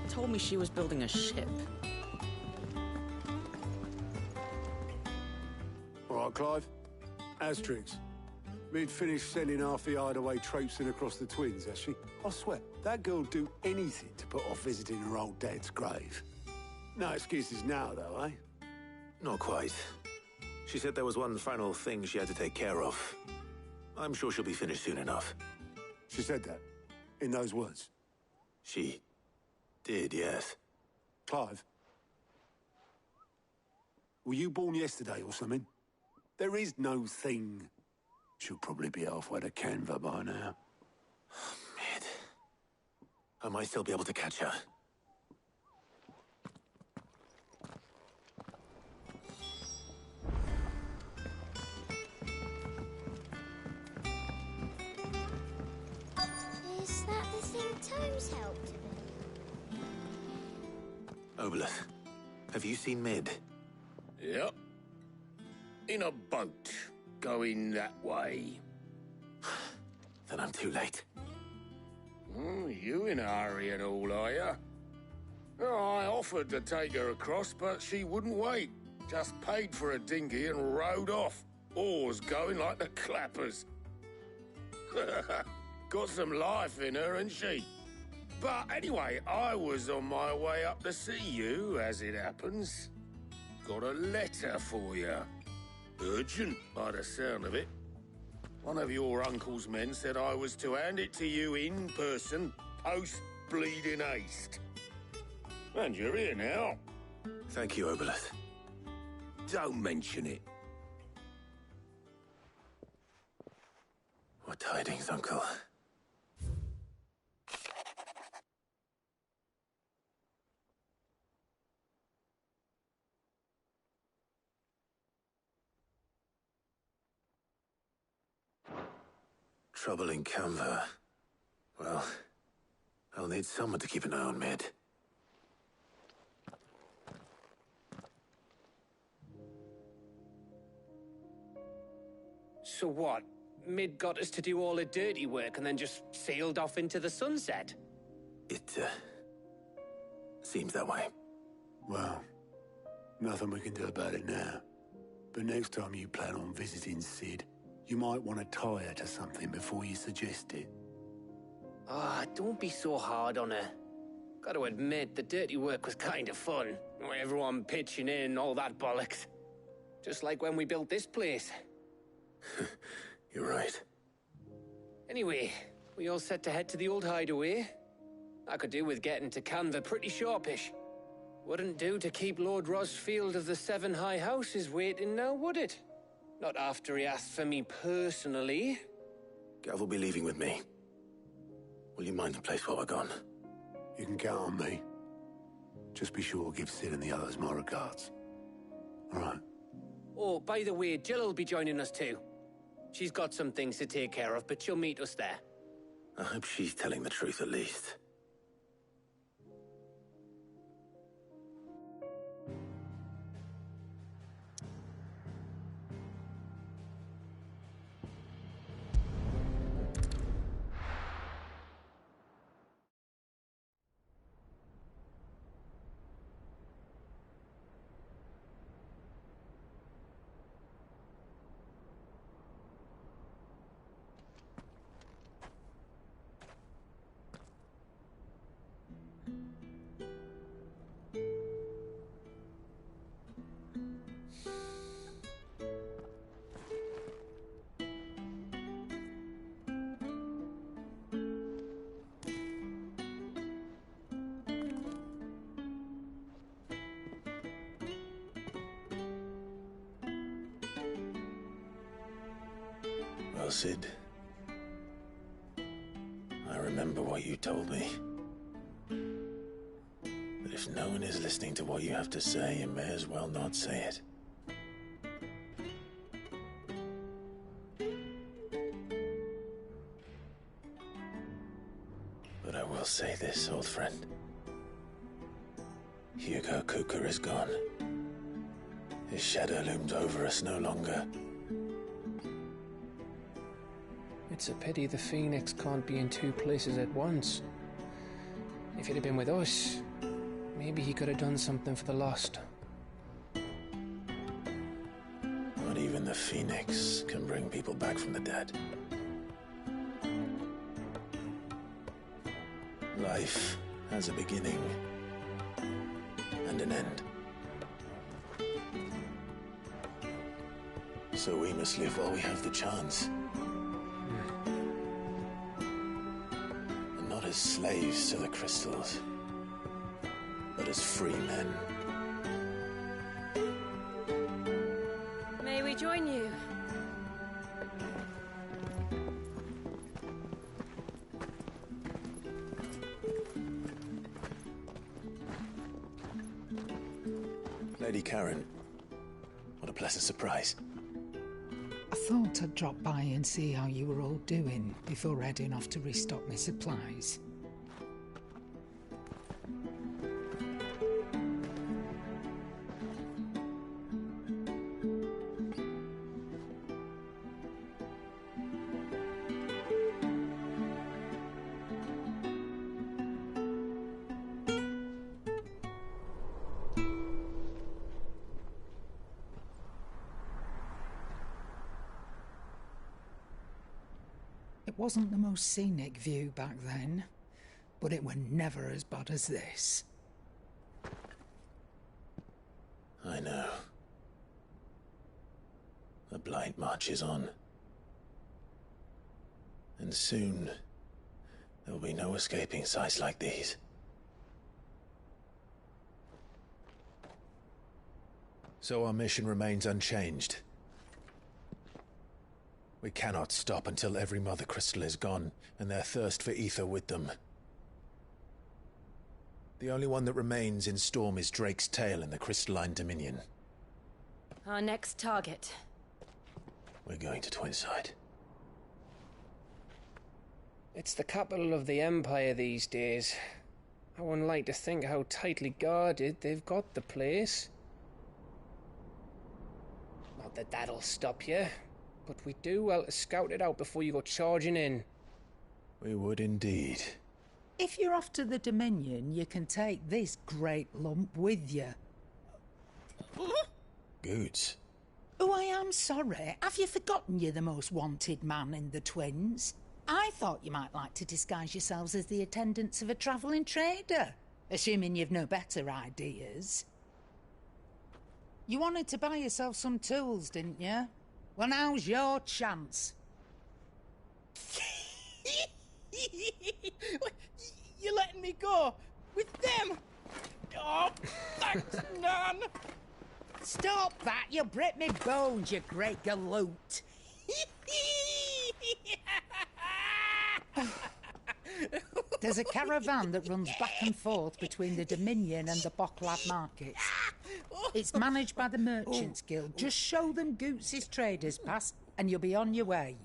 told me she was building a ship. All right, Clive. Asterix. Mid finished sending half the hideaway traipsing across the twins, has she? I swear, that girl'd do anything to put off visiting her old dad's grave. No excuses now, though, eh? Not quite. She said there was one final thing she had to take care of. I'm sure she'll be finished soon enough. She said that? In those words? She did, yes. Clive? Were you born yesterday or something? There is no thing. She'll probably be halfway to Canva by now. Mid. I might still be able to catch her. Is that the thing Tomes helped with? Obeleth, have you seen Mid? Yep. In a boat, going that way. Then I'm too late. You in a hurry and all, are you? Oh, I offered to take her across, but she wouldn't wait. Just paid for a dinghy and rowed off. Oars going like the clappers. Got some life in her, ain't she? But anyway, I was on my way up to see you, as it happens. Got a letter for you. Urgent, by the sound of it. One of your uncle's men said I was to hand it to you in person, post-bleeding haste. And you're here now. Thank you, Obeleth. Don't mention it. What tidings, Uncle? Trouble in Canva. Well, I'll need someone to keep an eye on Mid. So what? Mid got us to do all the dirty work and then just sailed off into the sunset? It, seems that way. Well, nothing we can do about it now. But next time you plan on visiting Sid, you might want to tie her to something before you suggest it. Ah, don't be so hard on her. Gotta admit, the dirty work was kind of fun. Everyone pitching in, all that bollocks. Just like when we built this place. You're right. Anyway, we all set to head to the old hideaway. I could do with getting to Canva pretty sharpish. Wouldn't do to keep Lord Rosfield of the Seven High Houses waiting now, would it? Not after he asked for me personally. Gav will be leaving with me. Will you mind the place while we're gone? You can count on me. Just be sure to give Sid and the others my regards. All right. Oh, by the way, Jill will be joining us too. She's got some things to take care of, but she'll meet us there. I hope she's telling the truth at least. Well, Sid, I remember what you told me. But if no one is listening to what you have to say, you may as well not say it. But I will say this, old friend. Hugo Cooker is gone. His shadow looms over us no longer. It's a pity the Phoenix can't be in two places at once. If it had been with us, Maybe he could have done something for the lost. Not even the Phoenix can bring people back from the dead. Life has a beginning and an end. So we must live while we have the chance. And not as slaves to the crystals, but as free men. May we join you? Lady Karen, what a pleasant surprise. I thought I'd drop by and see how you were all doing before heading off to restock my supplies. It wasn't the most scenic view back then, but it were never as bad as this. I know. The Blight marches on. And soon, there will be no escaping sights like these. So our mission remains unchanged. We cannot stop until every Mother Crystal is gone, and their thirst for ether with them. The only one that remains in Storm is Drake's tail in the Crystalline Dominion. Our next target. We're going to Twinside. It's the capital of the Empire these days. I wouldn't like to think how tightly guarded they've got the place. Not that that'll stop you, but we do well to scout it out before you go charging in. We would indeed. If you're off to the Dominion, you can take this great lump with you. Goods. Oh, I am sorry. Have you forgotten you're the most wanted man in the Twins? I thought you might like to disguise yourselves as the attendants of a travelling trader, assuming you've no better ideas. You wanted to buy yourself some tools, didn't you? Well, now's your chance. You're letting me go with them? Oh, thanks, Nan. Stop that! You'll break me bones, you great galoot. There's a caravan that runs back and forth between the Dominion and the Bocklad markets. It's managed by the Merchants Guild. Just show them Goots' traders pass and you'll be on your way.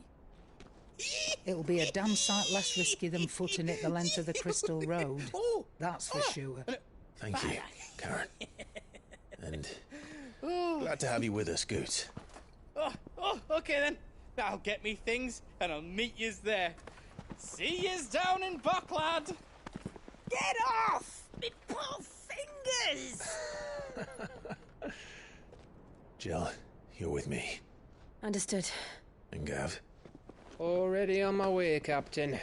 It'll be a damn sight less risky than footing it the length of the Crystal Road. That's for sure. Thank you, Karen. And glad to have you with us, Goots. Okay then. I'll get me things and I'll meet yous there. See yous down in Bocklad. Get off! Me poor fingers! Jill, you're with me. Understood. And Gav, Already on my way, Captain.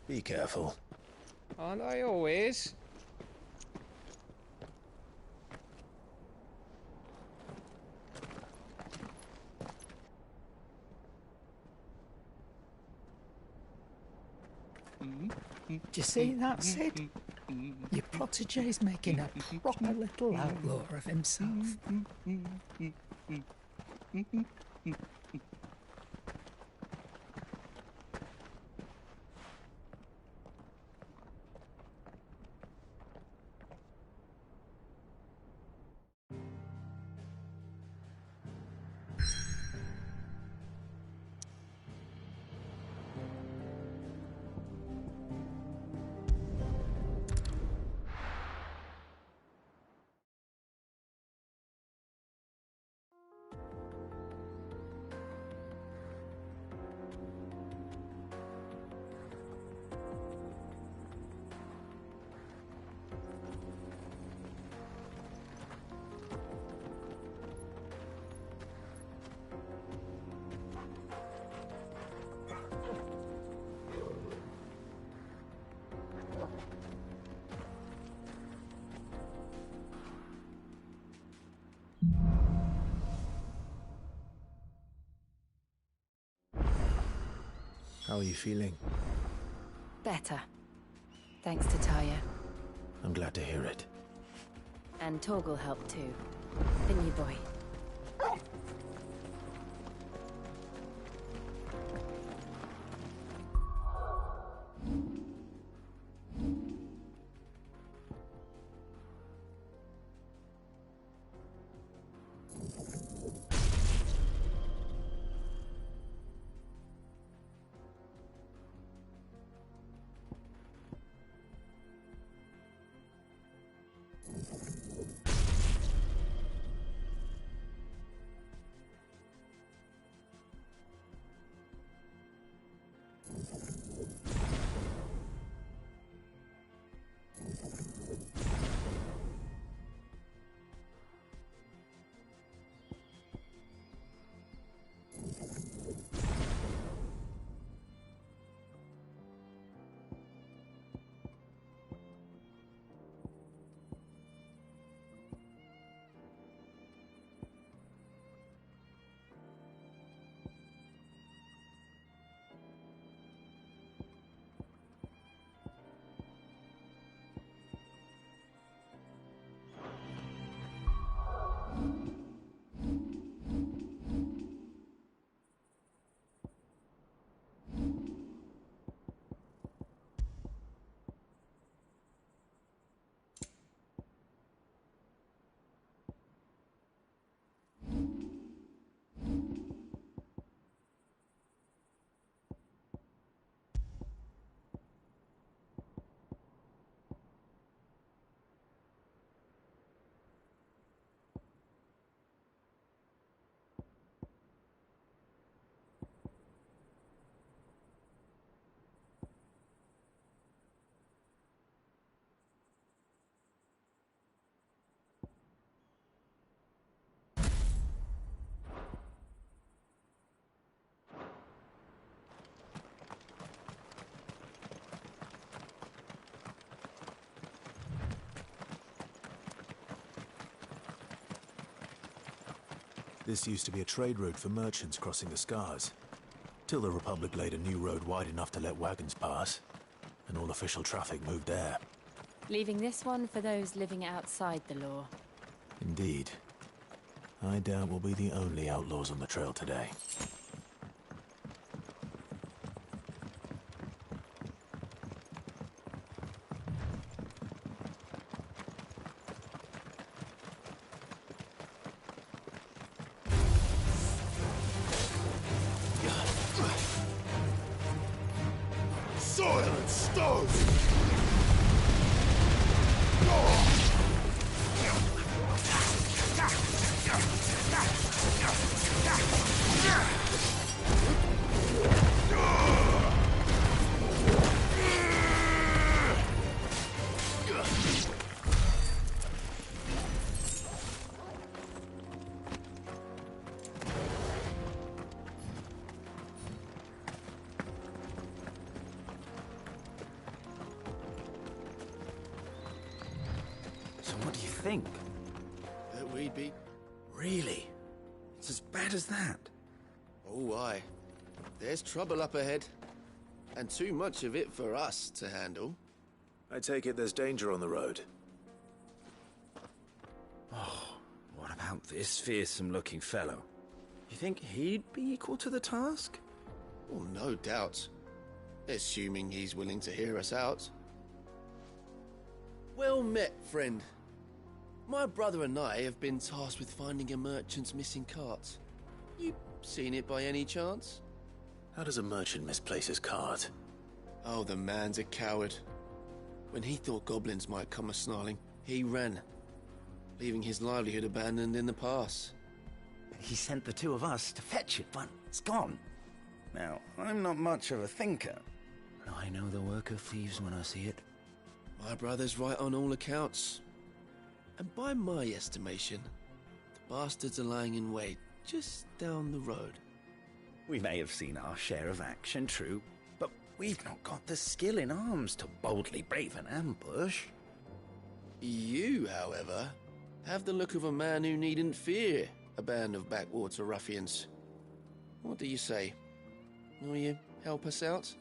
be careful. Aren't I always? Do you see that, Sid? Your protege's making a proper little outlaw of himself. How are you feeling? Better. Thanks to Taya. I'm glad to hear it. And Torgal helped too. The new boy. This used to be a trade route for merchants crossing the Scars. Till the Republic laid a new road wide enough to let wagons pass, and all official traffic moved there. Leaving this one for those living outside the law. Indeed. I doubt we'll be the only outlaws on the trail today. Soil and stone! So what do you think? That we'd be... Really? It's as bad as that? Oh, aye. There's trouble up ahead. And too much of it for us to handle. I take it there's danger on the road. Oh, what about this fearsome-looking fellow? You think he'd be equal to the task? Well, no doubt. Assuming he's willing to hear us out. Well met, friend. My brother and I have been tasked with finding a merchant's missing cart. You seen it by any chance? How does a merchant misplace his cart? Oh, the man's a coward. When he thought goblins might come a-snarling, he ran, leaving his livelihood abandoned in the pass. He sent the two of us to fetch it, but it's gone. Now, I'm not much of a thinker, but I know the work of thieves when I see it. My brother's right on all accounts. And by my estimation, the bastards are lying in wait just down the road. We may have seen our share of action, true, but we've not got the skill in arms to boldly brave an ambush. You, however, have the look of a man who needn't fear a band of backwater ruffians. What do you say? Will you help us out?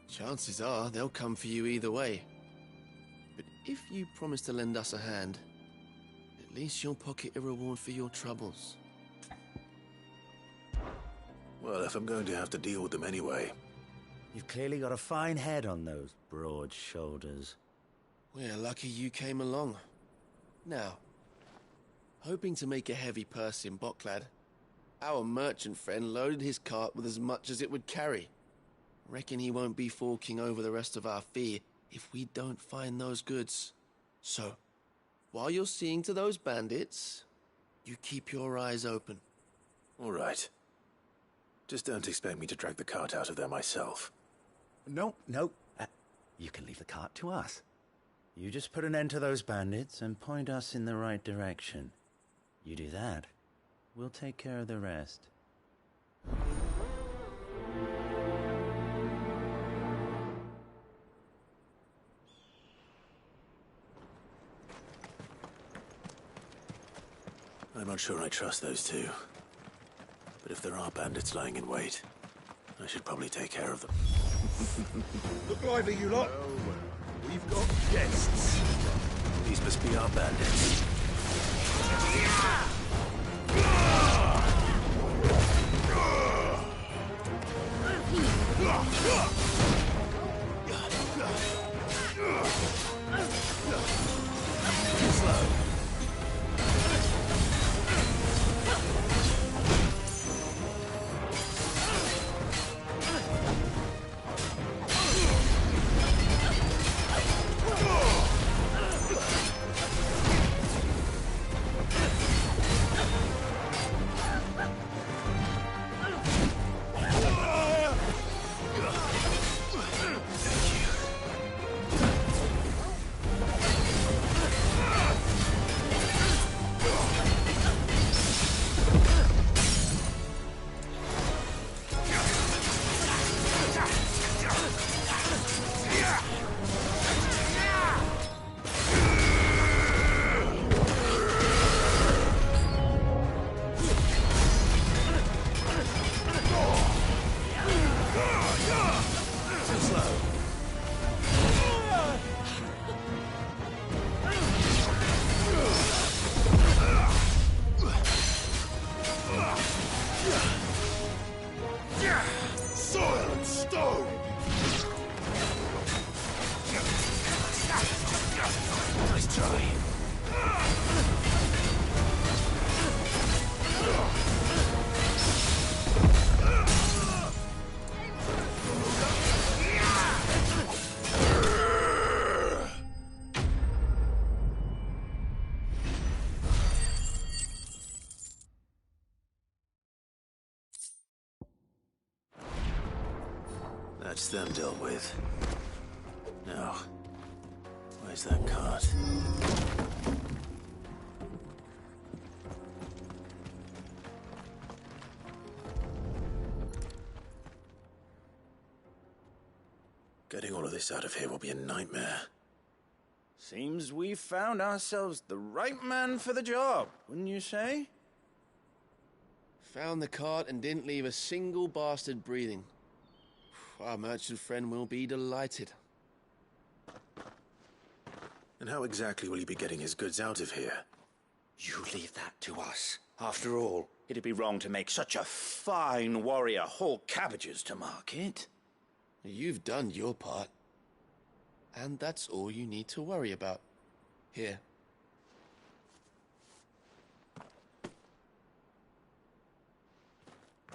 Chances are they'll come for you either way. But if you promise to lend us a hand, at least you'll pocket a reward for your troubles. Well, if I'm going to have to deal with them anyway. You've clearly got a fine head on those broad shoulders. We're lucky you came along. Now, hoping to make a heavy purse in Boklad, our merchant friend loaded his cart with as much as it would carry. Reckon he won't be forking over the rest of our fee if we don't find those goods. So, while you're seeing to those bandits, you keep your eyes open. All right. Just don't expect me to drag the cart out of there myself. No. You can leave the cart to us. You just put an end to those bandits and point us in the right direction. You do that, we'll take care of the rest. I'm not sure I trust those two. But if there are bandits lying in wait, I should probably take care of them. Look lively, you lot. Well, we've got guests. These must be our bandits. Slow. That's them dealt with. Now, where's that cart? Getting all of this out of here will be a nightmare. Seems we've found ourselves the right man for the job, wouldn't you say? Found the cart and didn't leave a single bastard breathing. Our merchant friend will be delighted. And how exactly will he be getting his goods out of here? You leave that to us. After all, it'd be wrong to make such a fine warrior haul cabbages to market. You've done your part. And that's all you need to worry about. Here.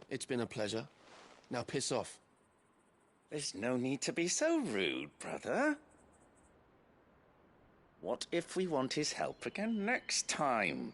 It's been a pleasure. Now piss off. There's no need to be so rude, brother. What if we want his help again next time?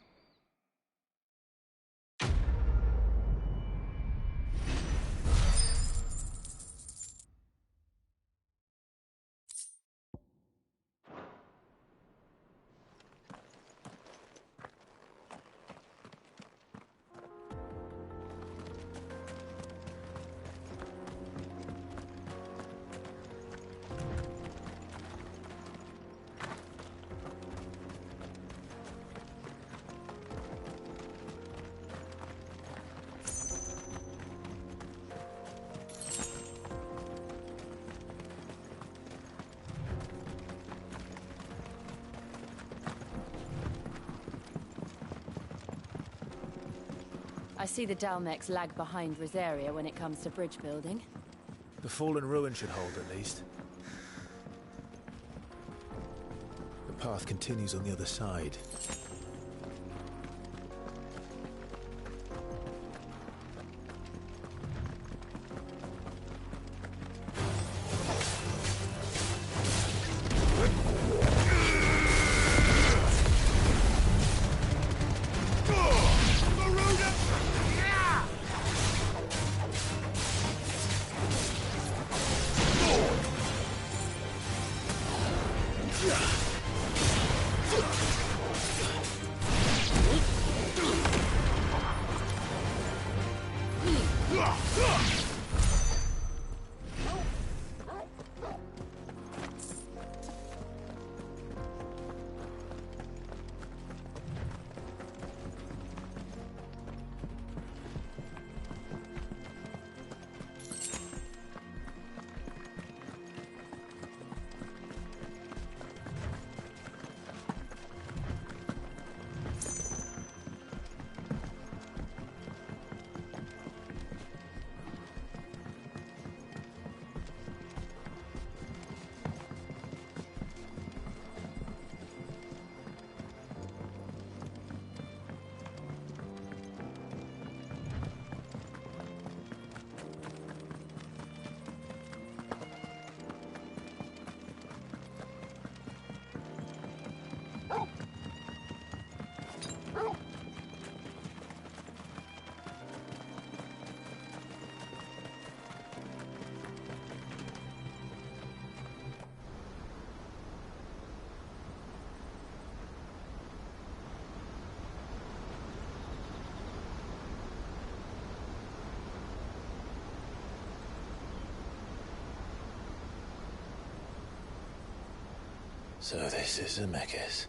see the Dalmex lag behind Rosaria when it comes to bridge building. The fallen ruin should hold, at least. The path continues on the other side. So this is Zemeckis.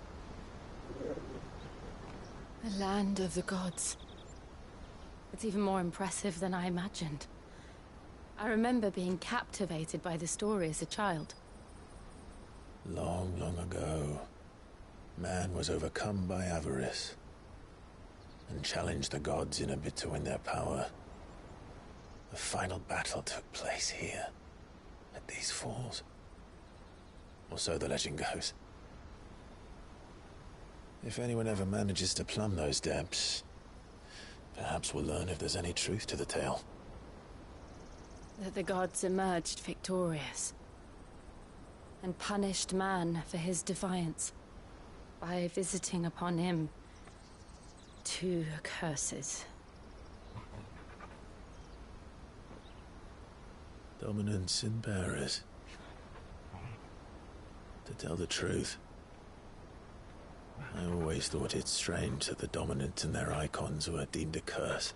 The land of the gods. It's even more impressive than I imagined. I remember being captivated by the story as a child. Long, long ago, man was overcome by avarice and challenged the gods in a bid to win their power. The final battle took place here, at these falls. Or so the legend goes. If anyone ever manages to plumb those depths, perhaps we'll learn if there's any truth to the tale. That the gods emerged victorious and punished man for his defiance by visiting upon him 2 curses. Dominants and bearers. To tell the truth, I always thought it strange that the dominant and their icons were deemed a curse.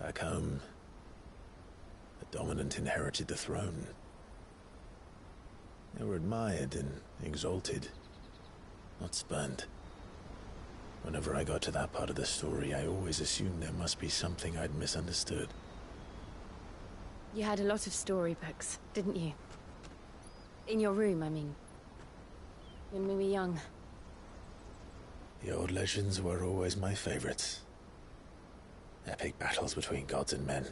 Back home, the dominant inherited the throne. They were admired and exalted, not spurned. Whenever I got to that part of the story, I always assumed there must be something I'd misunderstood. You had a lot of storybooks, didn't you? In your room, I mean. When we were young. The old legends were always my favorites. Epic battles between gods and men.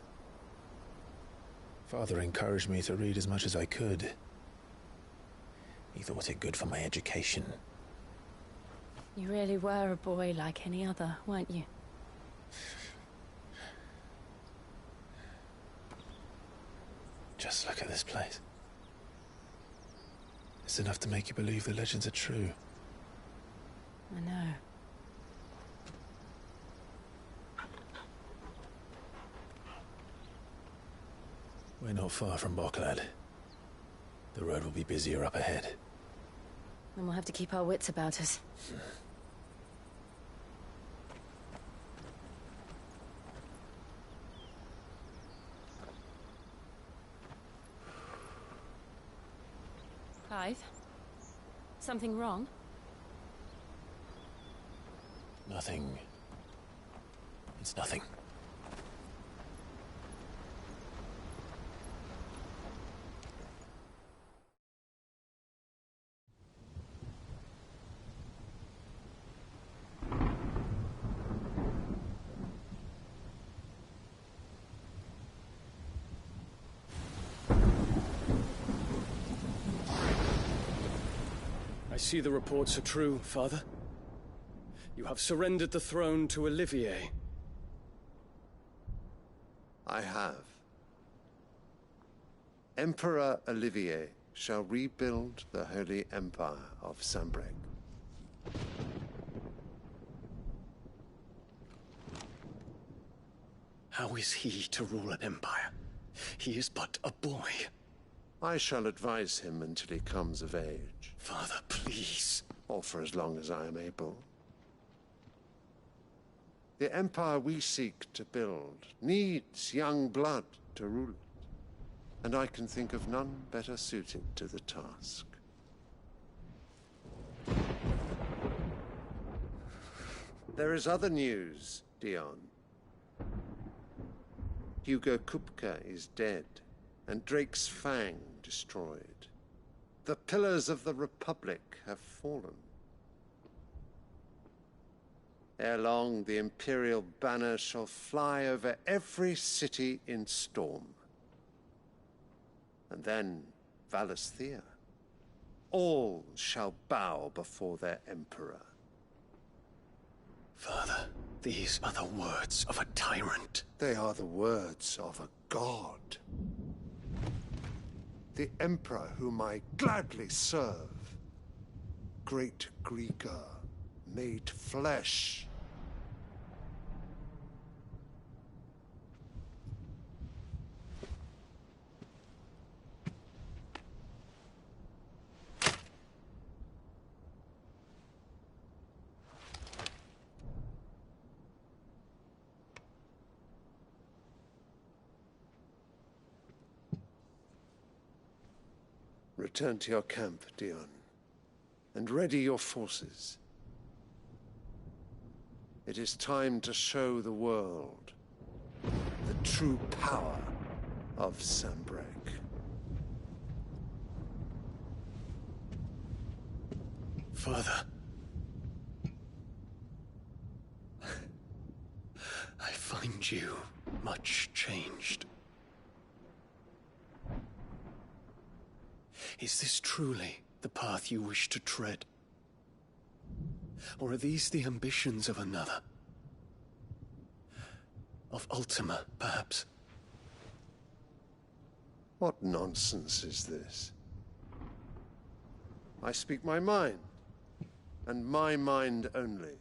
Father encouraged me to read as much as I could. He thought it good for my education. You really were a boy like any other, weren't you? Just look at this place. It's enough to make you believe the legends are true. I know. We're not far from Boklad. The road will be busier up ahead. Then we'll have to keep our wits about us. Clive? Something wrong? Nothing. It's nothing. I see the reports are true, Father. You have surrendered the throne to Olivier. I have. Emperor Olivier shall rebuild the Holy Empire of Sambrec. How is he to rule an empire? He is but a boy. I shall advise him until he comes of age. Father, please. Or for as long as I am able. The empire we seek to build needs young blood to rule it. And I can think of none better suited to the task. There is other news, Dion. Hugo Kupka is dead, and Drake's Fang destroyed. The pillars of the Republic have fallen. Ere long, the Imperial banner shall fly over every city in Storm. And then Valisthea. All shall bow before their Emperor. Father, these are the words of a tyrant. They are the words of a god. The Emperor whom I gladly serve. Great Greeker, made flesh. Return to your camp, Dion, and ready your forces. It is time to show the world the true power of Sambrec. Father. I find you much changed. Is this truly the path you wish to tread? Or are these the ambitions of another? Of Ultima, perhaps? What nonsense is this? I speak my mind, and my mind only.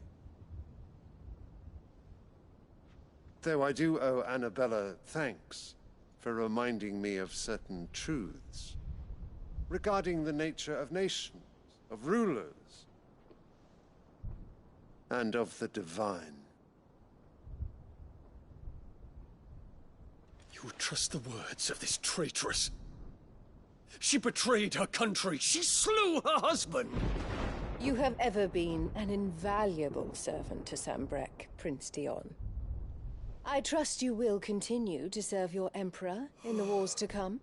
Though I do owe Annabella thanks for reminding me of certain truths regarding the nature of nations, of rulers, and of the divine. You would trust the words of this traitress? She betrayed her country. She slew her husband. You have ever been an invaluable servant to Sambrec, Prince Dion. I trust you will continue to serve your Emperor in the wars to come.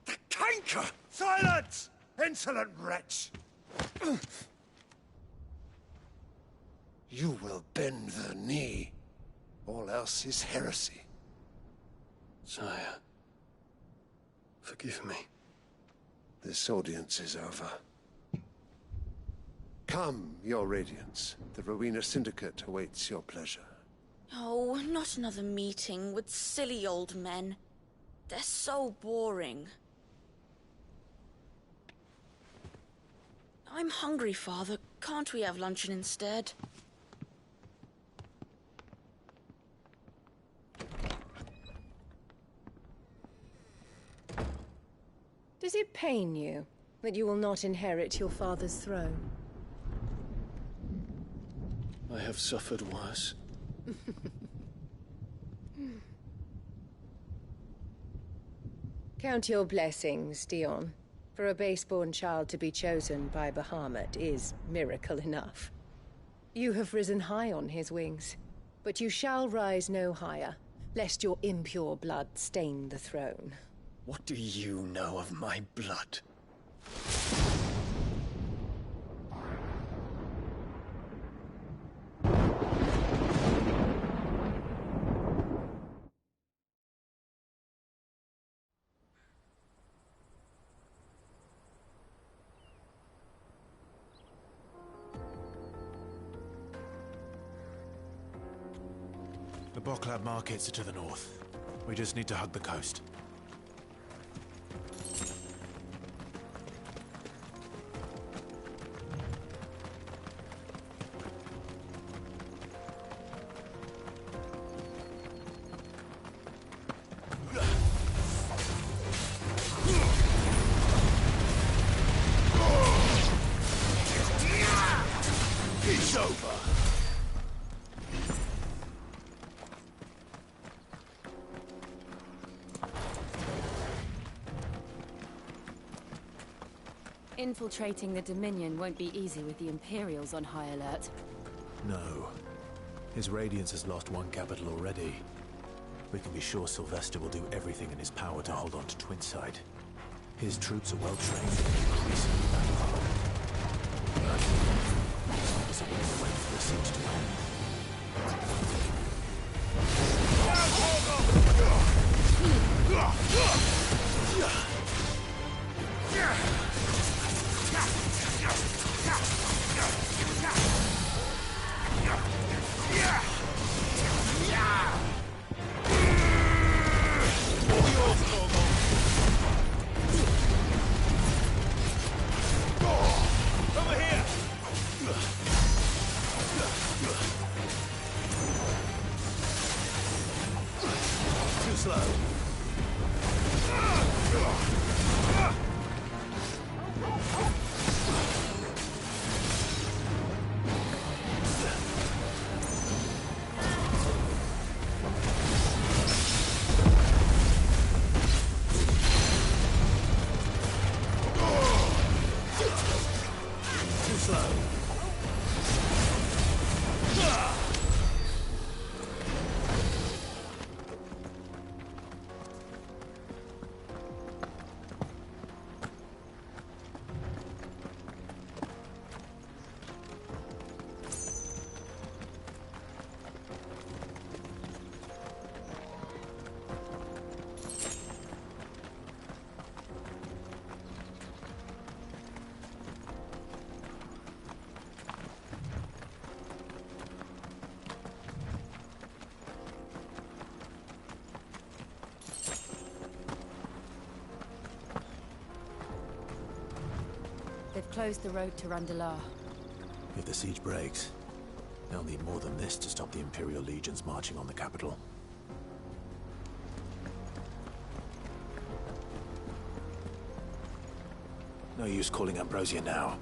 The canker! Silence! Insolent wretch! You will bend the knee. All else is heresy. Sire, forgive me. This audience is over. Come, your Radiance. The Rowena Syndicate awaits your pleasure. Oh, not another meeting with silly old men. They're so boring. I'm hungry, Father. Can't we have luncheon instead? Does it pain you that you will not inherit your father's throne? I have suffered worse. Count your blessings, Dion. For a base-born child to be chosen by Bahamut is miracle enough. You have risen high on his wings, but you shall rise no higher, lest your impure blood stain the throne. What do you know of my blood? Bocklab markets are to the north. We just need to hug the coast. It's over. Infiltrating the Dominion won't be easy with the Imperials on high alert. No. His Radiance has lost one capital already. We can be sure Sylvester will do everything in his power to hold on to Twinside. His troops are well trained and increasingly battle-hardened. But there's a way for the siege to end. Over here! Too slow. Too slow. They've closed the road to Randalar. If the siege breaks, they'll need more than this to stop the Imperial legions marching on the capital. No use calling Ambrosia now.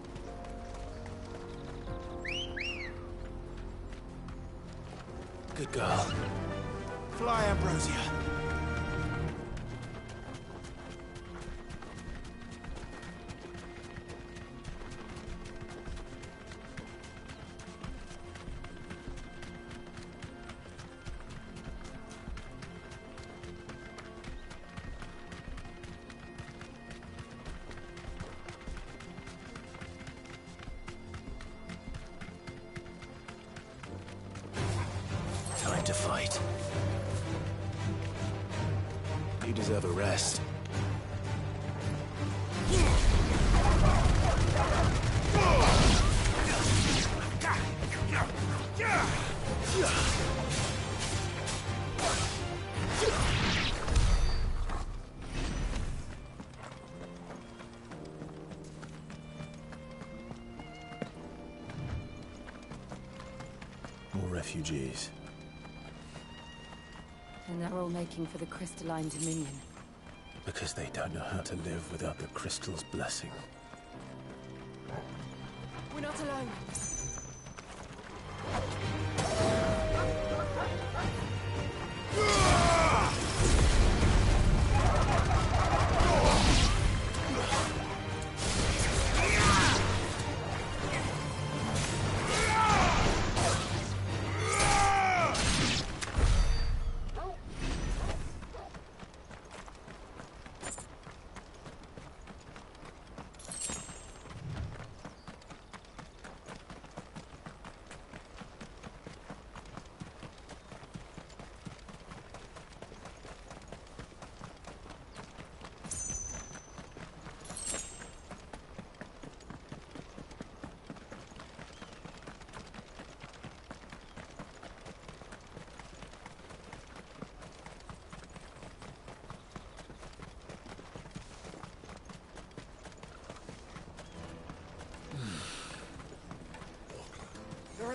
Good girl. Fly, Ambrosia. Time to fight. You deserve a rest. More refugees. And they're all making for the Crystalline Dominion. Because they don't know how to live without the crystal's blessing. We're not alone.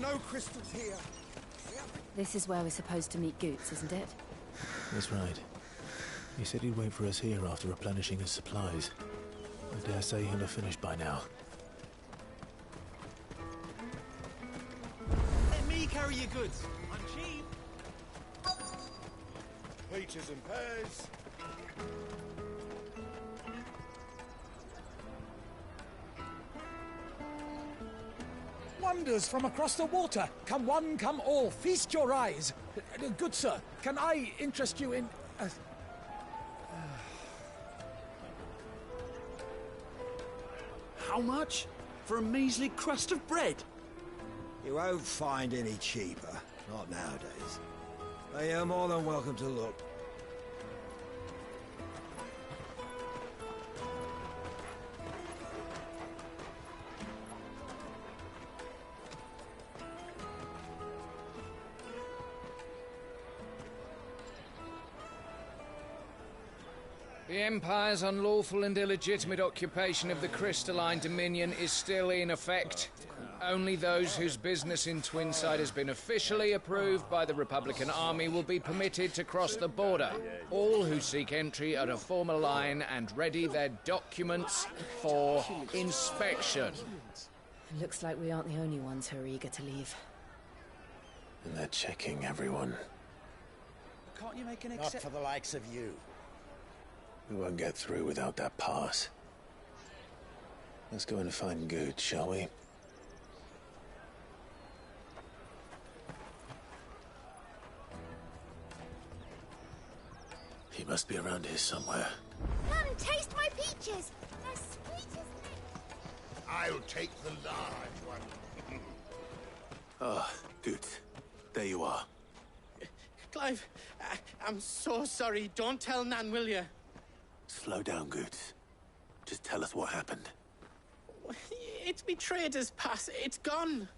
no crystals here. This is where we're supposed to meet Goots, isn't it? That's right. He said he'd wait for us here after replenishing his supplies. I dare say he'll have finished by now. Let me carry your goods. I'm cheap. Peaches and pears. Wonders from across the water. Come one, come all. Feast your eyes. Good sir, can I interest you in... How much? For a measly crust of bread? You won't find any cheaper. Not nowadays. But you're more than welcome to look. The Empire's unlawful and illegitimate occupation of the Crystalline Dominion is still in effect. Only those whose business in Twinside has been officially approved by the Republican Army will be permitted to cross the border. All who seek entry are to form a line and ready their documents for inspection. Looks like we aren't the only ones who are eager to leave. And they're checking everyone. Can't you make an Not exception? for the likes of you. We won't get through without that pass. Let's go in and find Good, shall we? He must be around here somewhere. Come, taste my peaches. They're sweet as milk. I'll take the large one. Ah, Good. There you are. Clive, I'm so sorry. Don't tell Nan, will you? Slow down, Good. Just tell us what happened. It's me trader's pass. It's gone.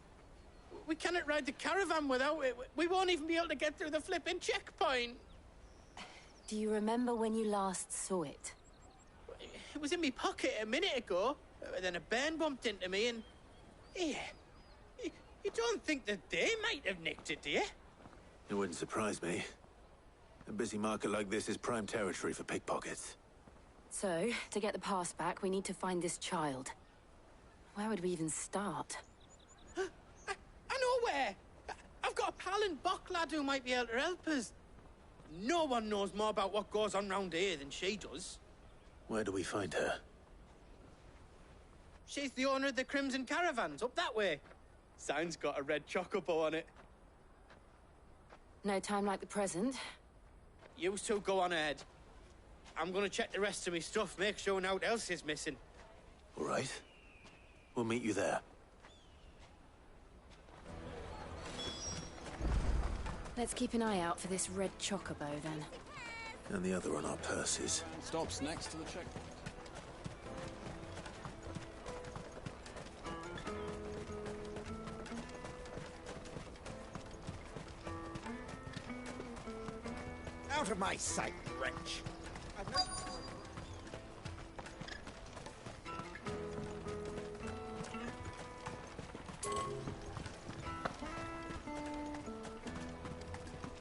We cannot ride the caravan without it. We won't even be able to get through the flipping checkpoint. Do you remember when you last saw it? It was in my pocket a minute ago. Then a bairn bumped into me and... Yeah. You don't think that they might have nicked it, do you? It wouldn't surprise me. A busy market like this is prime territory for pickpockets. So, to get the pass back, we need to find this child. Where would we even start? I know where! I've got a pal in Bocklad who might be able to help us. No one knows more about what goes on round here than she does. Where do we find her? She's the owner of the Crimson Caravans, up that way. Sign's got a red chocobo on it. No time like the present. You two go on ahead. I'm gonna check the rest of my stuff, make sure naught else is missing. All right. We'll meet you there. Let's keep an eye out for this red chocobo, then. And the other on our purses. Stops next to the checkpoint. Out of my sight, wretch.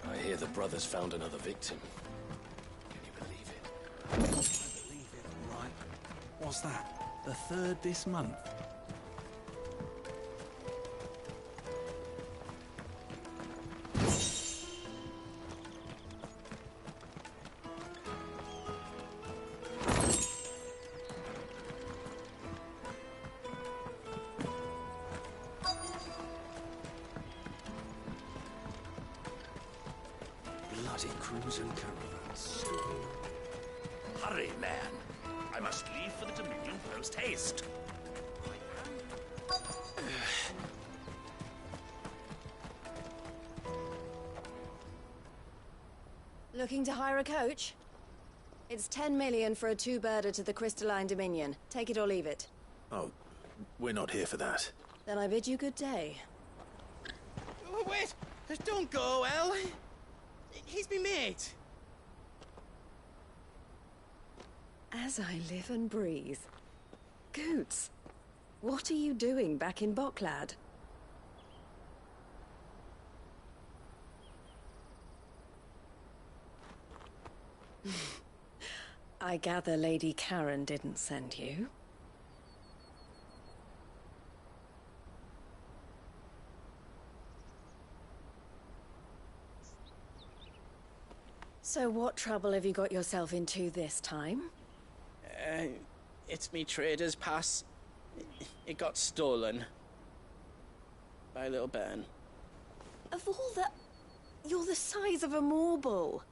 I hear the brothers found another victim. Can you believe it? I believe it, all right. What's that? The third this month? Bloody crimson caravans. Hurry, man. I must leave for the Dominion post-haste. Looking to hire a coach? It's 10 million for a two-birder to the Crystalline Dominion. Take it or leave it. Oh, we're not here for that. Then I bid you good day. Oh, wait! Don't go, El. He's me mate. As I live and breathe. Goots, what are you doing back in Bocklad? I gather Lady Karen didn't send you. So what trouble have you got yourself into this time? It's me trader's pass. It got stolen. By little Ben. Of all the... You're the size of a marble.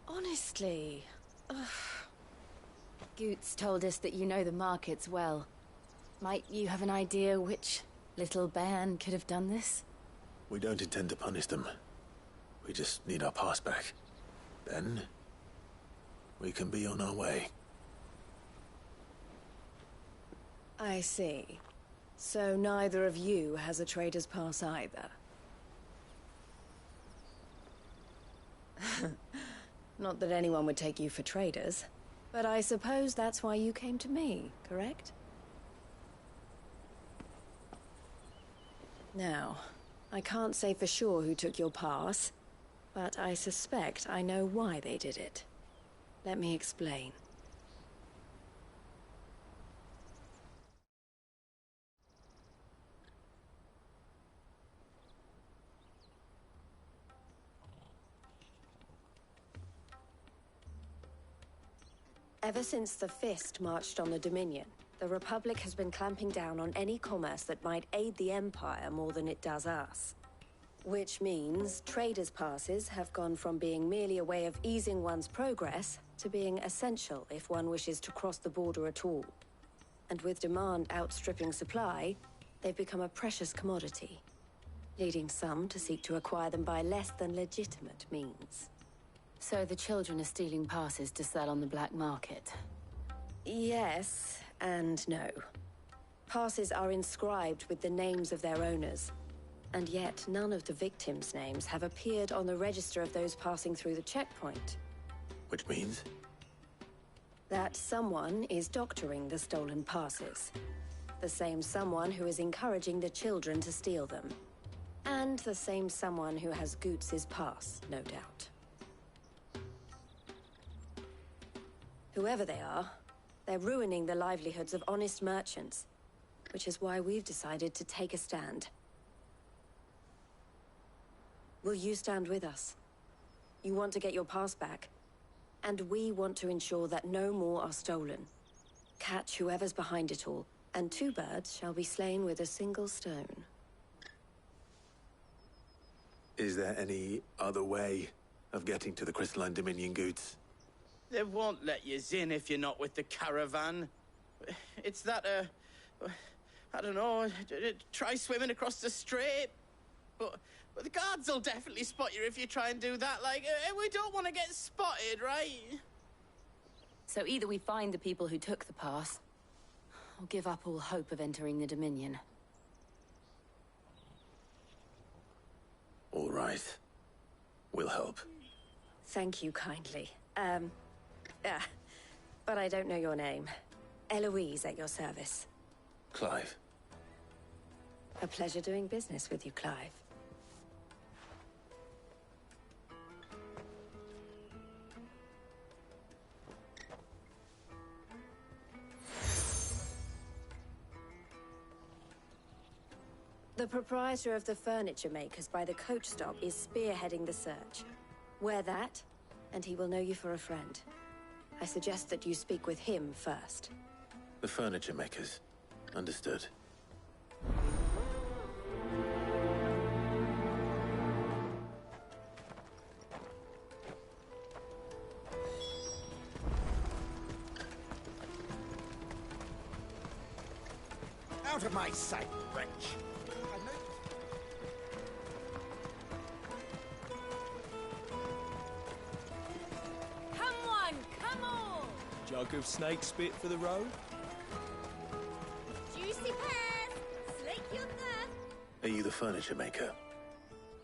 Honestly. Ugh. Goots told us that you know the markets well. Might you have an idea which little bairn could have done this? We don't intend to punish them. We just need our pass back. Then, we can be on our way. I see. So neither of you has a trader's pass either. Not that anyone would take you for traders, but I suppose that's why you came to me, correct? Now, I can't say for sure who took your pass, but I suspect I know why they did it. Let me explain. Ever since the Fist marched on the Dominion, the Republic has been clamping down on any commerce that might aid the Empire more than it does us. Which means traders' passes have gone from being merely a way of easing one's progress to being essential if one wishes to cross the border at all. And with demand outstripping supply, they've become a precious commodity, leading some to seek to acquire them by less than legitimate means. So the children are stealing passes to sell on the black market? Yes and no. Passes are inscribed with the names of their owners, and yet none of the victims' names have appeared on the register of those passing through the checkpoint. Which means? That someone is doctoring the stolen passes. The same someone who is encouraging the children to steal them. And the same someone who has Goots' pass, no doubt. Whoever they are, they're ruining the livelihoods of honest merchants, which is why we've decided to take a stand. Will you stand with us? You want to get your pass back, and we want to ensure that no more are stolen. Catch whoever's behind it all, and 2 birds shall be slain with a single stone. Is there any other way of getting to the Crystalline Dominion, Goots? They won't let you in if you're not with the caravan. It's that, I don't know, try swimming across the strait. But the guards will definitely spot you if you try and do that. Like, we don't want to get spotted, right? So either we find the people who took the pass, or give up all hope of entering the Dominion. All right. We'll help. Thank you kindly. But I don't know your name. Eloise at your service. Clive. A pleasure doing business with you, Clive. The proprietor of the furniture makers by the coach stop is spearheading the search. Wear that, and he will know you for a friend. I suggest that you speak with him first. The furniture makers. Understood. Out of my sight, wretch! Jug of snake spit for the road? Juicy pears! Slake your thirst! Are you the furniture maker?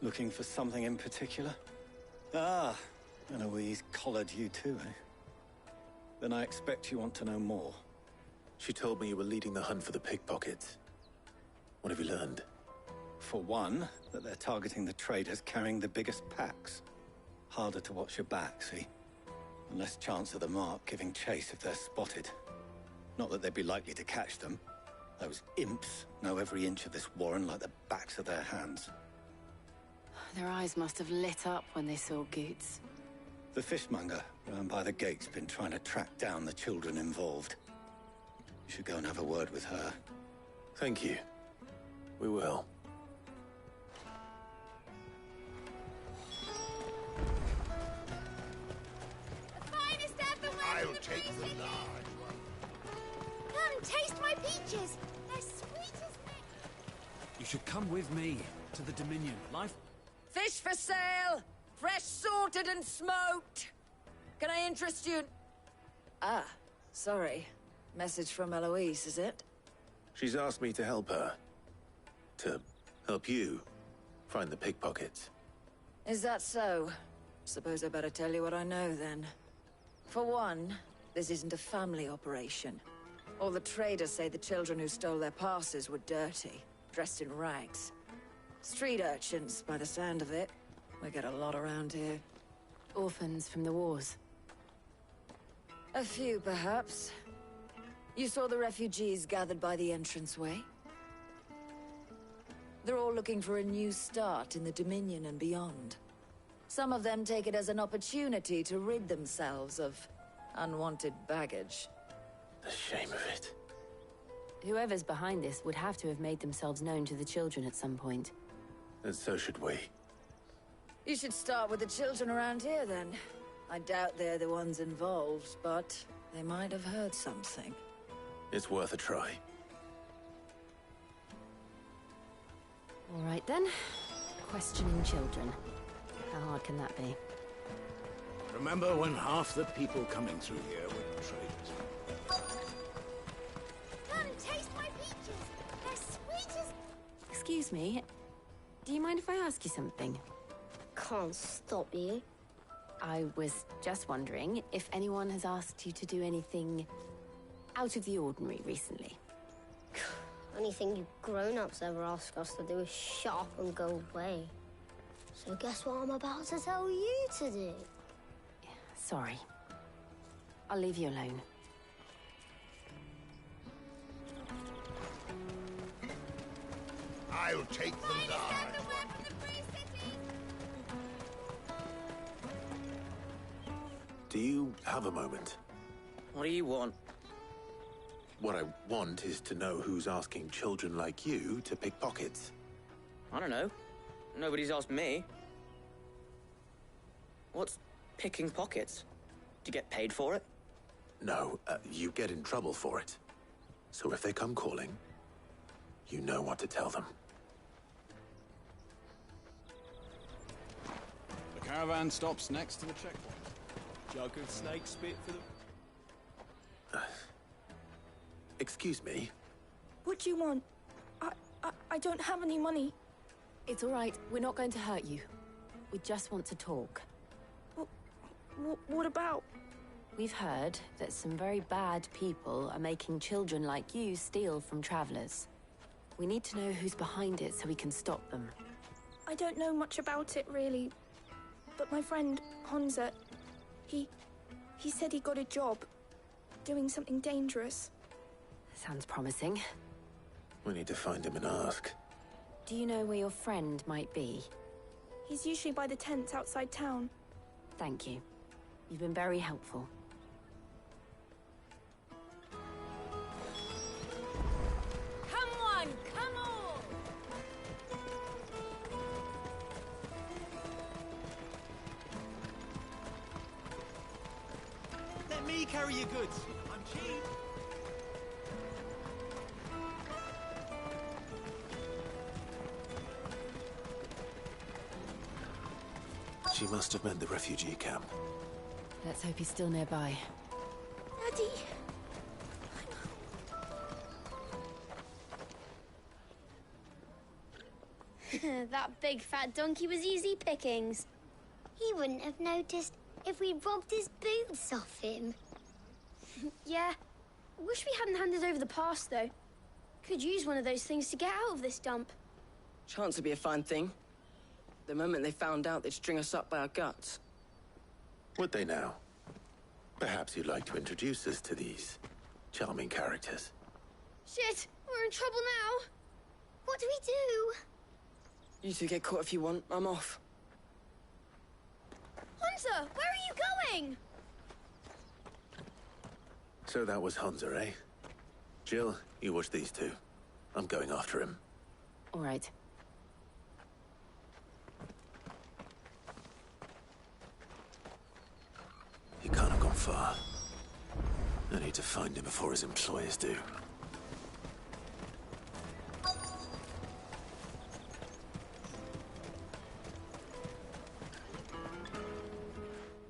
Looking for something in particular? Ah, Eloise collared you too, eh? Then I expect you want to know more. She told me you were leading the hunt for the pickpockets. What have you learned? For one, that they're targeting the traders carrying the biggest packs. Harder to watch your back, see? and less chance of the mark giving chase if they're spotted. Not that they'd be likely to catch them. Those imps know every inch of this warren like the backs of their hands. Their eyes must have lit up when they saw Goots. The fishmonger round by the gate's been trying to track down the children involved. You should go and have a word with her. Thank you. We will. I'll take the large one. Come, taste my peaches. They're sweet as milk. You should come with me to the Dominion. Life... Fish for sale! Fresh sorted and smoked! Can I interest you? Ah, sorry. Message from Eloise, is it? She's asked me to help her. To help you find the pickpockets. Is that so? Suppose I better tell you what I know, then. For one, this isn't a family operation. All the traders say the children who stole their passes were dirty, dressed in rags. Street urchins, by the sound of it. We get a lot around here. Orphans from the wars. A few, perhaps. You saw the refugees gathered by the entranceway? They're all looking for a new start in the Dominion and beyond. Some of them take it as an opportunity to rid themselves of unwanted baggage. The shame of it. Whoever's behind this would have to have made themselves known to the children at some point. And so should we. You should start with the children around here, then. I doubt they're the ones involved, but they might have heard something. It's worth a try. All right, then. Questioning children. How hard can that be? Remember when half the people coming through here were traders? Come, taste my peaches. They're sweet as... Excuse me. Do you mind if I ask you something? Can't stop you. I was just wondering if anyone has asked you to do anything out of the ordinary recently. Anything you grown-ups ever ask us to do is shut up and go away. So guess what I'm about to tell you to do? Sorry. I'll leave you alone. I'll take the large. Do you have a moment? What do you want? What I want is to know who's asking children like you to pick pockets. I don't know. Nobody's asked me. What's picking pockets? Do you get paid for it? No, you get in trouble for it. So if they come calling, you know what to tell them. The caravan stops next to the checkpoint. Jug of snake spit for the... Excuse me? What do you want? I don't have any money. It's all right. We're not going to hurt you. We just want to talk. What about? We've heard that some very bad people are making children like you steal from travelers. We need to know who's behind it so we can stop them. I don't know much about it, really. But my friend, Honza, he said he got a job doing something dangerous. Sounds promising. We need to find him and ask. Do you know where your friend might be? He's usually by the tents outside town. Thank you. You've been very helpful. Come on, come on! Let me carry your goods. I'm cheap. She must have meant the refugee camp. Let's hope he's still nearby. Daddy! That big fat donkey was easy pickings. He wouldn't have noticed if we robbed his boots off him. Yeah. Wish we hadn't handed over the pass, though. Could use one of those things to get out of this dump. Chance would be a fine thing. The moment they found out, they'd string us up by our guts. Would they now? Perhaps you'd like to introduce us to these charming characters. Shit, we're in trouble now. What do we do? You two get caught if you want. I'm off. Hunter, where are you going? So that was Hunter, eh? Jill, you watch these two. I'm going after him. All right. He can't have gone far. I need to find him before his employers do.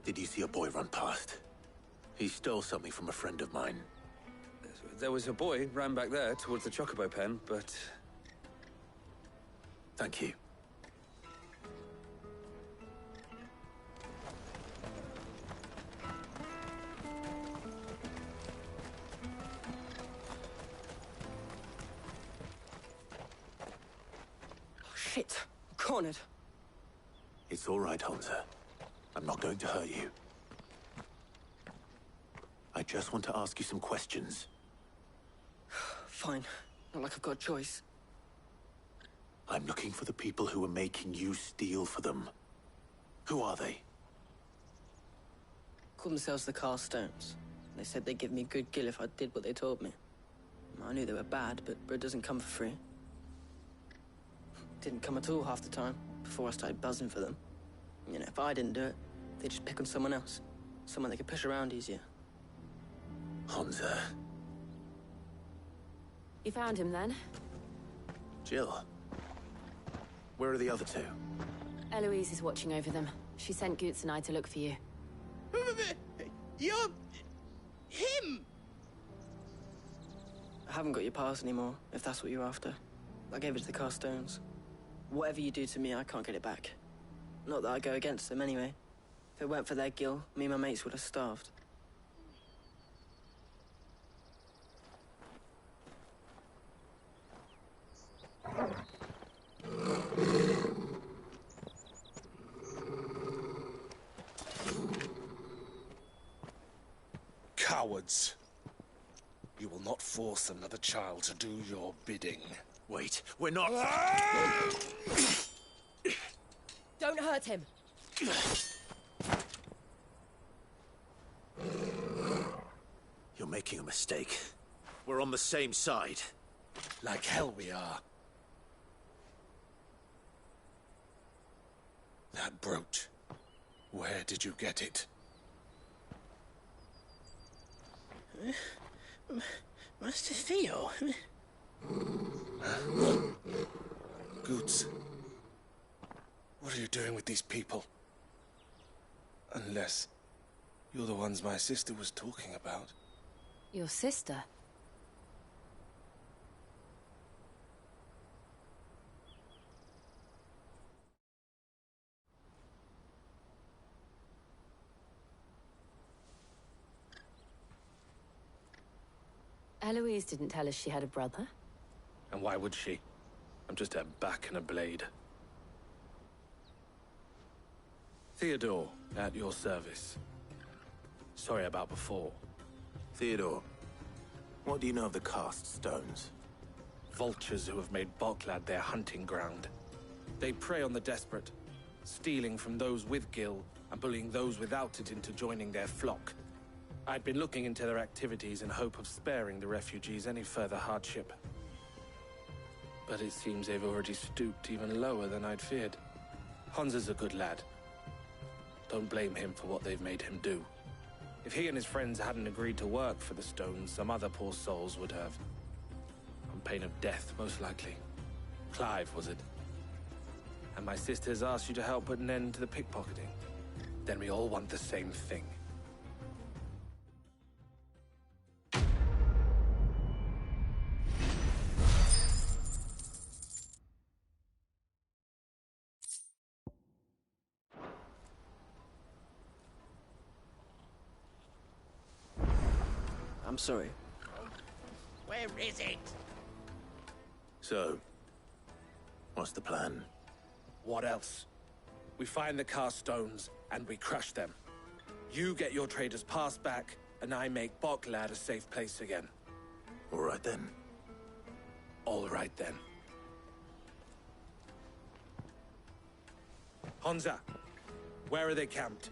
Did you see a boy run past? He stole something from a friend of mine. There was a boy ran back there towards the Chocobo pen, but... Thank you. Oh, shit. I'm cornered. It's all right, Hunter. I'm not going to hurt you. I just want to ask you some questions. Fine. Not like I've got a choice. I'm looking for the people who are making you steal for them. Who are they? Called themselves the Carstones. They said they'd give me a good gill if I did what they told me. I knew they were bad, but bread doesn't come for free. Didn't come at all half the time, before I started buzzing for them. You know, if I didn't do it, they'd just pick on someone else. Someone they could push around easier. Hunter. You found him then? Jill. Where are the other two? Eloise is watching over them. She sent Goots and I to look for you. You're... him! I haven't got your pass anymore, if that's what you're after. I gave it to the Carstones. Whatever you do to me, I can't get it back. Not that I go against them anyway. If it weren't for their gill, me and my mates would have starved. Cowards. You will not force another child to do your bidding. Wait, we're not... Don't hurt him. You're making a mistake. We're on the same side. Like hell we are. That brooch. Where did you get it? Master Theo? Goots. What are you doing with these people? Unless you're the ones my sister was talking about. Your sister? Eloise didn't tell us she had a brother. And why would she? I'm just her back and a blade. Theodore, at your service. Sorry about before. Theodore, what do you know of the Cast Stones? Vultures who have made Boklad their hunting ground. They prey on the desperate, stealing from those with gil and bullying those without it into joining their flock. I'd been looking into their activities in hope of sparing the refugees any further hardship. But it seems they've already stooped even lower than I'd feared. Hans is a good lad. Don't blame him for what they've made him do. If he and his friends hadn't agreed to work for the Stones, some other poor souls would have. On pain of death, most likely. Clive, was it? And my sisters asked you to help put an end to the pickpocketing. Then we all want the same thing. I'm sorry. Where is it? So, what's the plan? What else? We find the Carstones and we crush them. You get your trader's pass back, and I make Boklad a safe place again. All right then. All right then. Honza, where are they camped?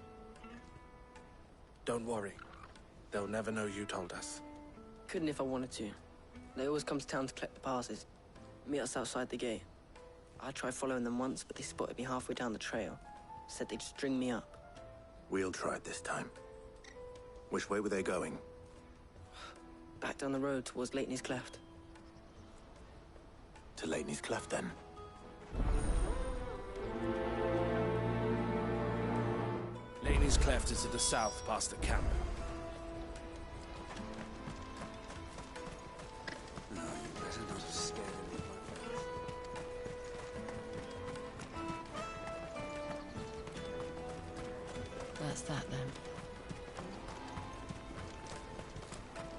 Don't worry. They'll never know you told us. Couldn't if I wanted to. They always come to town to collect the passes. Meet us outside the gate. I tried following them once, but they spotted me halfway down the trail. Said they'd string me up. We'll try it this time. Which way were they going? Back down the road towards Lateney's Cleft. To Lateney's Cleft, then. Lateney's Cleft is to the south, past the camp. No, you better not have scared me. That's that, then.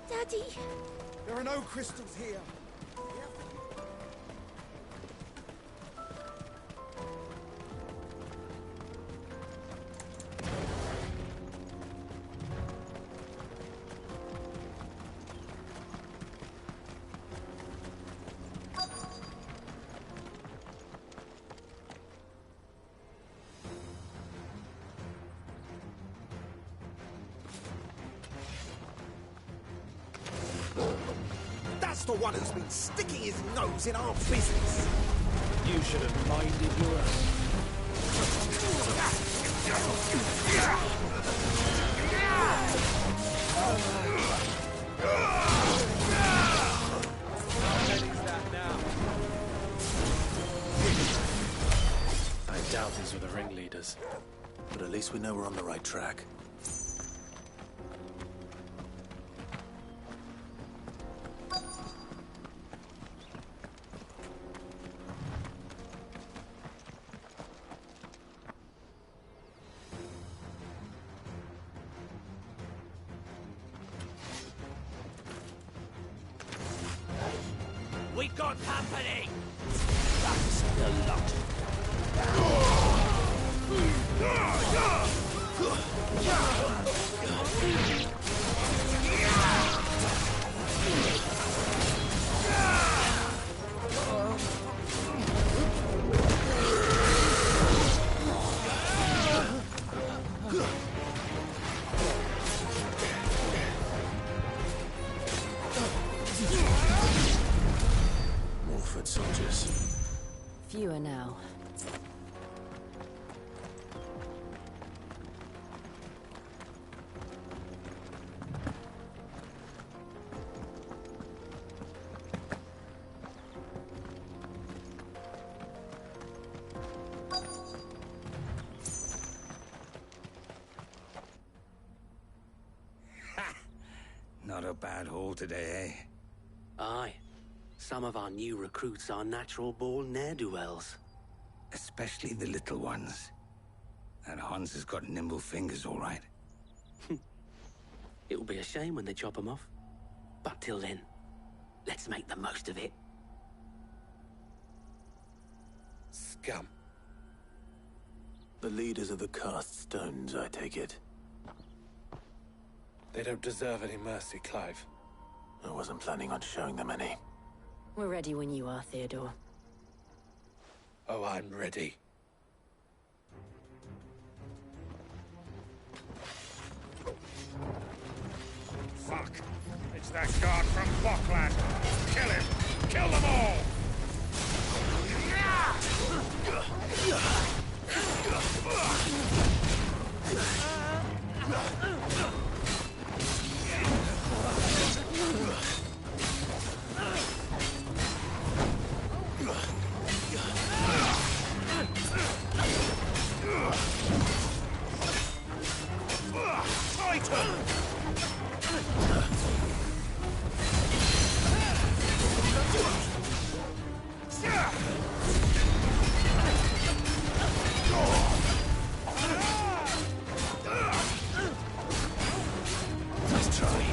Daddy! There are no crystals here. That's the one who's been sticking his nose in our business. You should have minded your I doubt these were the ringleaders. But at least we know we're on the right track. We got company! That's the lot. More foot soldiers. Fewer now. Not a bad haul today, eh? Aye. Some of our new recruits are natural-born ne'er-do-wells. Especially the little ones. That Hans has got nimble fingers, all right. It'll be a shame when they chop them off. But till then, let's make the most of it. Scum. The leaders of the cast stones, I take it. They don't deserve any mercy, Clive. I wasn't planning on showing them any. We're ready when you are, Theodore. Oh, I'm ready. Fuck! It's that guard from Boklad! Kill him! Kill them all! Nice try.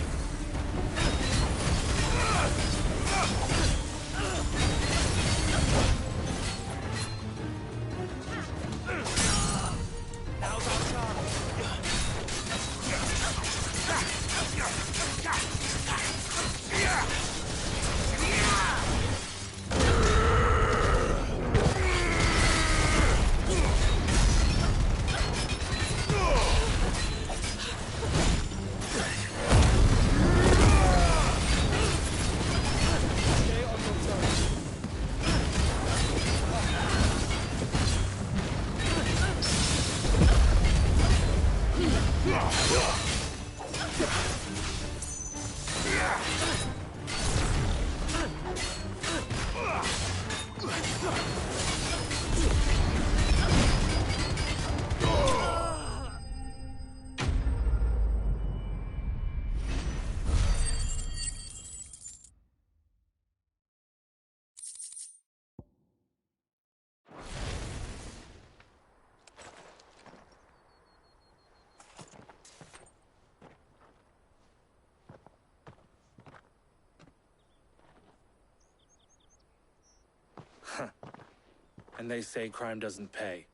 And they say crime doesn't pay.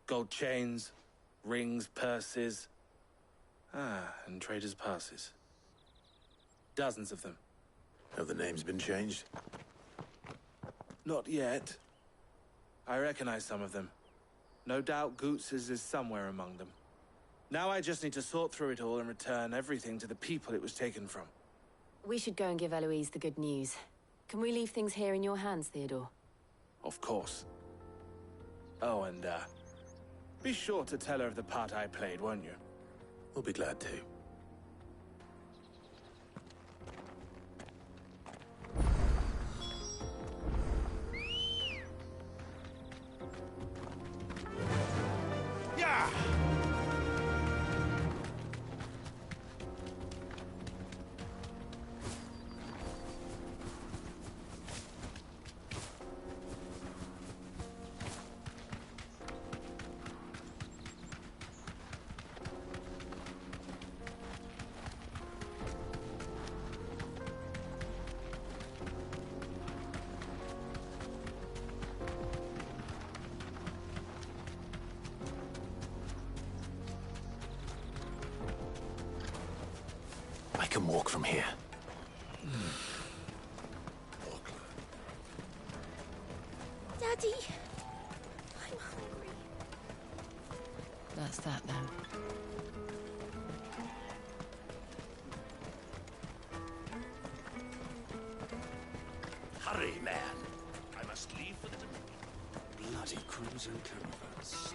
Gold chains, rings, purses. And traders' passes. Dozens of them. Have the names been changed? Not yet. I recognize some of them. No doubt Goots's is somewhere among them. Now I just need to sort through it all and return everything to the people it was taken from. We should go and give Eloise the good news. Can we leave things here in your hands, Theodore? Of course. Oh, and, be sure to tell her of the part I played, won't you? We'll be glad to. Yeah! I can walk from here. Daddy, I'm hungry. That's that then. Hurry, man. I must leave for the Dominion. Bloody crimson caravans.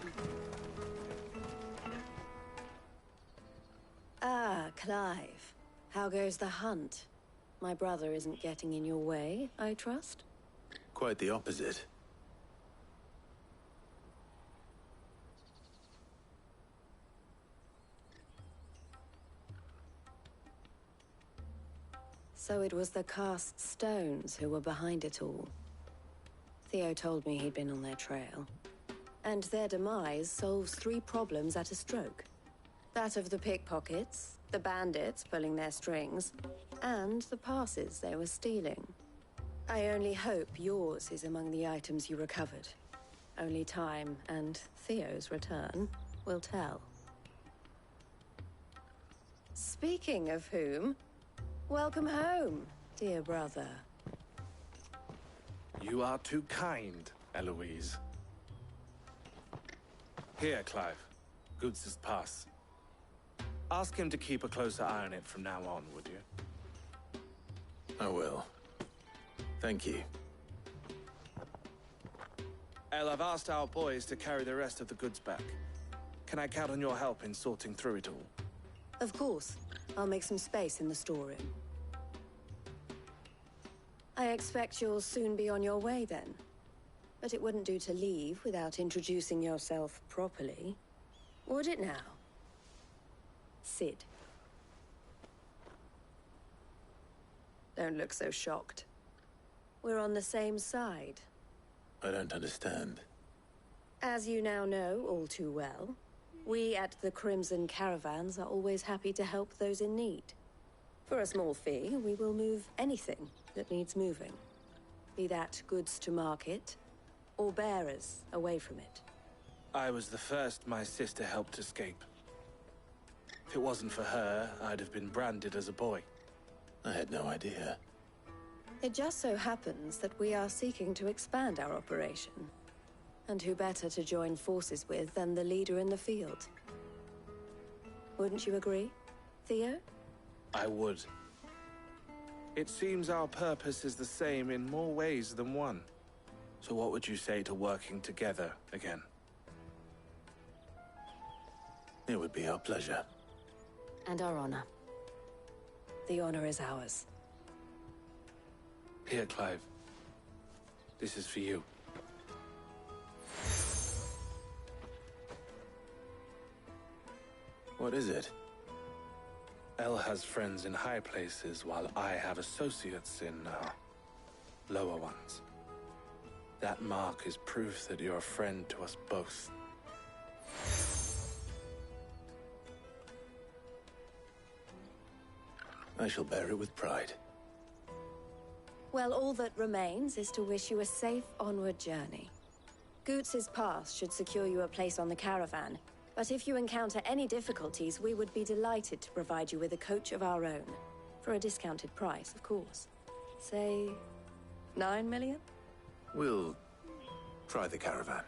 Ah, Clive. How goes the hunt? My brother isn't getting in your way, I trust? Quite the opposite. So it was the cast stones who were behind it all. Theo told me he'd been on their trail. And their demise solves 3 problems at a stroke. That of the pickpockets, the bandits pulling their strings, and the passes they were stealing. I only hope yours is among the items you recovered. Only time and Theo's return will tell. Speaking of whom, welcome home, dear brother. You are too kind, Eloise. Here, Clive. Goods' pass. Ask him to keep a closer eye on it from now on, would you? I will. Thank you. El, I've asked our boys to carry the rest of the goods back. Can I count on your help in sorting through it all? Of course. I'll make some space in the storeroom. I expect you'll soon be on your way then. But it wouldn't do to leave without introducing yourself properly. Would it now? Sid. Don't look so shocked. We're on the same side. I don't understand. As you now know all too well, we at the Crimson Caravans are always happy to help those in need. For a small fee, we will move anything that needs moving. Be that goods to market, or bearers away from it. I was the first my sister helped escape. If it wasn't for her, I'd have been branded as a boy. I had no idea. It just so happens that we are seeking to expand our operation. And who better to join forces with than the leader in the field? Wouldn't you agree, Theo? I would. It seems our purpose is the same in more ways than one. So what would you say to working together again? It would be our pleasure. And our honor. The honor is ours. Here, Clive. This is for you. What is it? Elle has friends in high places, while I have associates in, lower ones. That mark is proof that you're a friend to us both. I shall bear it with pride. Well, all that remains is to wish you a safe onward journey. Goots's pass should secure you a place on the caravan, but if you encounter any difficulties, we would be delighted to provide you with a coach of our own. For a discounted price, of course. Say, 9 million? We'll try the caravan.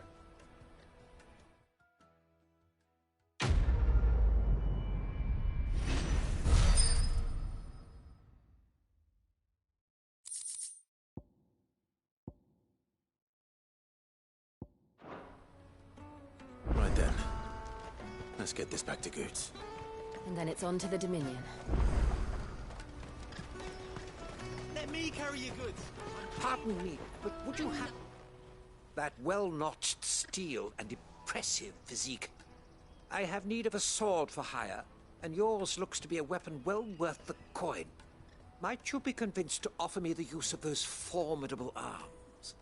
Right then. Let's get this back to Goots. And then it's on to the Dominion. Let me carry your goods. Pardon me, but would you have... That well-notched steel and impressive physique. I have need of a sword for hire, and yours looks to be a weapon well worth the coin. Might you be convinced to offer me the use of those formidable arms?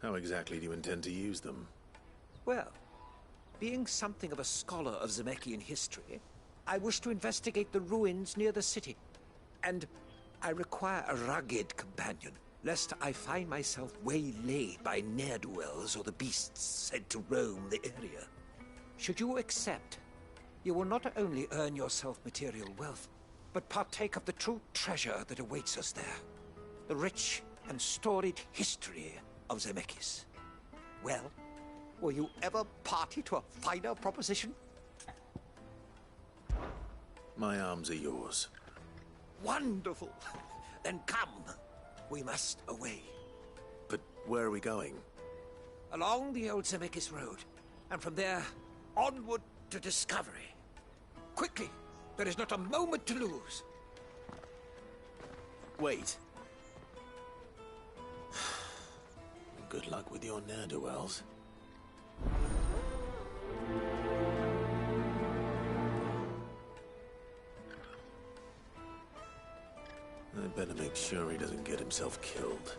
How exactly do you intend to use them? Well, being something of a scholar of Zemeckis history, I wish to investigate the ruins near the city. And I require a rugged companion, lest I find myself waylaid by ne'er-do-wells or the beasts said to roam the area. Should you accept, you will not only earn yourself material wealth, but partake of the true treasure that awaits us there. The rich and storied history of Zemeckis. Well, were you ever party to a finer proposition? My arms are yours. Wonderful! Then come. We must away. But where are we going? Along the old Zemeckis Road, and from there, onward to discovery. Quickly! There is not a moment to lose. Wait. Good luck with your ne'er-do-wells. I'd better make sure he doesn't get himself killed.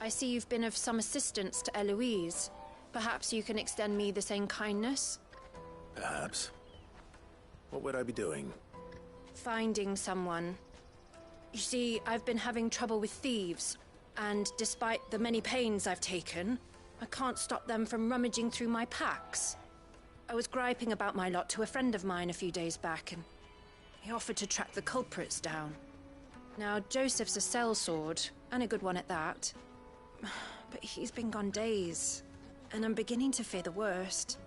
I see you've been of some assistance to Eloise. Perhaps you can extend me the same kindness? Perhaps. What would I be doing? Finding someone. You see, I've been having trouble with thieves, and despite the many pains I've taken, I can't stop them from rummaging through my packs. I was griping about my lot to a friend of mine a few days back, and he offered to track the culprits down. Now, Joseph's a sellsword, and a good one at that. But he's been gone days, and I'm beginning to fear the worst.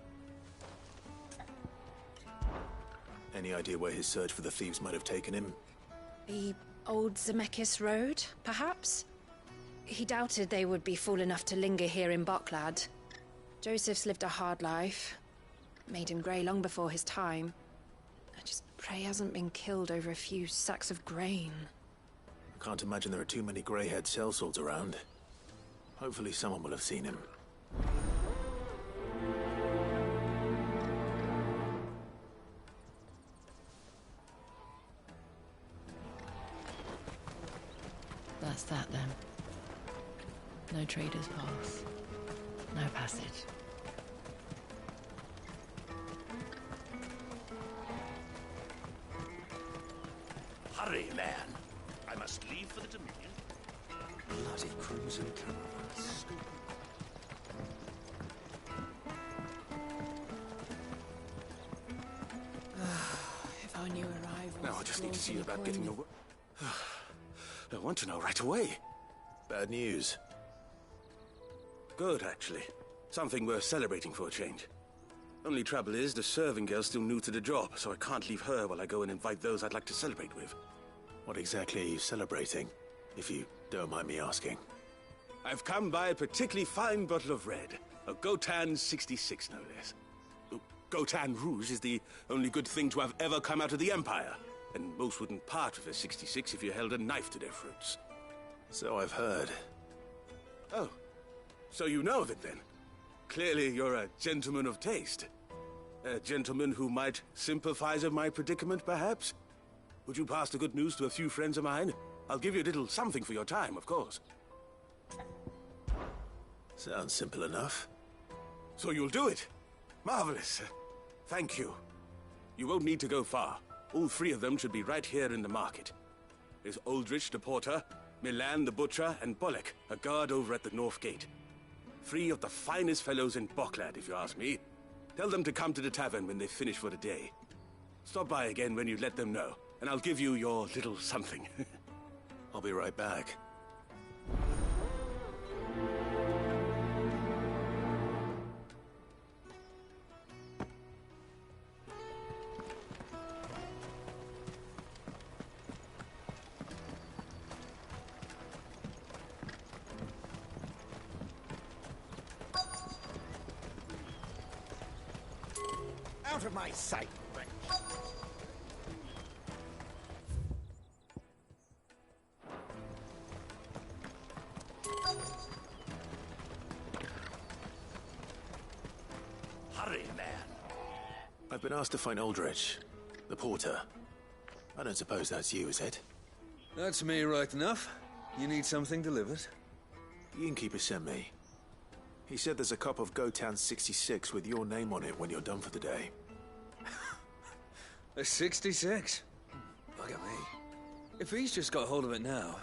Any idea where his search for the thieves might have taken him? The old Zemeckis Road, perhaps? He doubted they would be fool enough to linger here in Boklad. Joseph's lived a hard life. Made him grey long before his time. I just pray he hasn't been killed over a few sacks of grain. I can't imagine there are too many grey-haired sellswords around. Hopefully someone will have seen him. That's that then. No trader's pass. No passage. Hurry, man. I must leave for the Dominion. Bloody crimson caravans. If I knew arrival. Now I just need to see about getting your... I want to know right away. Bad news. Good, actually. Something worth celebrating for a change. Only trouble is, the serving girl's still new to the job, so I can't leave her while I go and invite those I'd like to celebrate with. What exactly are you celebrating, if you don't mind me asking? I've come by a particularly fine bottle of red. A Gotan 66, no less. Gotan Rouge is the only good thing to have ever come out of the Empire. And most wouldn't part with a 66 if you held a knife to their throats. So I've heard. Oh, so you know of it then? Clearly you're a gentleman of taste. A gentleman who might sympathize with my predicament, perhaps? Would you pass the good news to a few friends of mine? I'll give you a little something for your time, of course. Sounds simple enough. So you'll do it? Marvelous. Thank you. You won't need to go far. All three of them should be right here in the market. There's Aldrich the porter, Milan the butcher, and Bolek, a guard over at the north gate. Three of the finest fellows in Boklad, if you ask me. Tell them to come to the tavern when they finish for the day. Stop by again when you let them know, and I'll give you your little something. I'll be right back. Out of my sight, wretch. Hurry, man. I've been asked to find Aldrich, the porter. I don't suppose that's you, is it? That's me, right enough. You need something delivered? The innkeeper sent me. He said there's a cup of Gotan 66 with your name on it when you're done for the day. A 66? Look at me. If he's just got hold of it now,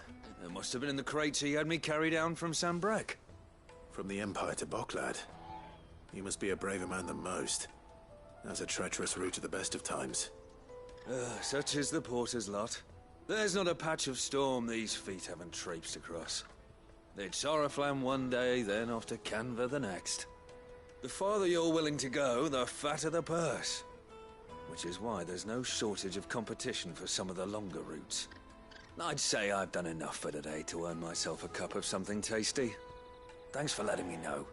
it must have been in the crates he had me carry down from Sambrek. From the Empire to Boklad. You must be a braver man than most. That's a treacherous route at the best of times. Such is the porter's lot. There's not a patch of storm these feet haven't traipsed across. It's Oriflamme one day, then off to Canva the next. The farther you're willing to go, the fatter the purse. Which is why there's no shortage of competition for some of the longer routes. I'd say I've done enough for today to earn myself a cup of something tasty. Thanks for letting me know.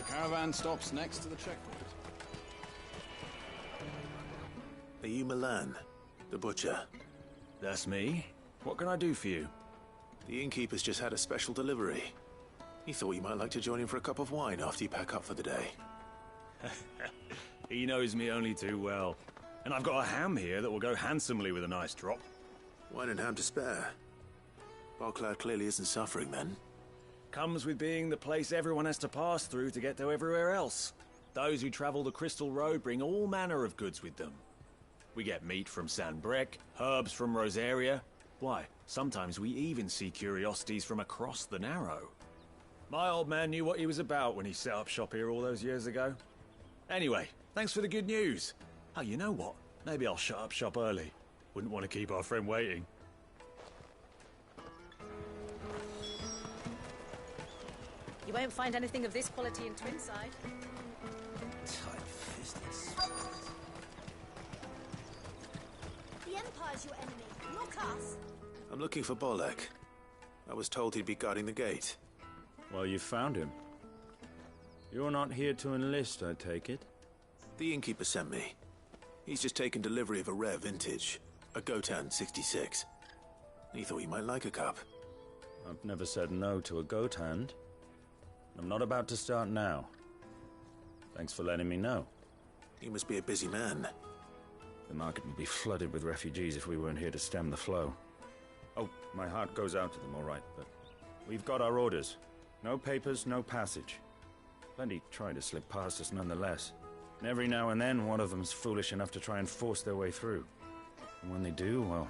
Caravan stops next to the checkpoint. Are you Milan, the butcher? That's me. What can I do for you? The innkeeper's just had a special delivery. He thought you might like to join him for a cup of wine after you pack up for the day. He knows me only too well. And I've got a ham here that will go handsomely with a nice drop. Wine and ham to spare. Boklad clearly isn't suffering then. Comes with being the place everyone has to pass through to get to everywhere else. Those who travel the Crystal Road bring all manner of goods with them. We get meat from Sanbrek, herbs from Rosaria. Why, sometimes we even see curiosities from across the Narrow. My old man knew what he was about when he set up shop here all those years ago. Anyway, thanks for the good news. Oh, you know what? Maybe I'll shut up shop early. Wouldn't want to keep our friend waiting. You won't find anything of this quality in Twinside. Tight-fisted sport. The Empire's your enemy, not us. I'm looking for Bolek. I was told he'd be guarding the gate. Well, you found him. You're not here to enlist, I take it? The innkeeper sent me. He's just taken delivery of a rare vintage, a Gotan 66. He thought you might like a cup. I've never said no to a goat hand. I'm not about to start now. Thanks for letting me know. You must be a busy man. The market would be flooded with refugees if we weren't here to stem the flow. Oh, my heart goes out to them, all right, but we've got our orders. No papers, no passage. Plenty try to slip past us nonetheless. And every now and then, one of them's foolish enough to try and force their way through. And when they do, well,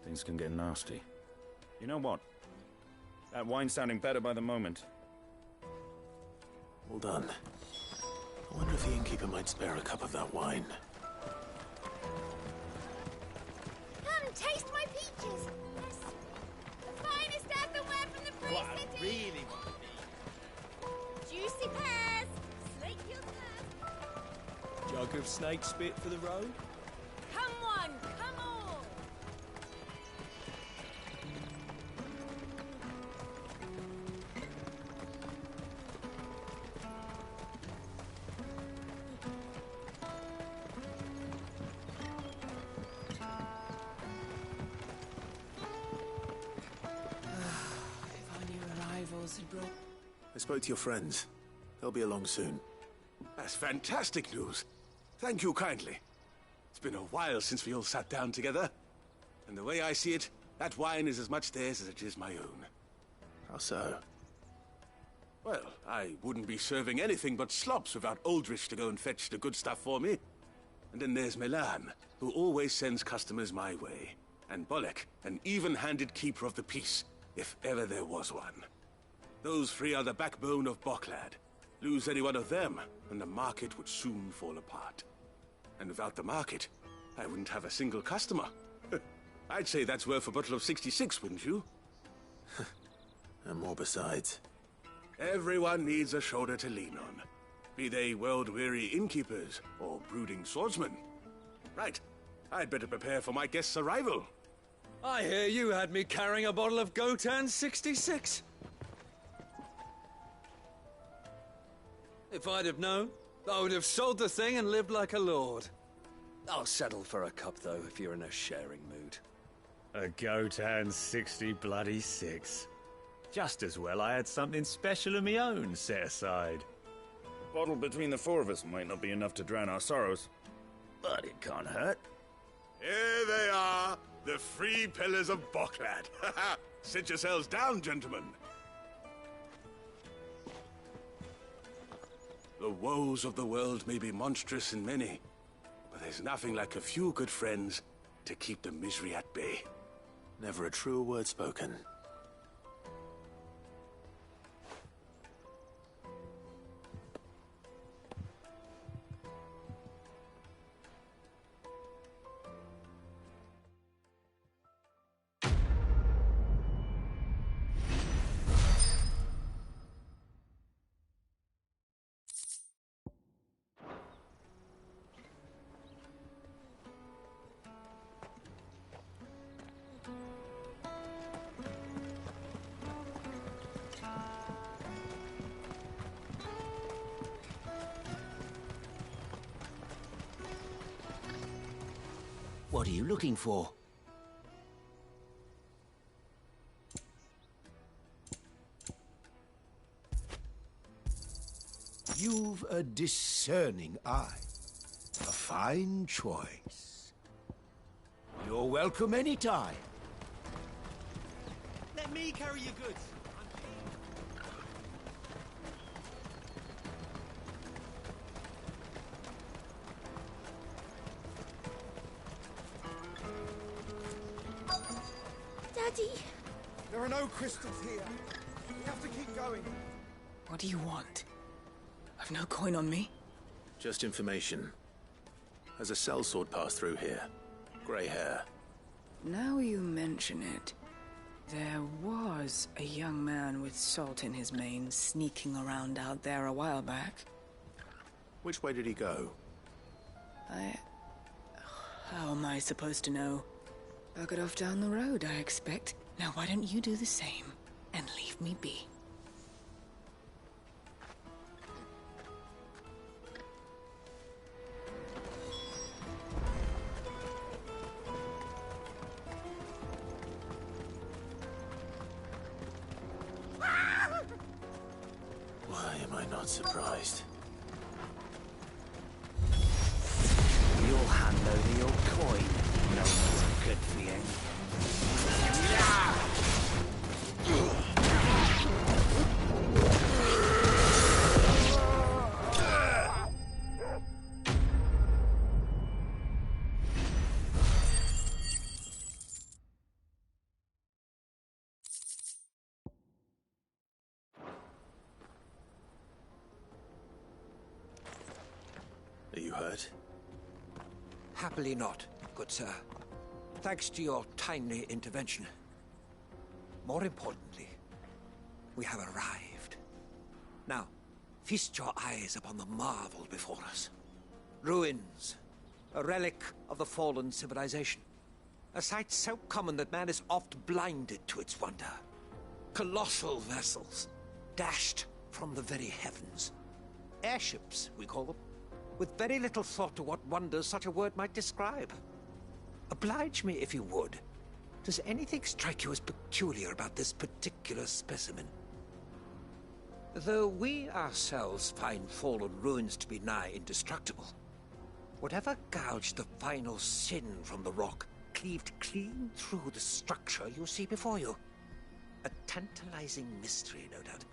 things can get nasty. You know what? That wine's sounding better by the moment. Hold on. I Wonder if the innkeeper might spare a cup of that wine. Come, taste my peaches. Yes. The finest earthenware from the Free What City. I really want to be. Juicy pears. Slate your thirst. Jug of snake spit for the road? Come on, come on. If our new arrivals had brought... I spoke to your friends. They'll be along soon. That's fantastic news. Thank you kindly. It's been a while since we all sat down together. And the way I see it, that wine is as much theirs as it is my own. How so? Well, I wouldn't be serving anything but slops without Aldrich to go and fetch the good stuff for me. And then there's Milan, who always sends customers my way. And Bolek, an even-handed keeper of the peace, if ever there was one. Those three are the backbone of Boklad. Lose any one of them, and the market would soon fall apart. And without the market, I wouldn't have a single customer. I'd say that's worth a bottle of 66, wouldn't you? And more besides. Everyone needs a shoulder to lean on. Be they world-weary innkeepers or brooding swordsmen. Right, I'd better prepare for my guest's arrival. I hear you had me carrying a bottle of Gotan 66. If I'd have known, I would have sold the thing and lived like a lord. I'll settle for a cup, though, if you're in a sharing mood. A Gotan 60 bloody 6. Just as well I had something special of my own set aside. A bottle between the four of us might not be enough to drown our sorrows, but it can't hurt. Here they are, the three pillars of Boklad. Sit yourselves down, gentlemen. The woes of the world may be monstrous in many, but there's nothing like a few good friends to keep the misery at bay. Never a truer word spoken. What are you looking for? You've a discerning eye. A fine choice. You're welcome anytime. Let me carry your goods. Daddy! There are no crystals here. We have to keep going. What do you want? I've no coin on me. Just information. Has a sellsword passed through here? Grey hair. Now you mention it, there was a young man with salt in his mane sneaking around out there a while back. Which way did he go? How am I supposed to know? Bucket off down the road, I expect. Now why don't you do the same and leave me be? Why am I not surprised? You'll hand over your coin. No one's good for you. Are you hurt? Happily not, good sir. Thanks to your timely intervention. More importantly, we have arrived. Now, feast your eyes upon the marvel before us. Ruins, a relic of the fallen civilization. A sight so common that man is oft blinded to its wonder. Colossal vessels, dashed from the very heavens. Airships, we call them, with very little thought to what wonders such a word might describe. Oblige me if you would. Does anything strike you as peculiar about this particular specimen? Though we ourselves find fallen ruins to be nigh indestructible, whatever gouged the final sin from the rock cleaved clean through the structure you see before you. A tantalizing mystery, no doubt,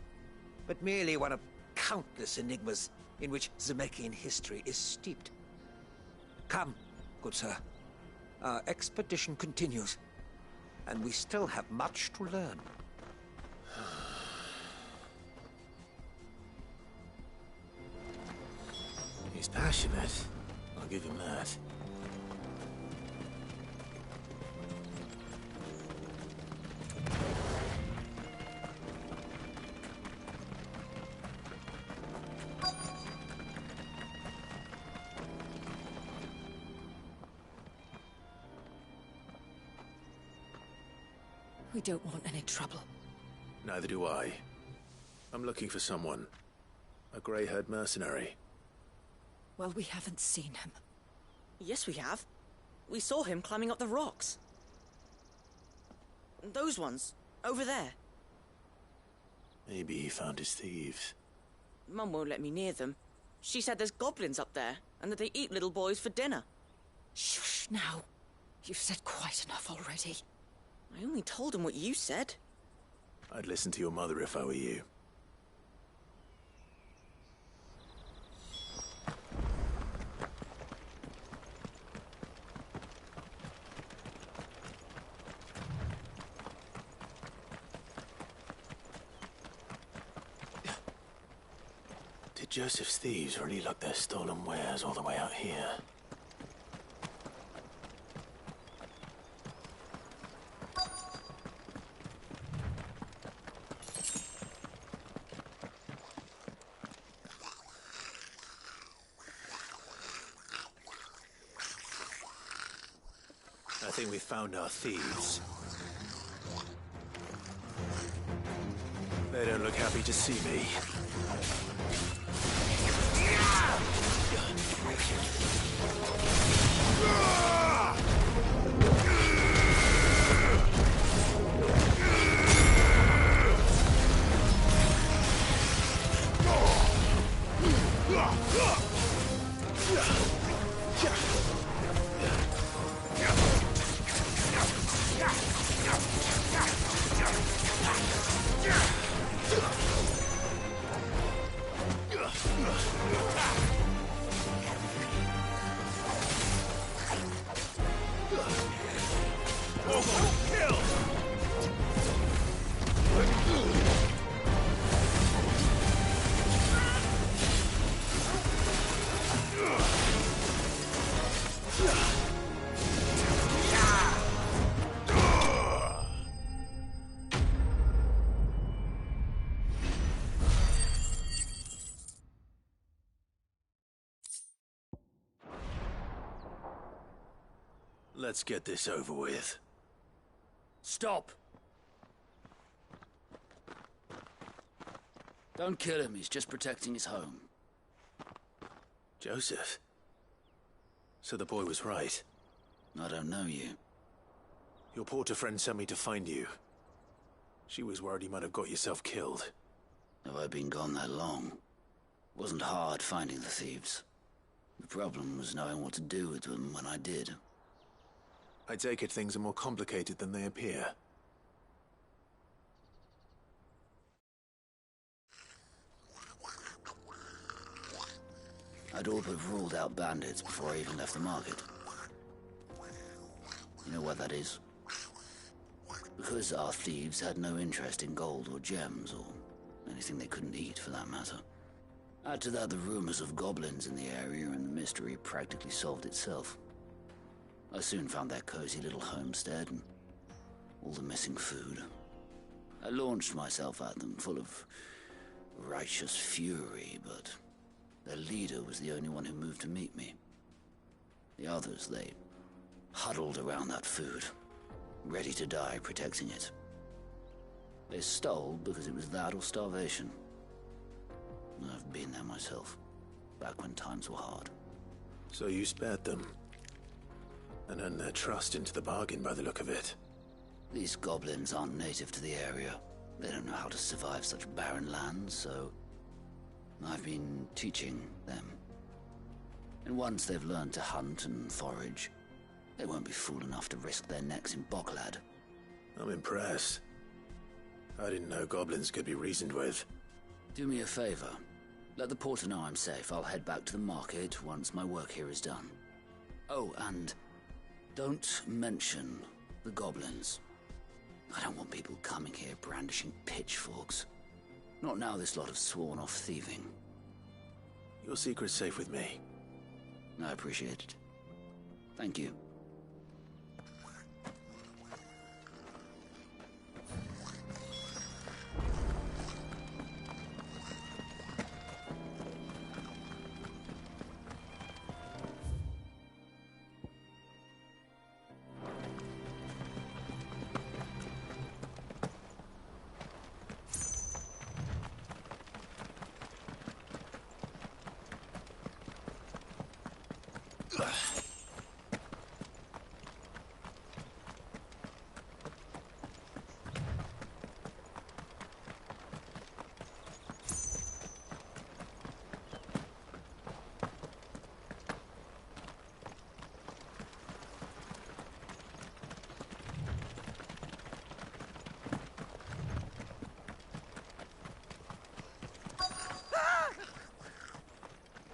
but merely one of countless enigmas in which Zemeckis history is steeped. Come, good sir. Our expedition continues, and we still have much to learn. He's passionate. I'll give him that. We don't want any trouble. Neither do I. I'm looking for someone. A grey-haired mercenary. Well, we haven't seen him. Yes, we have. We saw him climbing up the rocks. Those ones, over there. Maybe he found his thieves. Mum won't let me near them. She said there's goblins up there, and that they eat little boys for dinner. Shush now. You've said quite enough already. I only told him what you said. I'd listen to your mother if I were you. Did Joseph's thieves really lug their stolen wares all the way out here? I think we found our thieves. They don't look happy to see me. Let's get this over with. Stop! Don't kill him, he's just protecting his home. Joseph? So the boy was right. I don't know you. Your porter friend sent me to find you. She was worried you might have got yourself killed. Have I been gone that long? It wasn't hard finding the thieves. The problem was knowing what to do with them when I did. I take it things are more complicated than they appear. I'd all but ruled out bandits before I even left the market. You know why that is? Because our thieves had no interest in gold or gems, or anything they couldn't eat for that matter. Add to that the rumors of goblins in the area, and the mystery practically solved itself. I soon found their cozy little homestead and all the missing food. I launched myself at them, full of righteous fury, but their leader was the only one who moved to meet me. The others, they huddled around that food, ready to die protecting it. They stole because it was that or starvation. I've been there myself, back when times were hard. So you spared them, and earned their trust into the bargain by the look of it. These goblins aren't native to the area. They don't know how to survive such barren lands, so I've been teaching them. And once they've learned to hunt and forage, they won't be fool enough to risk their necks in Boklad. I'm impressed. I didn't know goblins could be reasoned with. Do me a favor. Let the porter know I'm safe. I'll head back to the market once my work here is done. Oh, and don't mention the goblins. I don't want people coming here brandishing pitchforks. Not now this lot have sworn off thieving. Your secret's safe with me. I appreciate it. Thank you.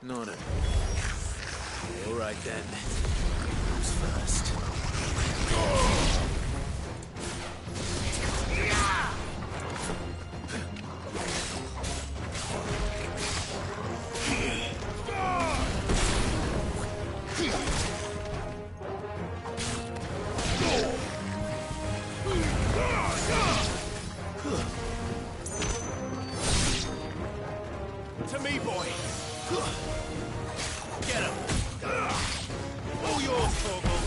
Not a... All right then. Who's first? To me, boy. Get him. All yours, Torgal.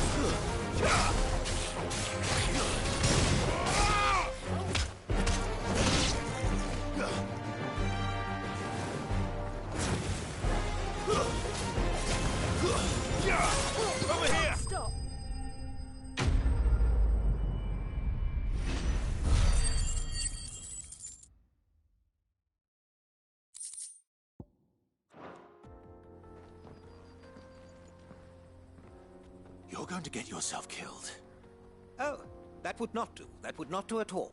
Over here. Stop. You're going to get yourself killed. Oh, that would not do. That would not do at all.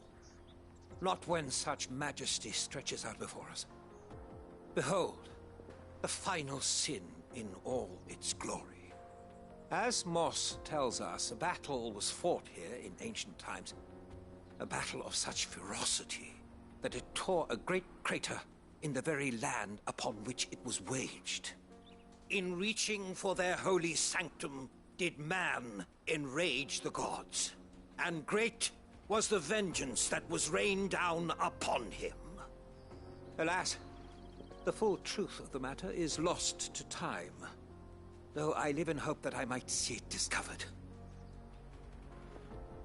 Not when such majesty stretches out before us. Behold, the final sin in all its glory. As Moss tells us, a battle was fought here in ancient times. A battle of such ferocity that it tore a great crater in the very land upon which it was waged. In reaching for their holy sanctum, did man enrage the gods, and great was the vengeance that was rained down upon him. Alas, the full truth of the matter is lost to time, though I live in hope that I might see it discovered.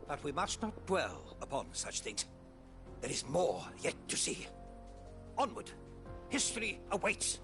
But we must not dwell upon such things. There is more yet to see. Onward! History awaits!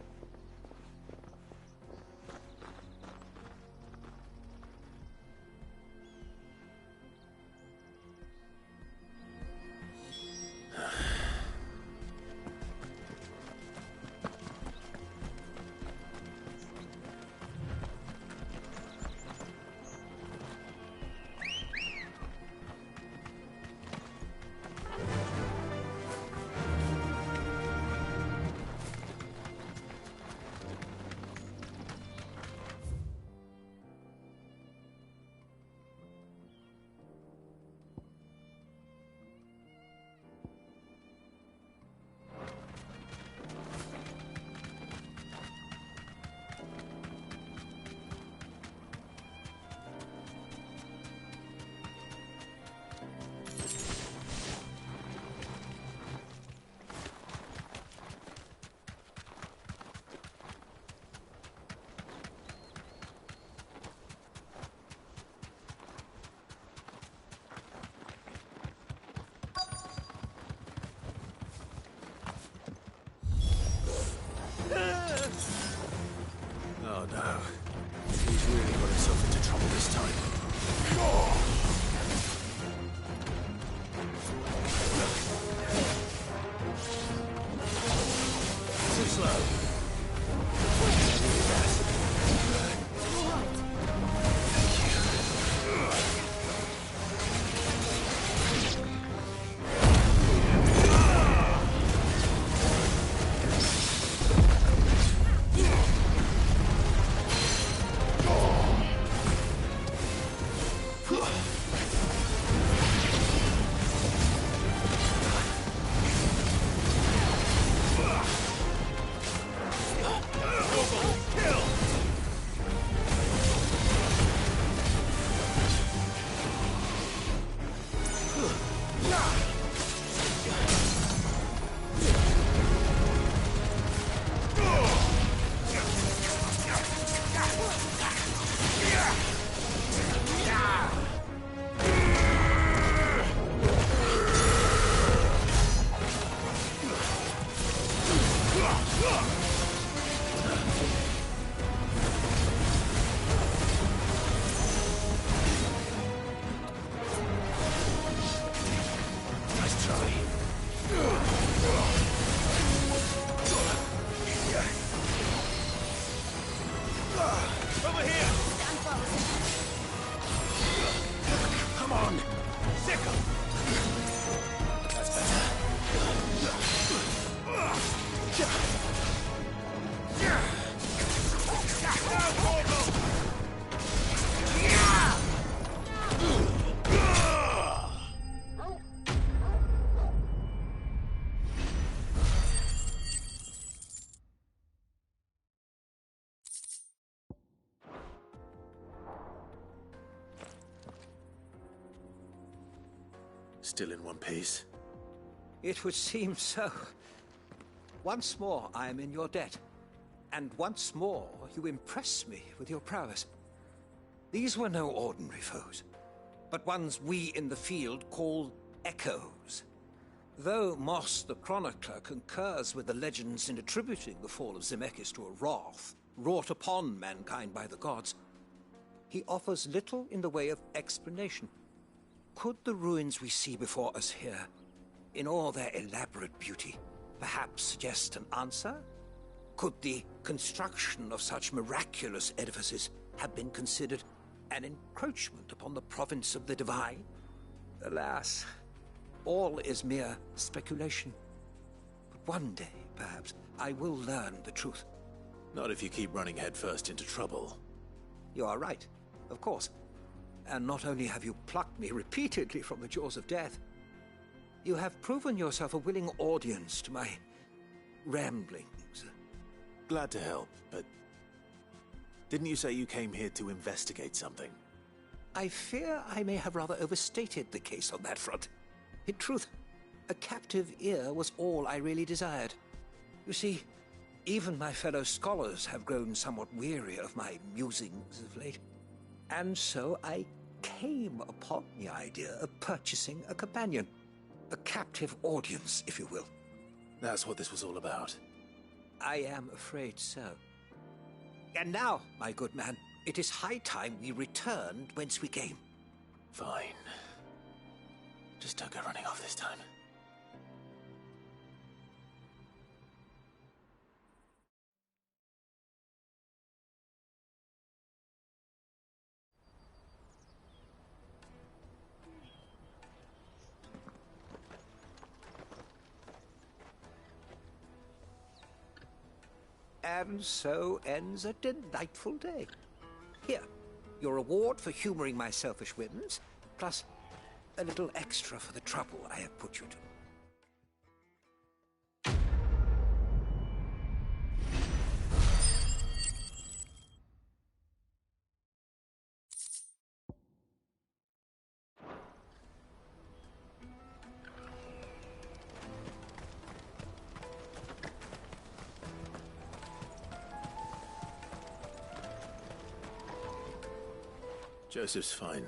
Over here! Stand close. Come on! Sickle! That's better. Still in one piece? It would seem so. Once more I am in your debt. And once more you impress me with your prowess. These were no ordinary foes, but ones we in the field call echoes. Though Moss the Chronicler concurs with the legends in attributing the fall of Zemeckis to a wrath wrought upon mankind by the gods, he offers little in the way of explanation. Could the ruins we see before us here, in all their elaborate beauty, perhaps suggest an answer? Could the construction of such miraculous edifices have been considered an encroachment upon the province of the divine? Alas, all is mere speculation. But one day, perhaps, I will learn the truth. Not if you keep running headfirst into trouble. You are right, of course. And not only have you plucked me repeatedly from the jaws of death, you have proven yourself a willing audience to my ramblings. Glad to help, but didn't you say you came here to investigate something? I fear I may have rather overstated the case on that front. In truth, a captive ear was all I really desired. You see, even my fellow scholars have grown somewhat weary of my musings of late. And so I came upon the idea of purchasing a companion. A captive audience, if you will. That's what this was all about. I am afraid so. And now, my good man, it is high time we returned whence we came. Fine. Just don't go running off this time. And so ends a delightful day. Here, your reward for humoring my selfish whims, plus a little extra for the trouble I have put you to. Joseph's fine.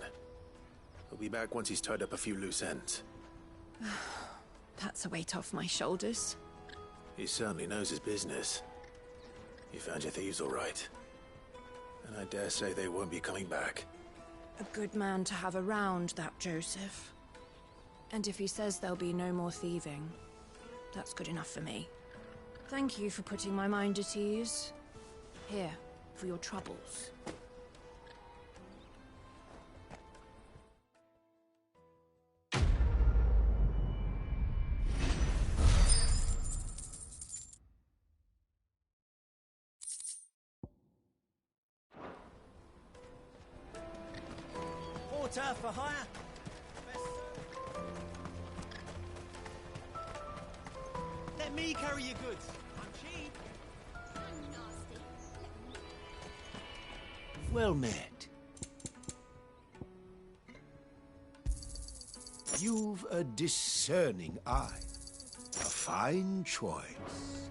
He'll be back once he's tied up a few loose ends. That's a weight off my shoulders. He certainly knows his business. You found your thieves all right. And I dare say they won't be coming back. A good man to have around, that Joseph. And if he says there'll be no more thieving, that's good enough for me. Thank you for putting my mind at ease. Here, for your troubles. Porter for hire. Let me carry your goods. I'm cheap. Well met. You've a discerning eye. A fine choice.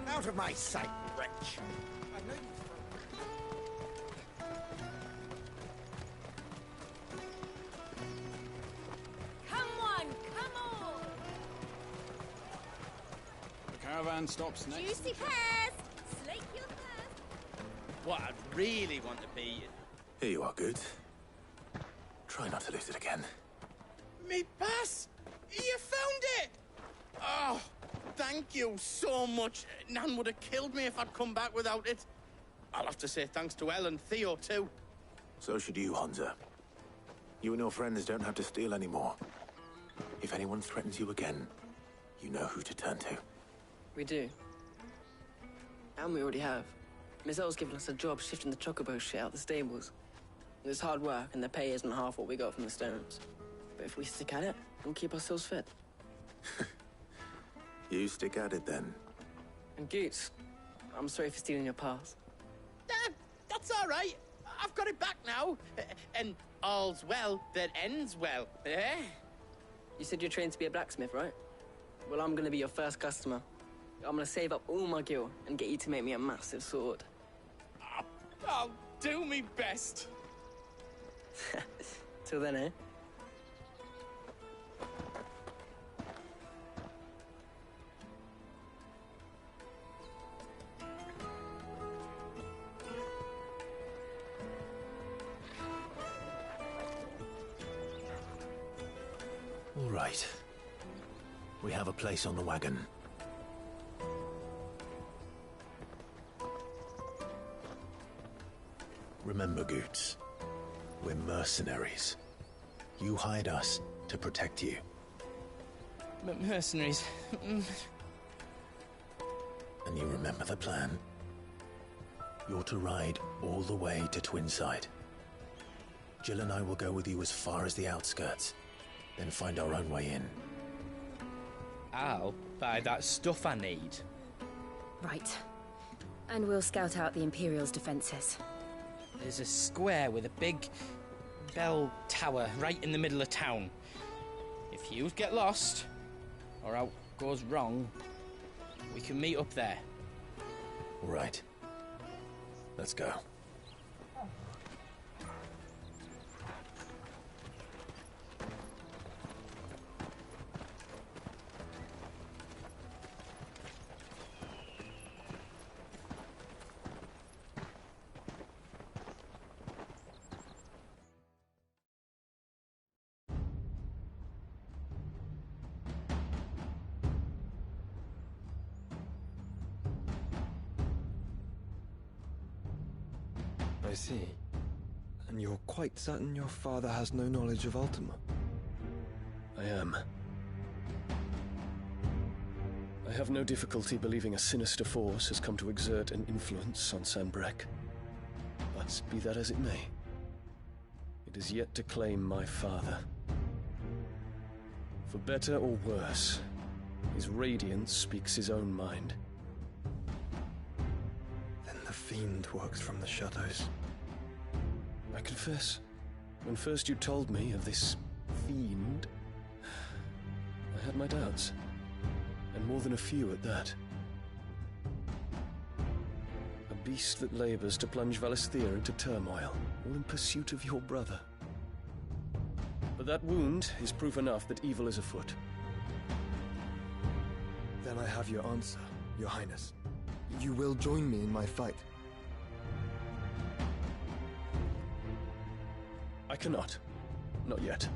Out of my sight, wretch! Come on, come on! The caravan stops next. Juicy pears! Slake your thirst! What I'd really want to be... Here you are, good. Try not to lose it again. Me pass! You found it! Oh, thank you so much. Nan would have killed me if I'd come back without it. I'll have to say thanks to Elle and Theo, too. So should you, Hansa. You and your friends don't have to steal anymore. If anyone threatens you again, you know who to turn to. We do. And we already have. Miss Earl's given us a job shifting the chocobo shit out the stables. It's hard work, and the pay isn't half what we got from the stones. But if we stick at it, we'll keep ourselves fit. You stick at it, then. And Goots, I'm sorry for stealing your pass. That's all right. I've got it back now. And all's well that ends well, eh? You said you're trained to be a blacksmith, right? Well, I'm gonna be your first customer. I'm gonna save up all my gil and get you to make me a massive sword. I'll do me best. Till then, eh? All right. We have a place on the wagon. Remember, Goots, we're mercenaries. You hired us to protect you. But mercenaries... And you remember the plan? You're to ride all the way to Twinside. Jill and I will go with you as far as the outskirts, then find our own way in. I'll buy that stuff I need. Right. And we'll scout out the Imperial's defenses. There's a square with a big bell tower right in the middle of town. If you get lost, or out goes wrong, we can meet up there. All right. Let's go. I see. And you're quite certain your father has no knowledge of Ultima? I am. I have no difficulty believing a sinister force has come to exert an influence on Sanbreque. But be that as it may, it is yet to claim my father. For better or worse, his radiance speaks his own mind. Then the fiend works from the shadows. I confess, when first you told me of this fiend, I had my doubts. And more than a few at that. A beast that labors to plunge Valisthea into turmoil, all in pursuit of your brother. But that wound is proof enough that evil is afoot. Then I have your answer, Your Highness. You will join me in my fight. I cannot. Not yet.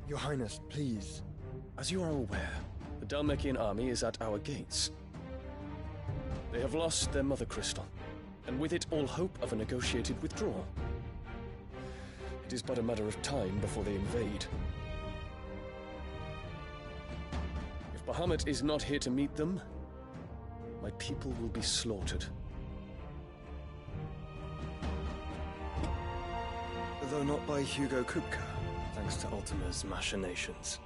Your Highness, please. As you are aware, the Dhalmekian army is at our gates. They have lost their mother crystal, and with it all hope of a negotiated withdrawal. It is but a matter of time before they invade. If Bahamut is not here to meet them, my people will be slaughtered. Though not by Hugo Kupka, thanks to Ultima's machinations.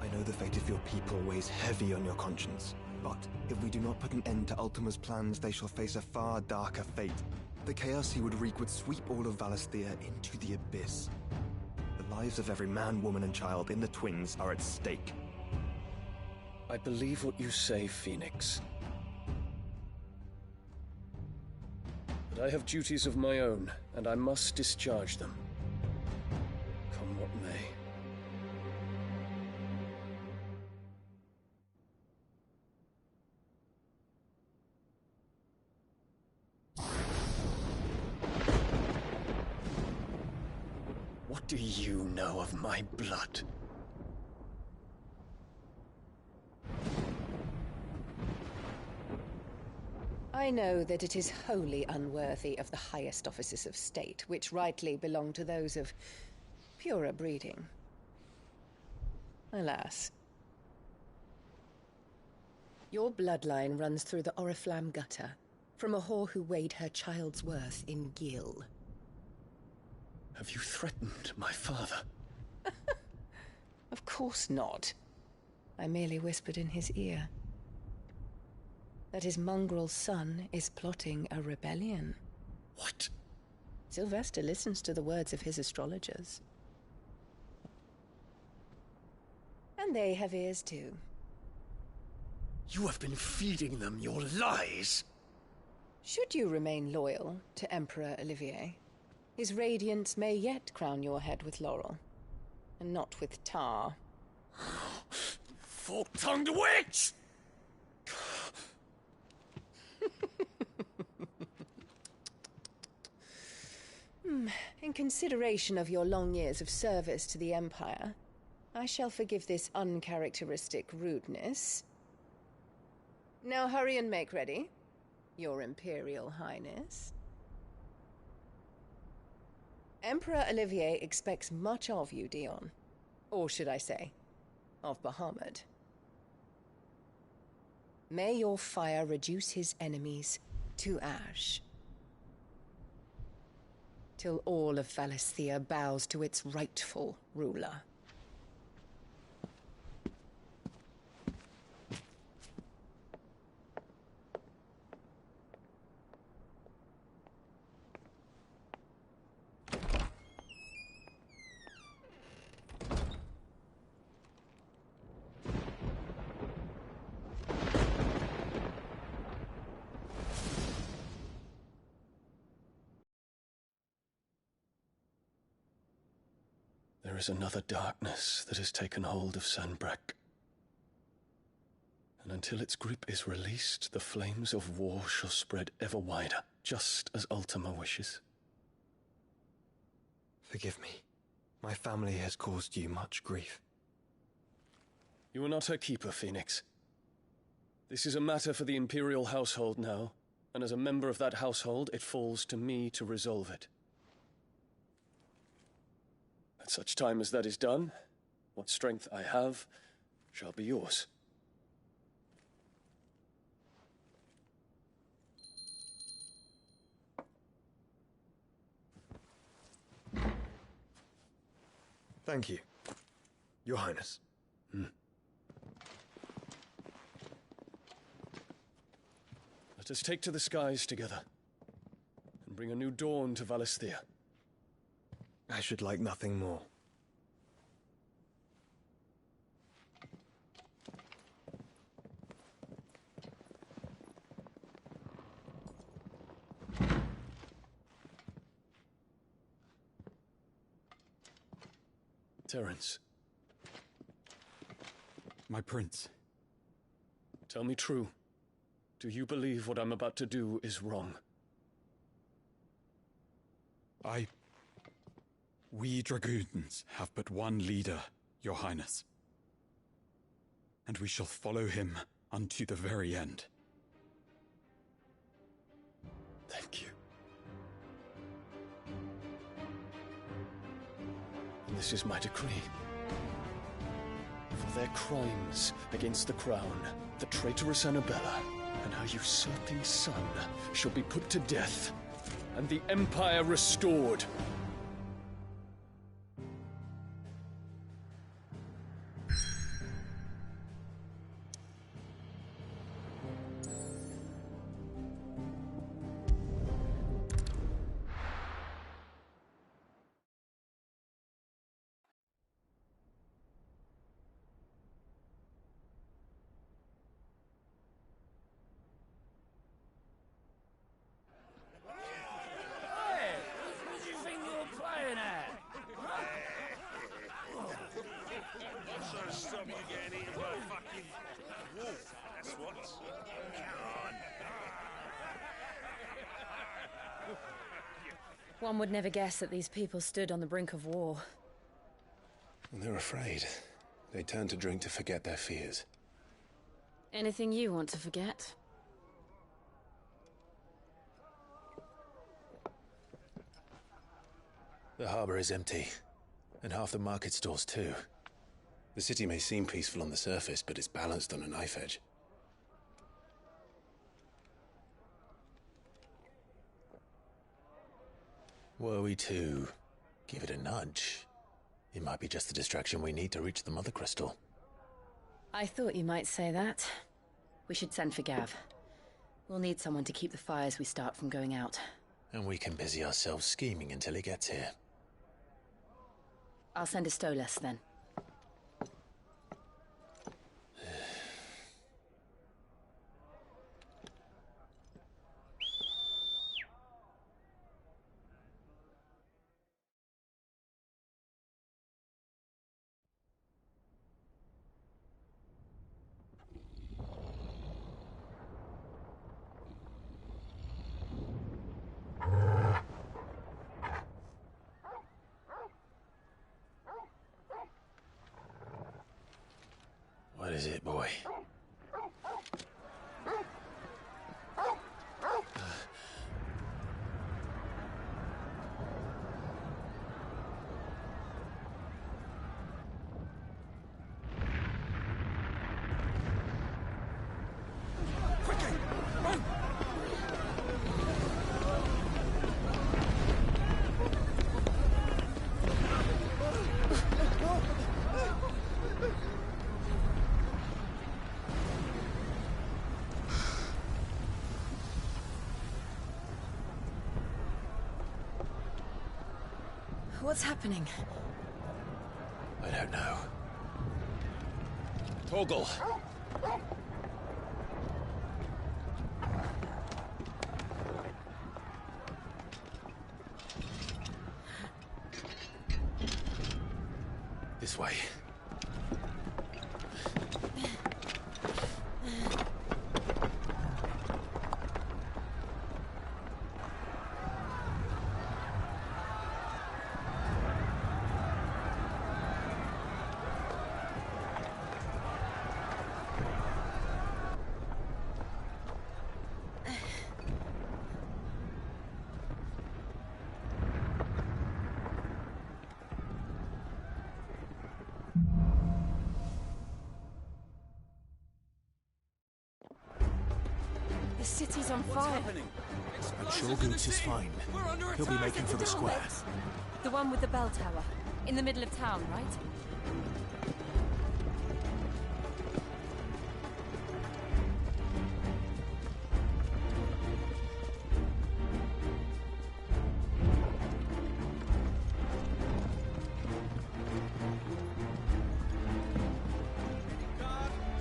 I know the fate of your people weighs heavy on your conscience, but if we do not put an end to Ultima's plans, they shall face a far darker fate. The chaos he would wreak would sweep all of Valisthea into the abyss. The lives of every man, woman, and child in the Twins are at stake. I believe what you say, Phoenix. But I have duties of my own, and I must discharge them. Come what may. What do you know of my blood? I I know that it is wholly unworthy of the highest offices of state, which rightly belong to those of purer breeding. Alas. Your bloodline runs through the Oriflamme gutter, from a whore who weighed her child's worth in gil. Have you threatened my father? Of course not. I merely whispered in his ear that his mongrel son is plotting a rebellion. What? Sylvester listens to the words of his astrologers. And they have ears too. You have been feeding them your lies! Should you remain loyal to Emperor Olivier, his radiance may yet crown your head with laurel, and not with tar. Fork-tongued witch! In consideration of your long years of service to the Empire, I shall forgive this uncharacteristic rudeness. Now hurry and make ready, Your Imperial Highness. Emperor Olivier expects much of you, Dion. Or should I say, of Bahamut. May your fire reduce his enemies to ash, till all of Valisthea bows to its rightful ruler. There is another darkness that has taken hold of Sanbreque. And until its grip is released, the flames of war shall spread ever wider, just as Ultima wishes. Forgive me. My family has caused you much grief. You are not her keeper, Phoenix. This is a matter for the Imperial household now, and as a member of that household, it falls to me to resolve it. At such time as that is done, what strength I have shall be yours. Thank you, Your Highness. Let us take to the skies together, and bring a new dawn to Valisthea. I should like nothing more. Terence. My prince. Tell me true. Do you believe what I'm about to do is wrong? We dragoons have but one leader, Your Highness. And we shall follow him unto the very end. Thank you. And this is my decree. For their crimes against the crown, the traitorous Annabella and her usurping son shall be put to death, and the Empire restored. One would never guess that these people stood on the brink of war. Well, they're afraid. They turn to drink to forget their fears. Anything you want to forget? The harbor is empty, and half the market stalls too. The city may seem peaceful on the surface, but it's balanced on a knife edge. Were we to give it a nudge, it might be just the distraction we need to reach the Mother Crystal. I thought you might say that. We should send for Gav. We'll need someone to keep the fires we start from going out. And we can busy ourselves scheming until he gets here. I'll send a Stolas then. What is it, boy? What's happening? I don't know. Torgal! This way. The city's on fire. I'm sure Goots is fine. He'll be making for the square. The one with the bell tower. In the middle of town, right?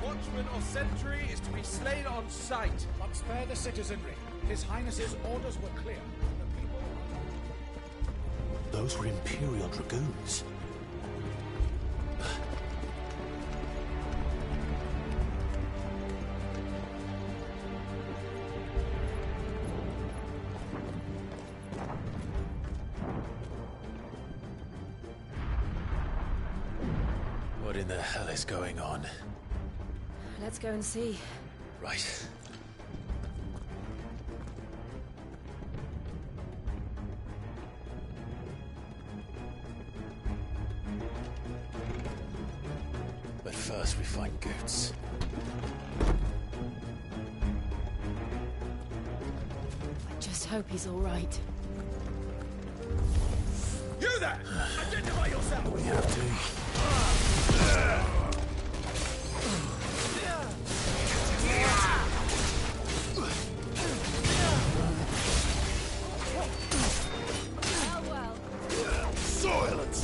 Watchman or sentry is to be slain on sight. But spare the citizenry. His Highness's orders were clear. The people... Those were Imperial Dragoons. What in the hell is going on? Let's go and see. Right. But first we find Goots. I just hope he's all right. You there! Identify yourself! We have to. Silence!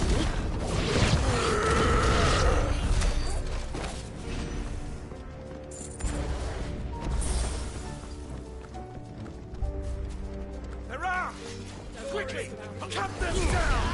They're armed! Quickly! Cut them down!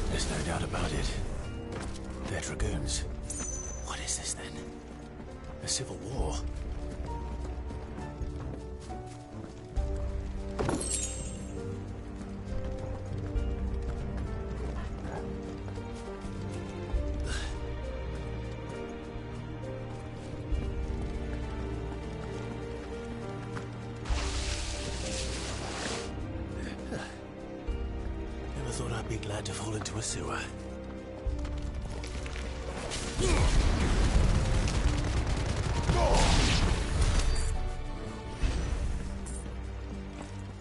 There's no doubt about it. They're dragoons. What is this then? A civil war? Never thought I'd be glad to fall into a sewer.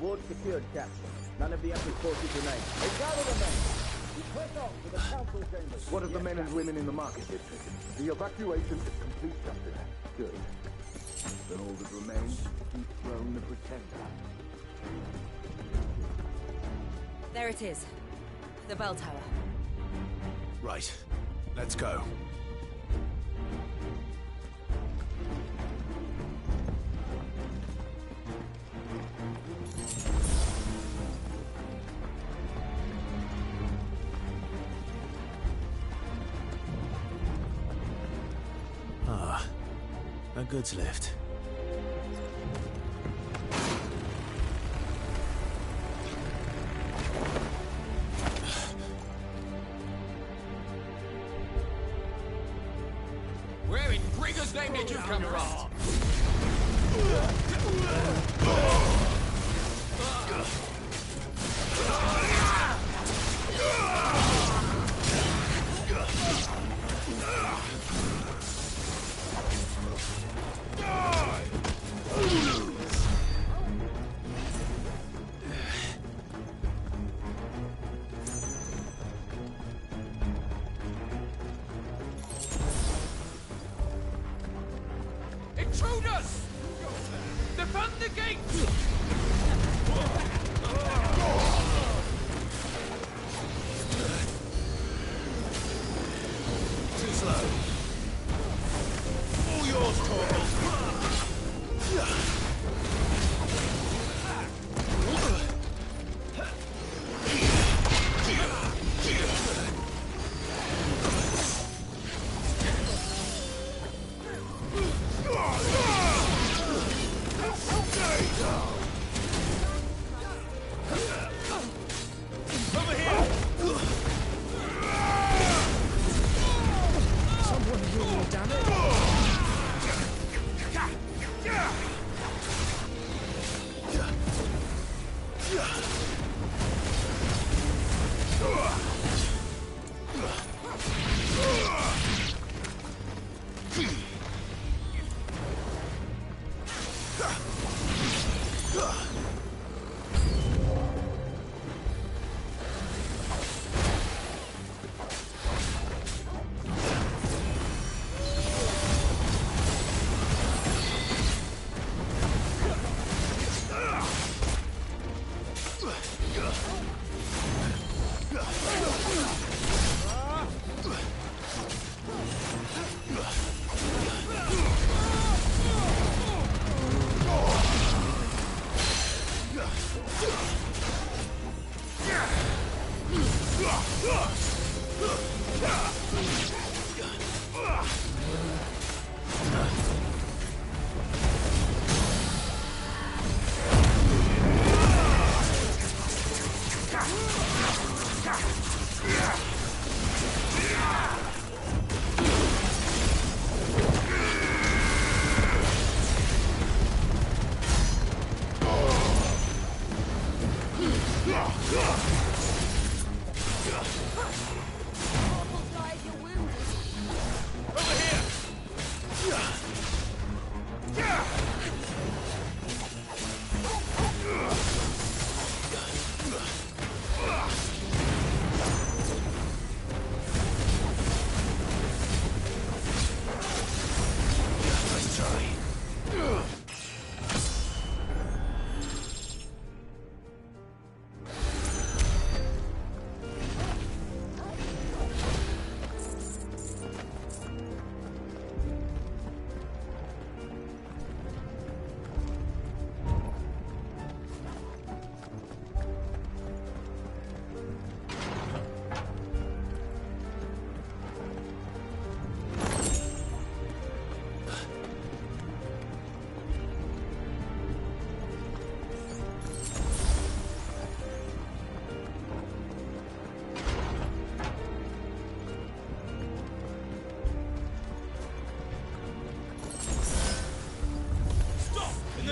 Ward secured, Captain. None of the Emperor's forces remain. They gather the men. We press on to the council chambers. What of the men and women in the market district? The evacuation is complete, Captain. Good. Then all that remains is to dethrone the Pretender. There it is. The bell tower. Right. Let's go. Ah, a goods lift. Where in Brigger's name did you come from? Intruders! Defend the gate! Too slow. All yours, Torvald. Someone really damn it.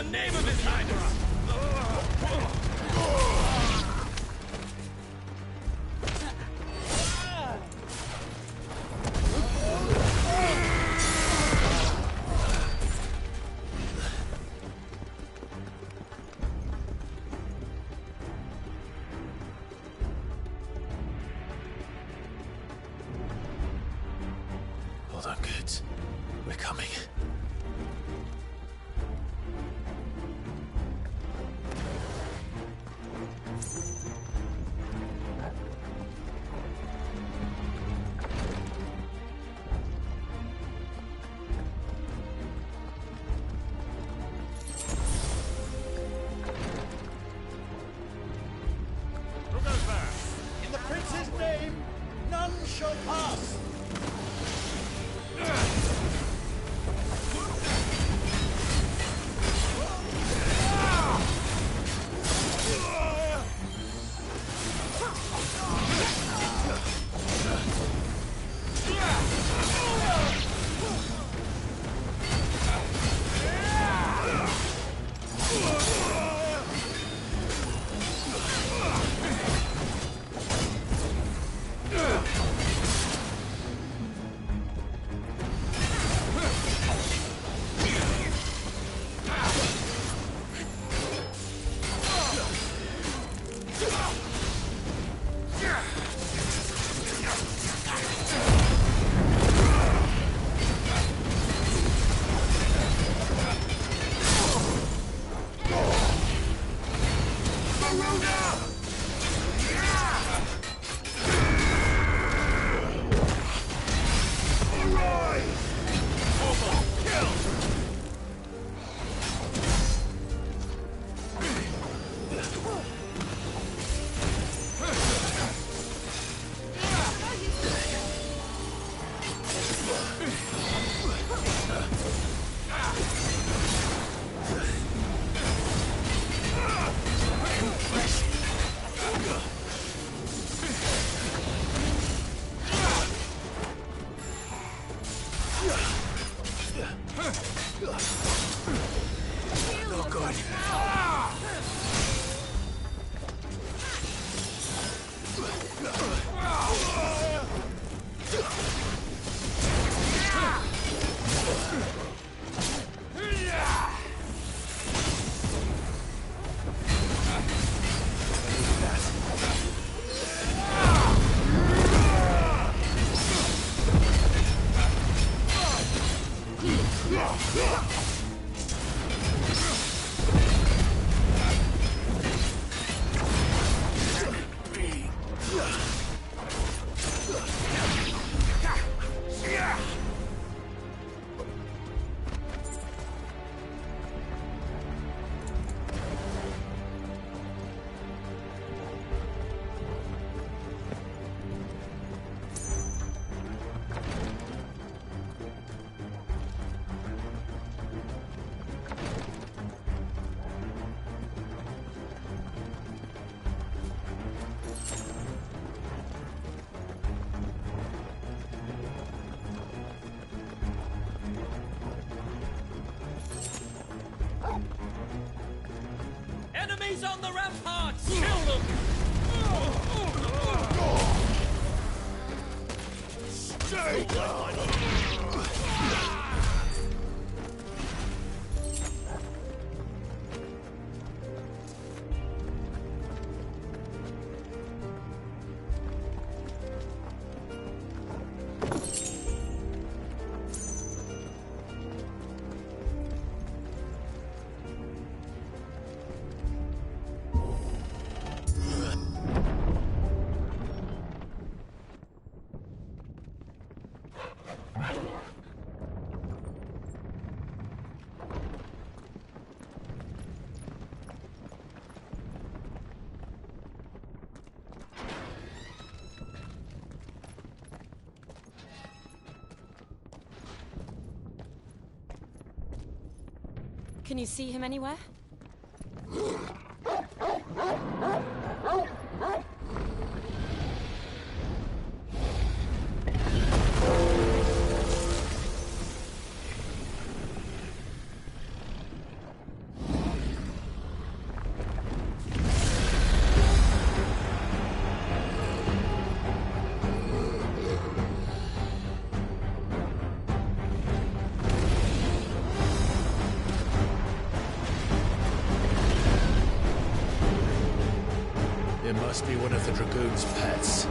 the name of His Highness! Hold on, kids. We're coming. Who goes there? In the prince's name, none shall pass. No good. Enemies on the ramparts! Kill them! Stay down! Can you see him anywhere? Must be one of the Dragoon's pets.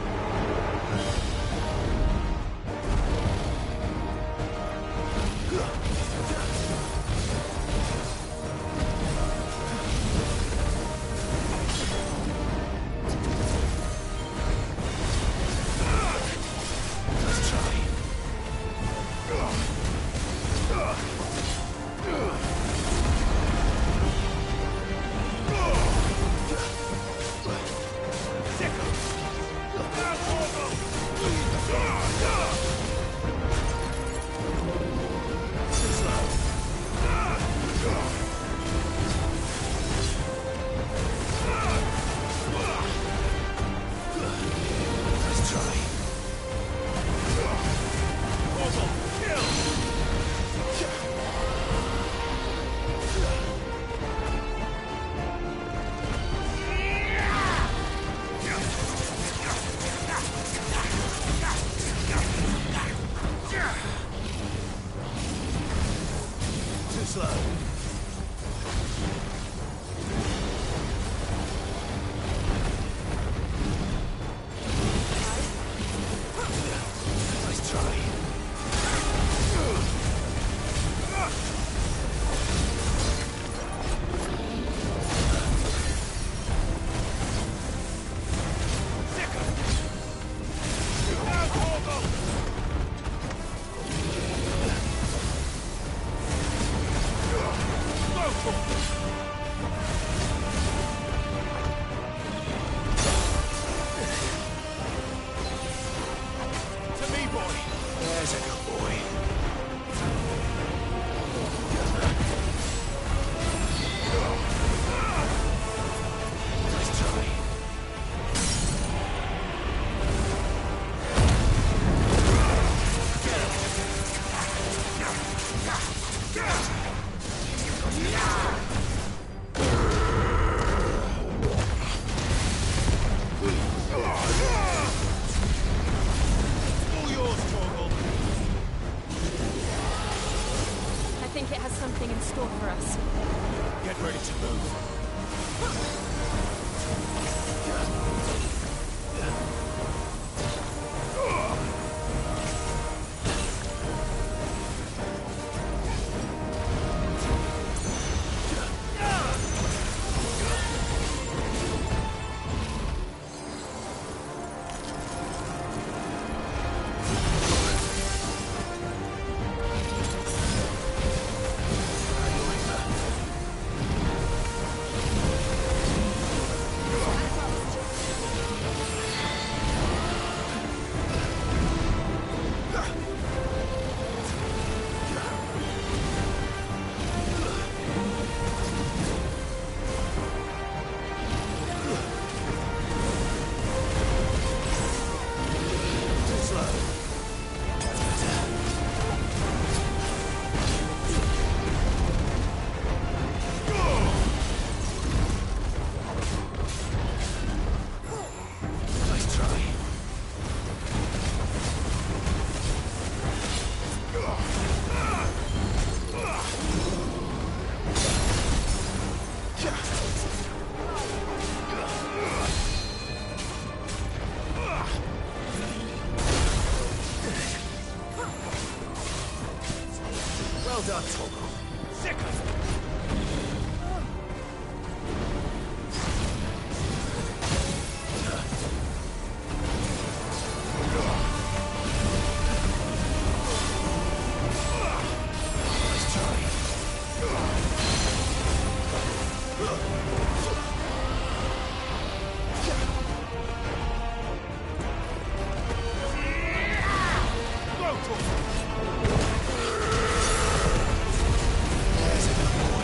There's a good boy.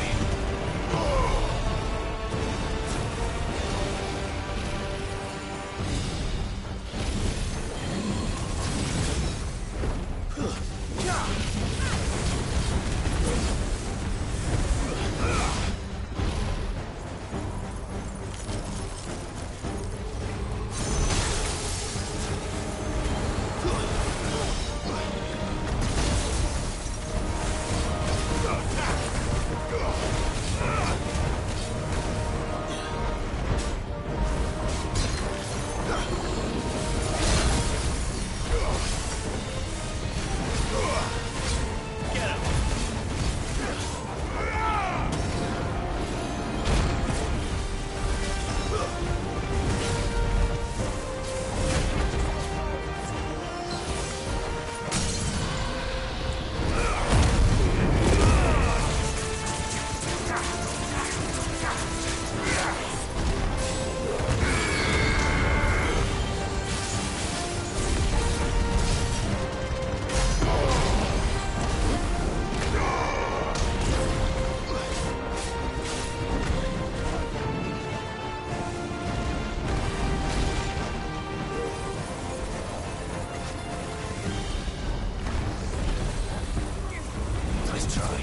try.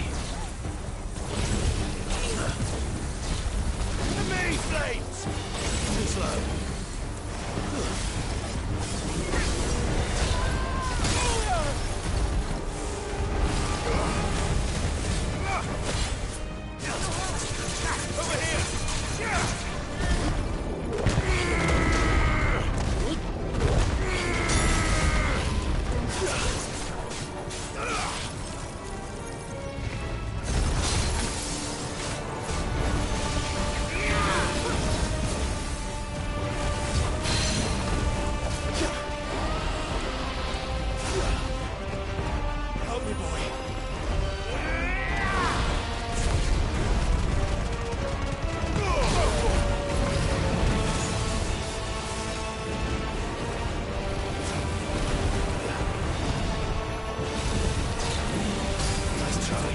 Me, flames! Too slow. Over here! Help me, boy. Nice try.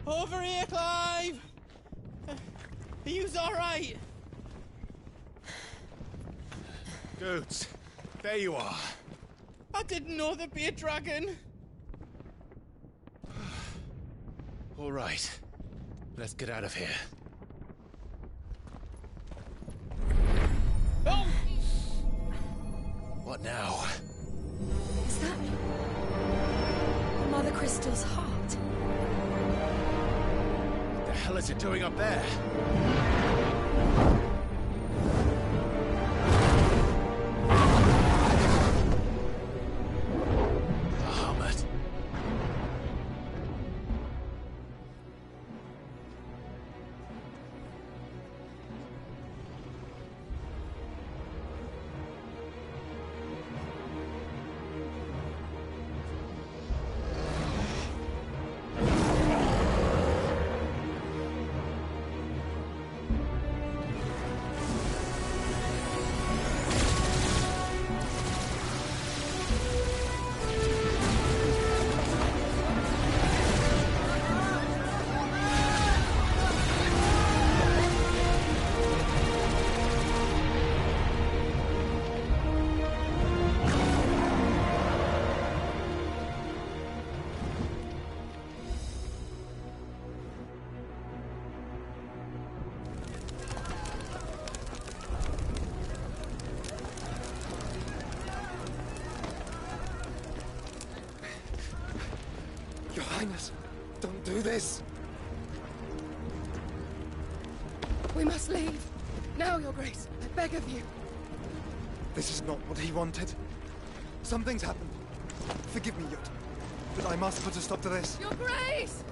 Over here, Clive! Are you alright? Goats, there you are. I didn't know there'd be a dragon. All right, let's get out of here. Oh! What now? Is that Mother Crystal's heart? What the hell is it doing up there? Bahamut. Your Highness, don't do this! We must leave. Now, Your Grace. I beg of you. This is not what he wanted. Something's happened. Forgive me, Yut, but I must put a stop to this. Your Grace!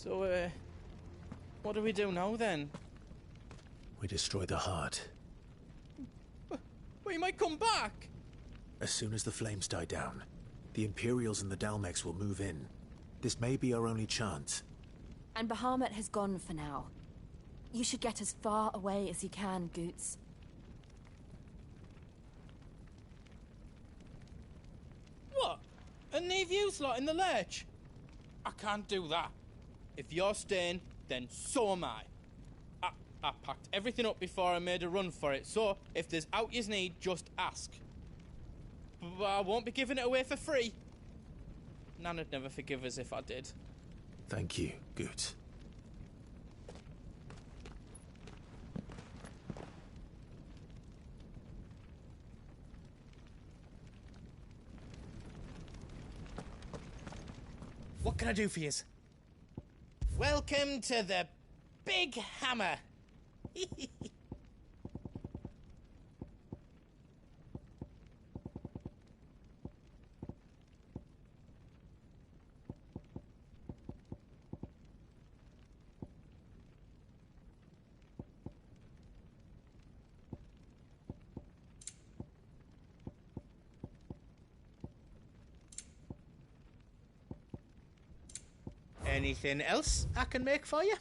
So, what do we do now then? We destroy the heart. Well, he might come back! As soon as the flames die down, the Imperials and the Dalmex will move in. This may be our only chance. And Bahamut has gone for now. You should get as far away as you can, Goots. What? And leave you lot in the lurch? I can't do that. If you're staying, then so am I. I packed everything up before I made a run for it, so if there's out yous need, just ask. But I won't be giving it away for free. Nana'd never forgive us if I did. Thank you, Goots. What can I do for yous? Welcome to the Big Hammer. Anything else I can make for you?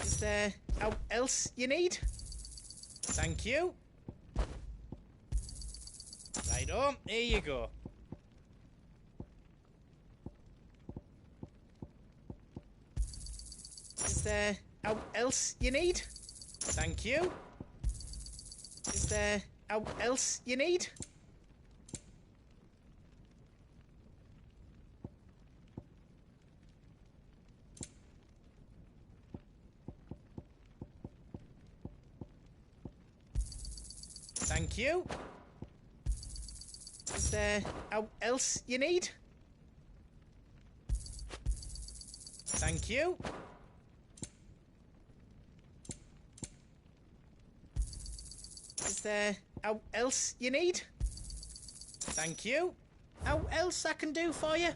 Is there out else you need? Thank you. Righto, here you go. Is there out else you need? Thank you. Is there out else you need? Thank you. Is there out else you need? Thank you. Is there out else you need? Thank you. Out else I can do for you?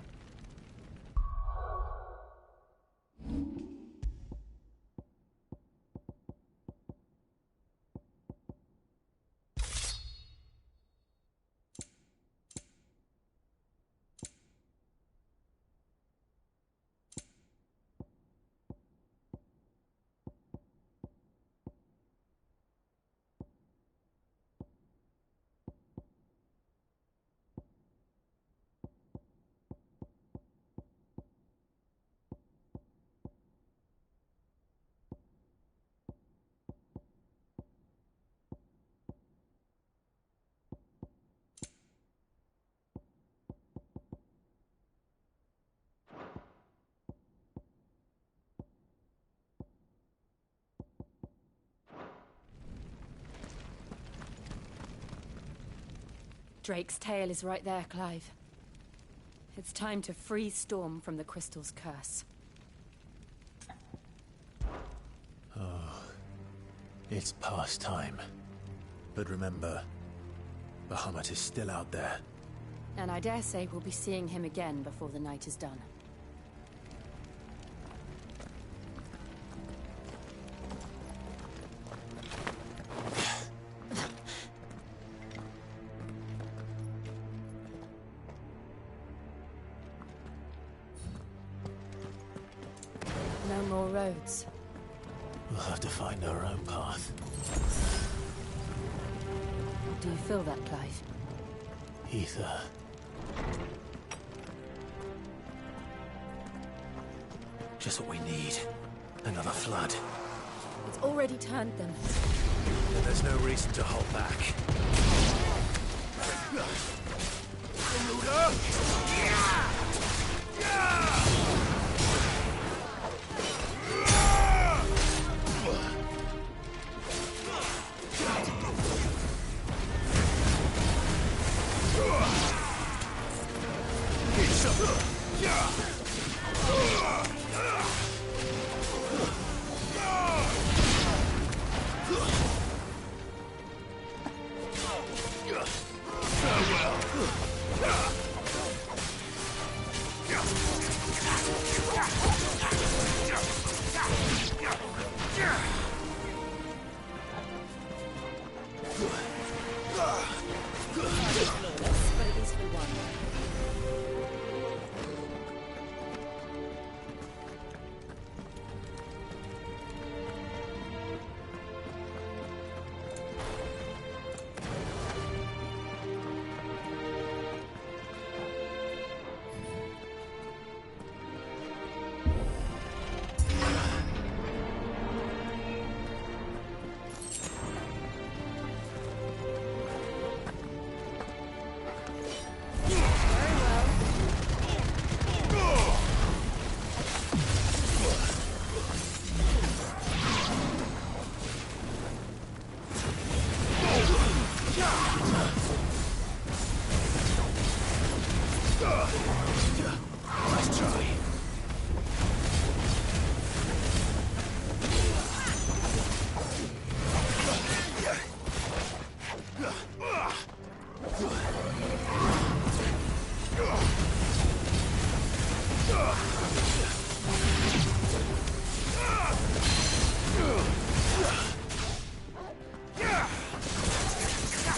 Drake's tail is right there, Clive. It's time to free Storm from the Crystal's curse. Oh, it's past time. But remember, Bahamut is still out there. And I dare say we'll be seeing him again before the night is done. No more roads. We'll have to find our own path. Do you feel that, Clive? Ether. Just what we need. Another flood. It's already turned them. Then there's no reason to hold back.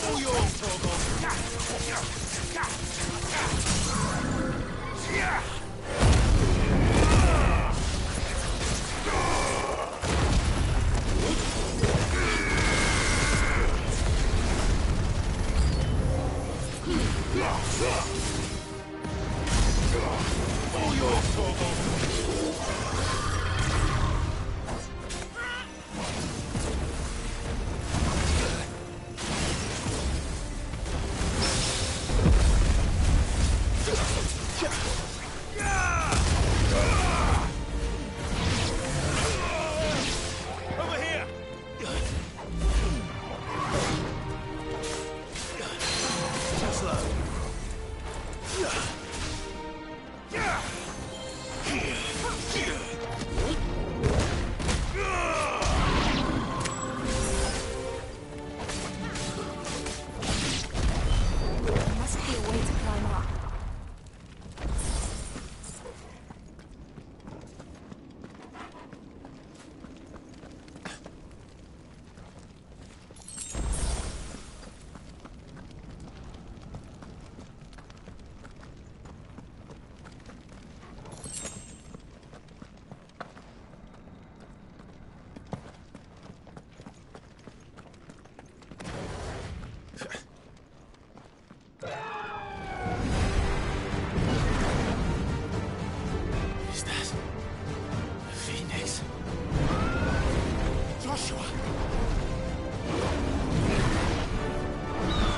All yours, Torgal. All yours, Torgal. Over here! Too slow. There must be a way to climb up. Is that a phoenix? Joshua!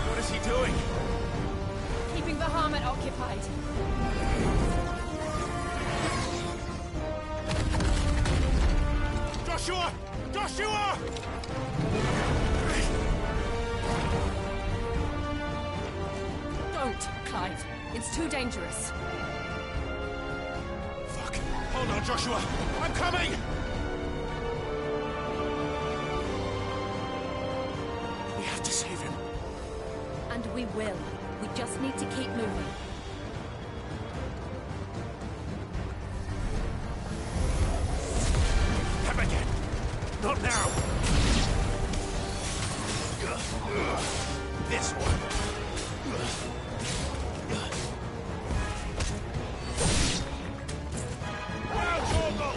What is he doing? Keeping the Harmon occupied. Joshua! Joshua! Don't, Clive. It's too dangerous. Fuck. Hold on, Joshua. I'm coming! We have to save him. And we will. We just need to keep moving. Come again. Not now. This one. Wow, Torgal!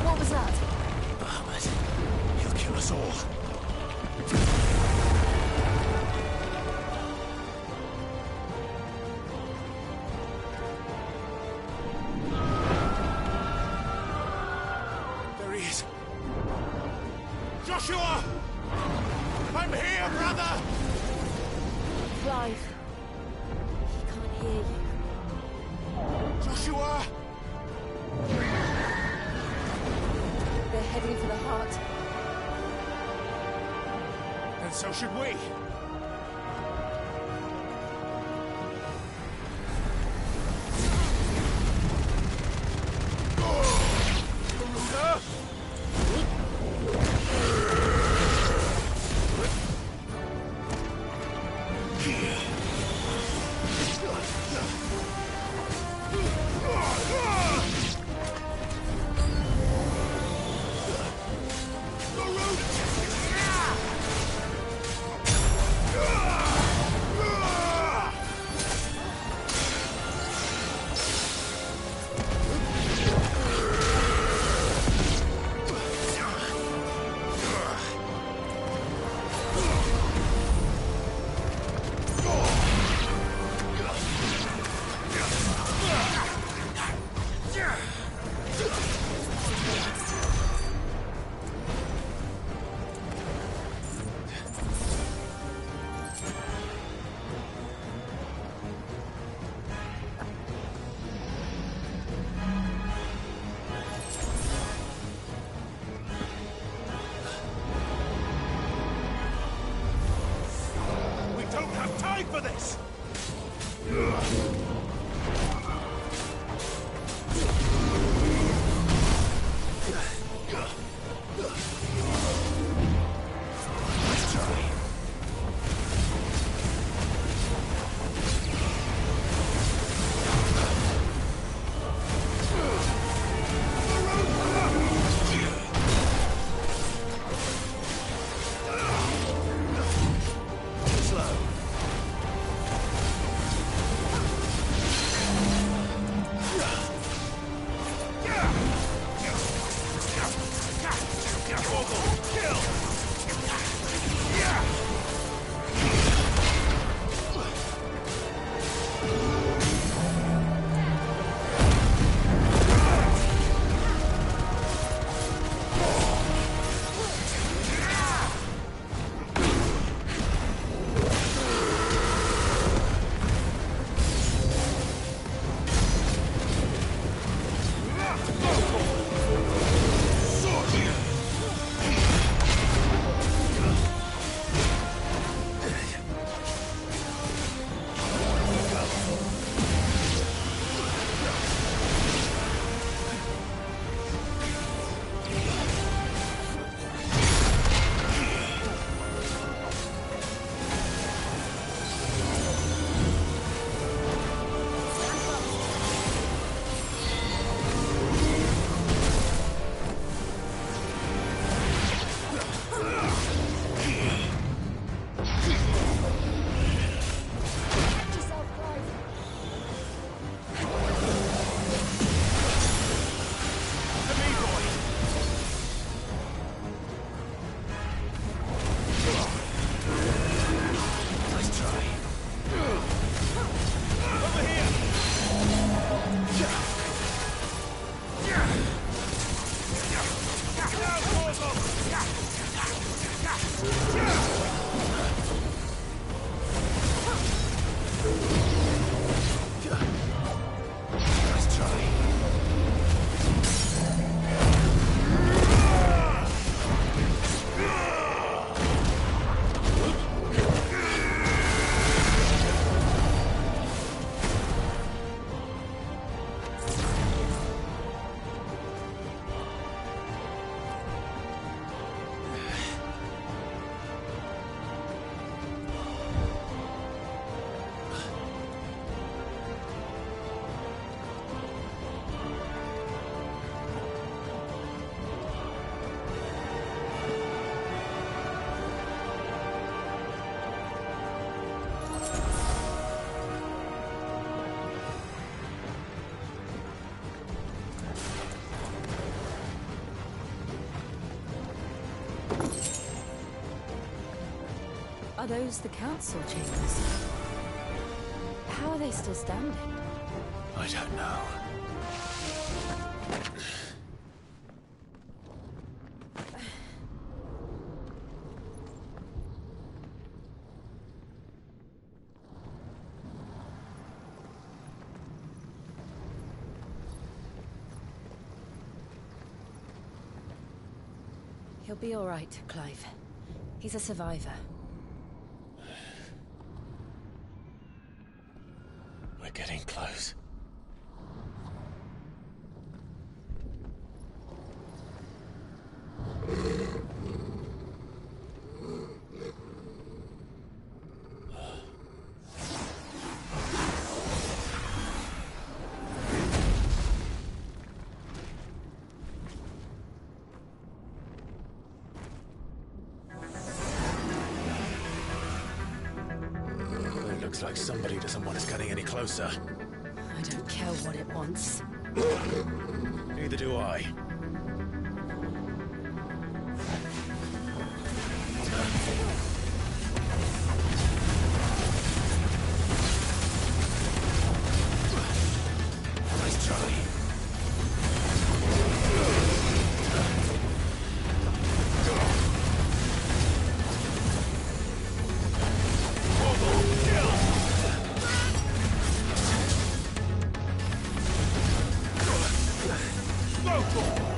What was that? Ahmed, he'll kill us all. There he is. Joshua! I'm here, brother! Clive. He can't hear you. Joshua! They're heading for the heart. And so should we. Garuda! pay for this! Are those the council chambers? How are they still standing? I don't know. He'll be all right, Clive. He's a survivor. We're getting close. It looks like somebody doesn't want us getting any closer. I don't care what it wants. Neither do I. Nice try. Go for it!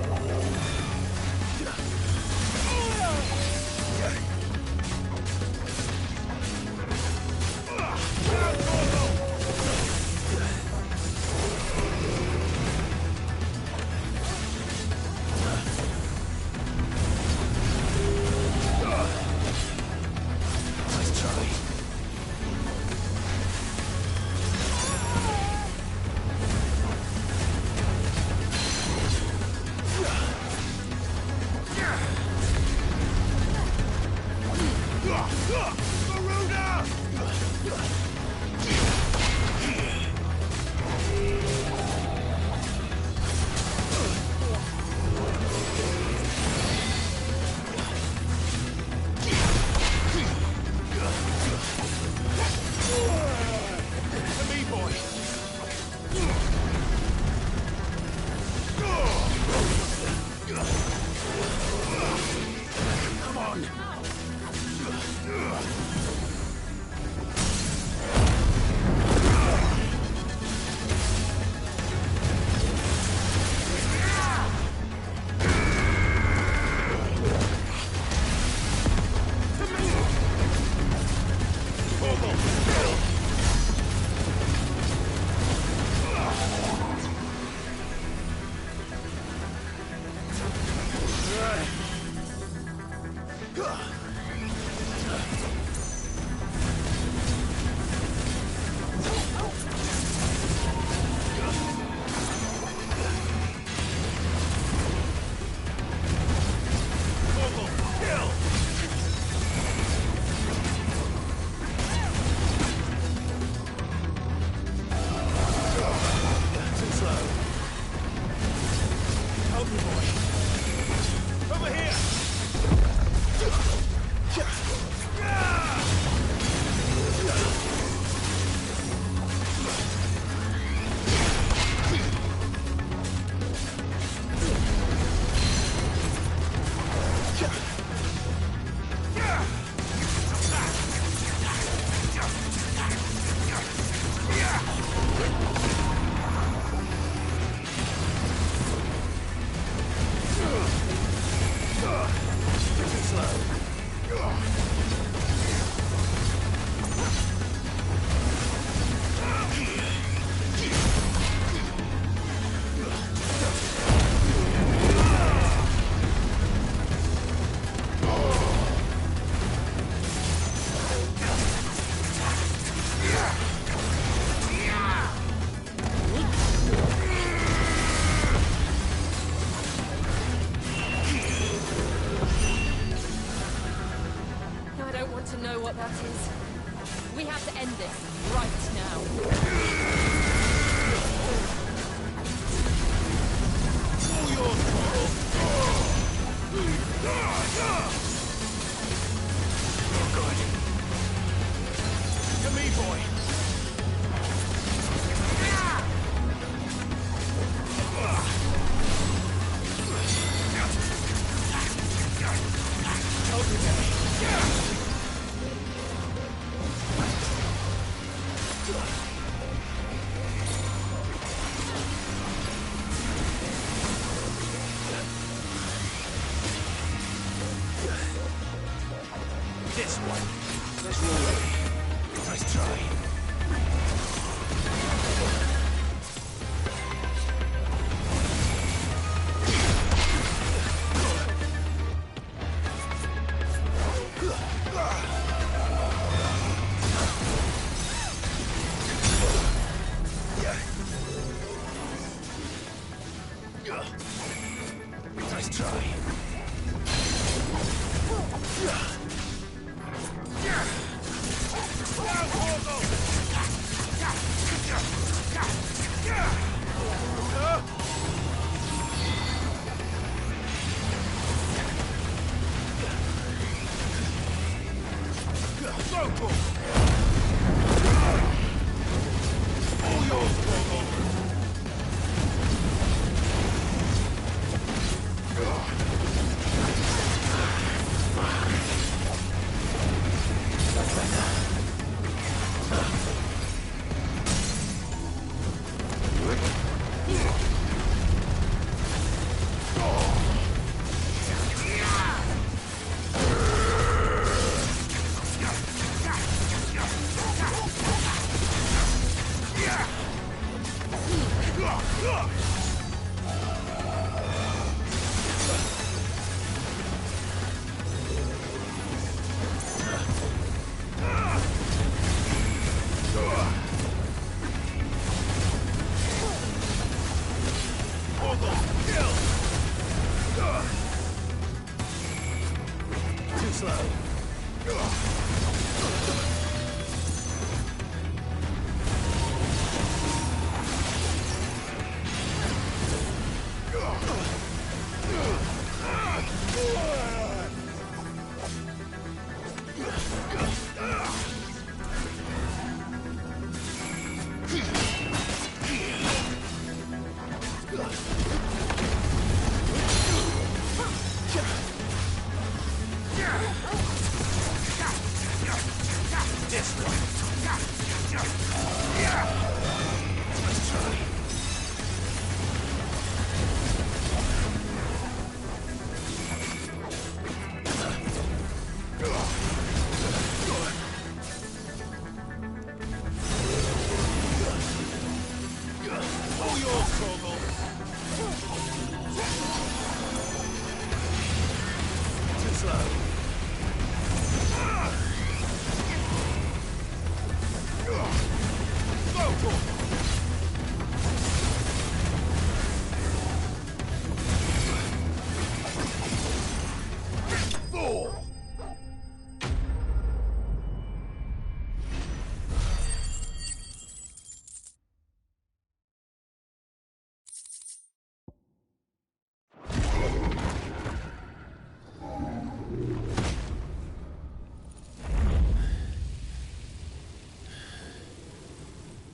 Too slow.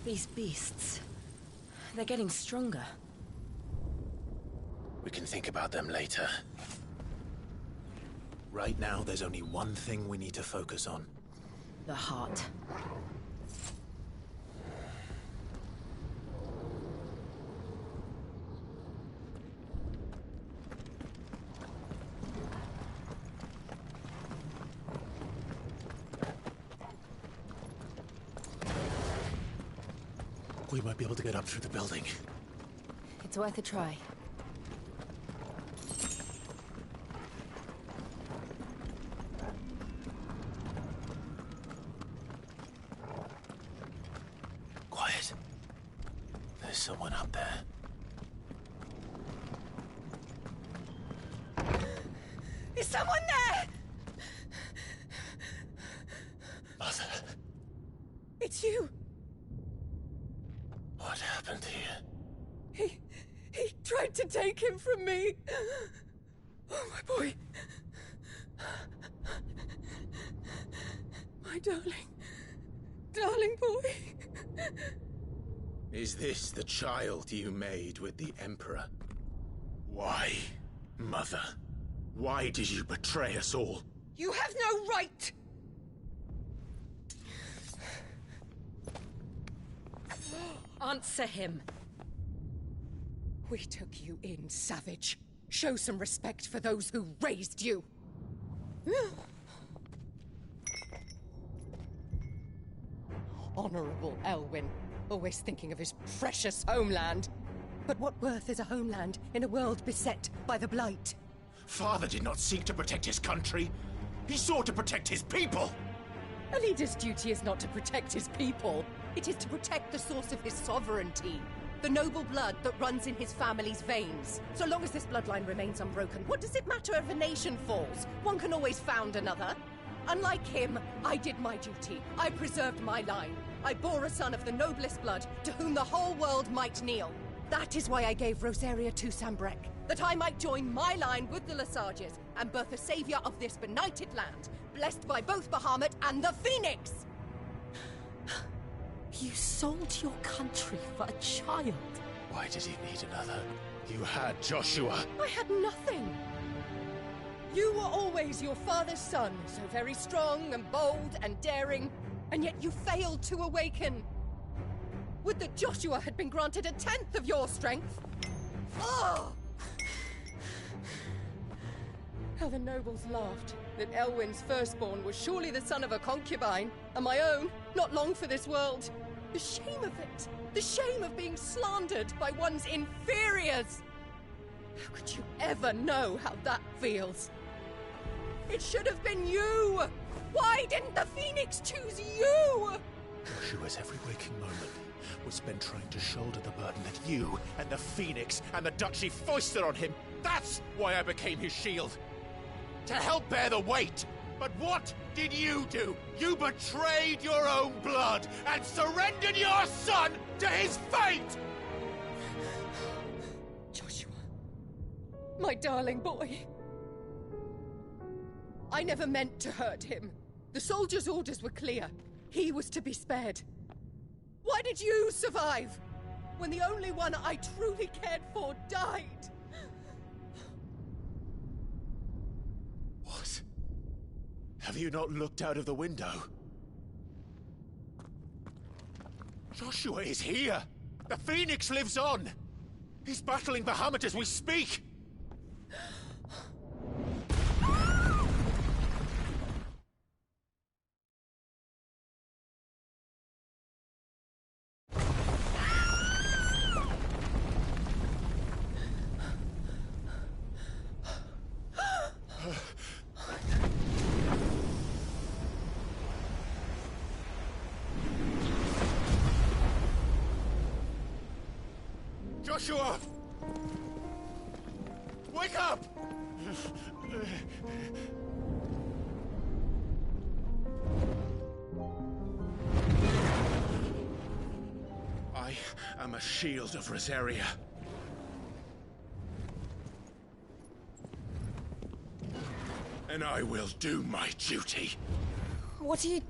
These beasts, they're getting stronger. We can think about them later. Right now, there's only one thing we need to focus on. The heart. We might be able to get up through the building. It's worth a try. Quiet. There's someone up there. Is someone there? Mother. It's you. What happened here? He tried to take him from me. Oh, my boy. My darling boy. Is this the child you made with the Emperor? Why, Mother? Why did you betray us all? You have no right! Answer him. We took you in, savage. Show some respect for those who raised you. Honorable Elwyn, always thinking of his precious homeland. But what worth is a homeland in a world beset by the Blight? Father did not seek to protect his country. He sought to protect his people. A leader's duty is not to protect his people. It is to protect the source of his sovereignty. The noble blood that runs in his family's veins. So long as this bloodline remains unbroken, what does it matter if a nation falls? One can always found another. Unlike him, I did my duty. I preserved my line. I bore a son of the noblest blood, to whom the whole world might kneel. That is why I gave Rosaria to Sambrek, that I might join my line with the Lesages and birth a savior of this benighted land, blessed by both Bahamut and the Phoenix! You sold your country for a child. Why did he need another? You had Joshua. I had nothing. You were always your father's son, so very strong and bold and daring, and yet you failed to awaken. Would that Joshua had been granted 1/10 of your strength? Oh! How the nobles laughed that Elwyn's firstborn was surely the son of a concubine, and my own, not long for this world. The shame of it! The shame of being slandered by one's inferiors! How could you ever know how that feels? It should have been you! Why didn't the Phoenix choose you? Joshua's every waking moment was spent trying to shoulder the burden that you and the Phoenix and the Duchy foisted on him. That's why I became his shield. To help bear the weight. But what did you do? You betrayed your own blood and surrendered your son to his fate! Joshua. My darling boy. I never meant to hurt him. The soldiers' orders were clear. He was to be spared. Why did you survive? When the only one I truly cared for died? What? Have you not looked out of the window? Joshua is here! The Phoenix lives on! He's battling Bahamut as we speak! Joshua! Wake up! I am a shield of Rosaria. And I will do my duty. What are you...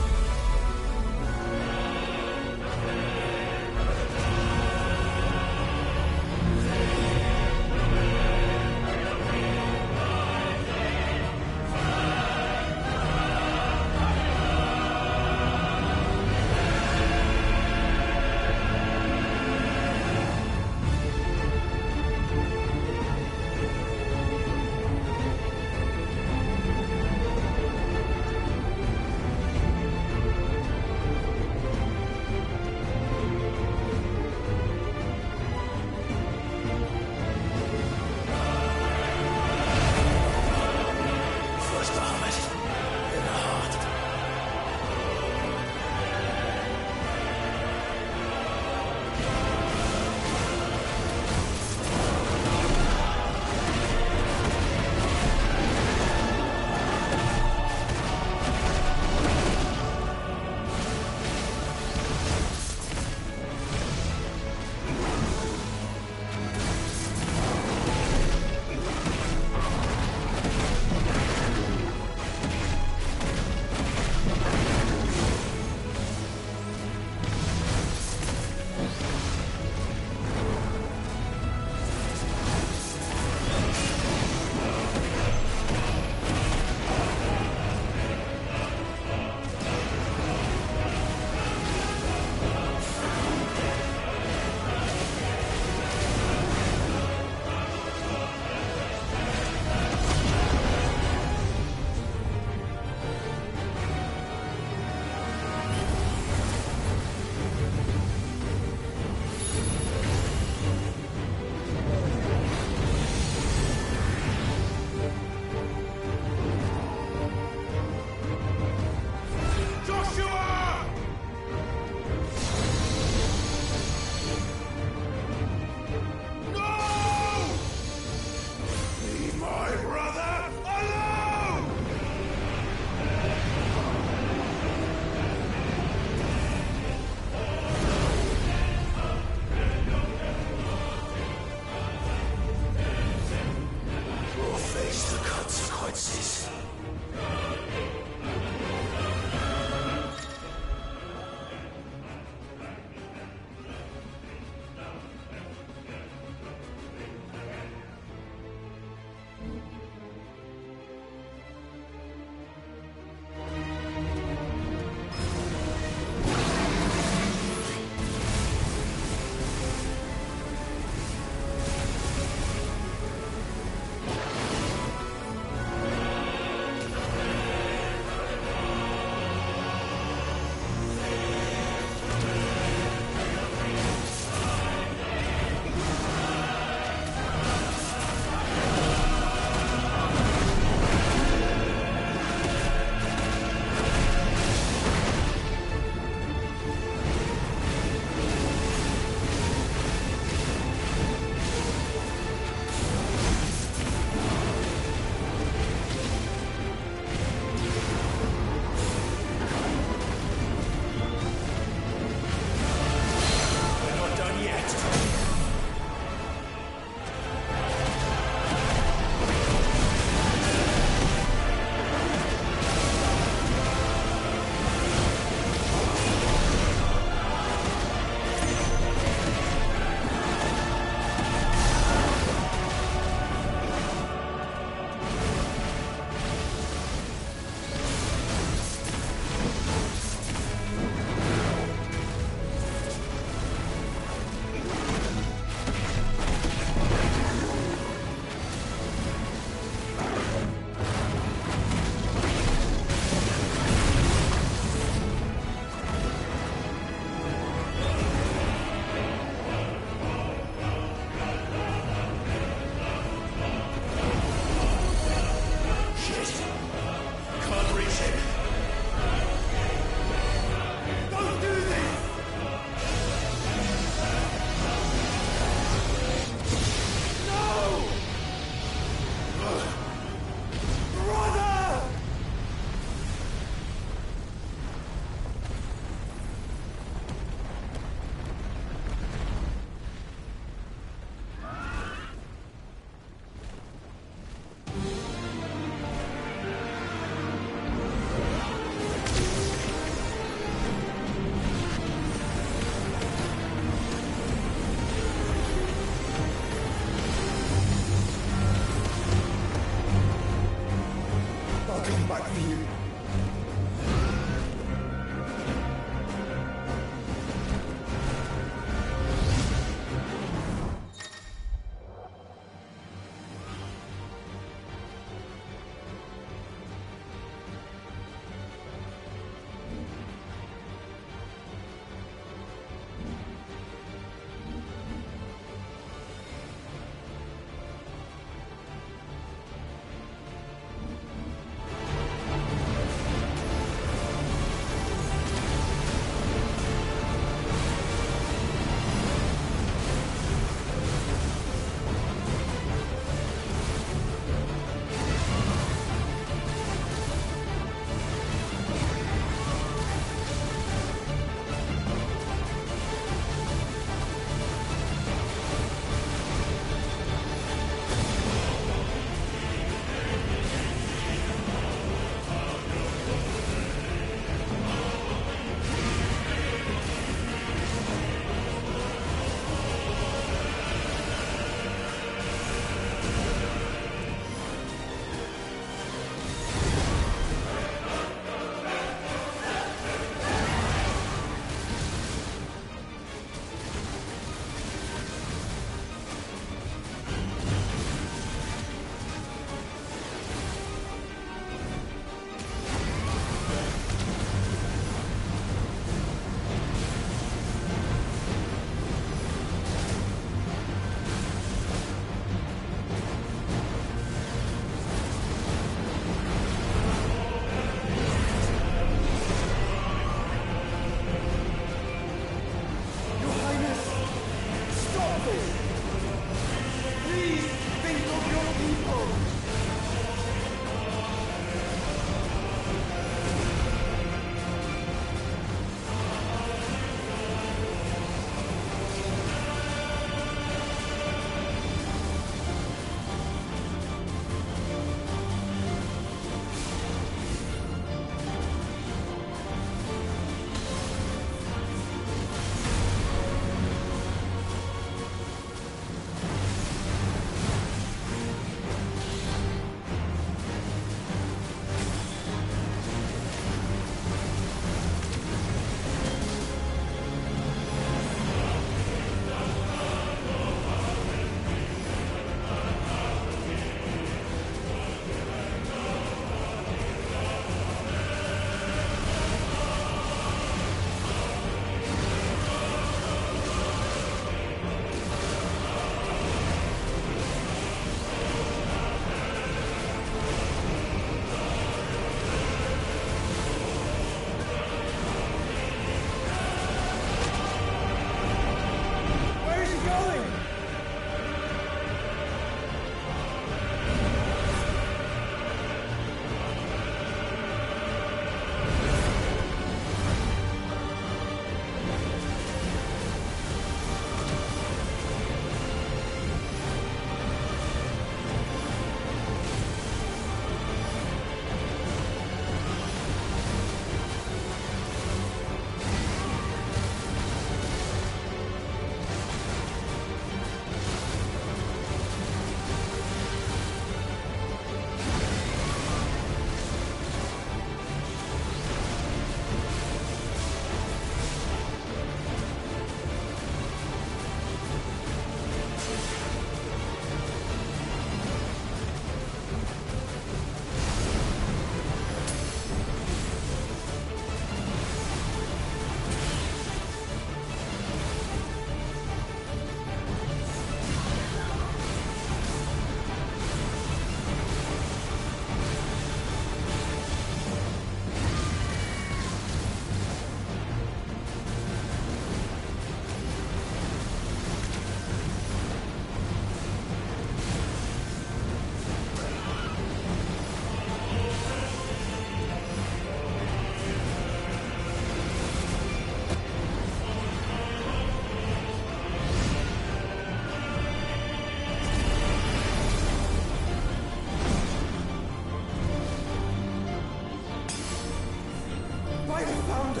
Clive Founder!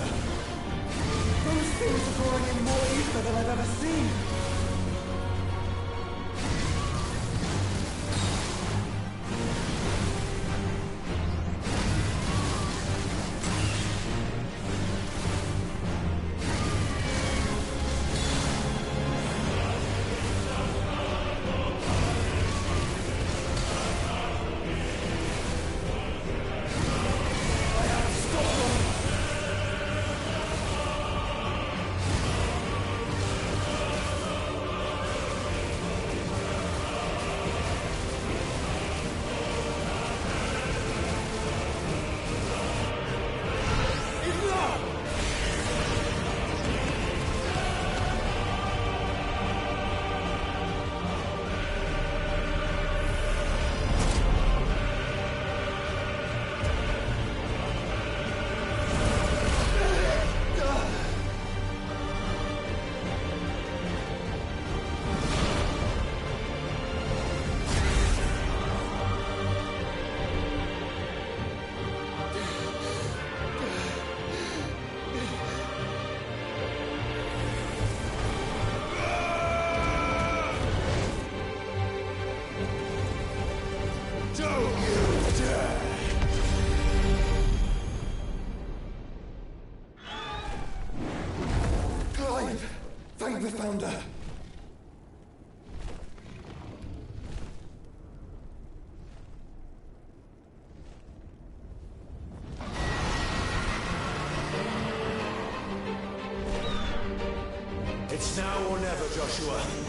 Those things are drawing in more ether than I've ever seen! Thank the Founder! It's now or never, Joshua.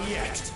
done yet.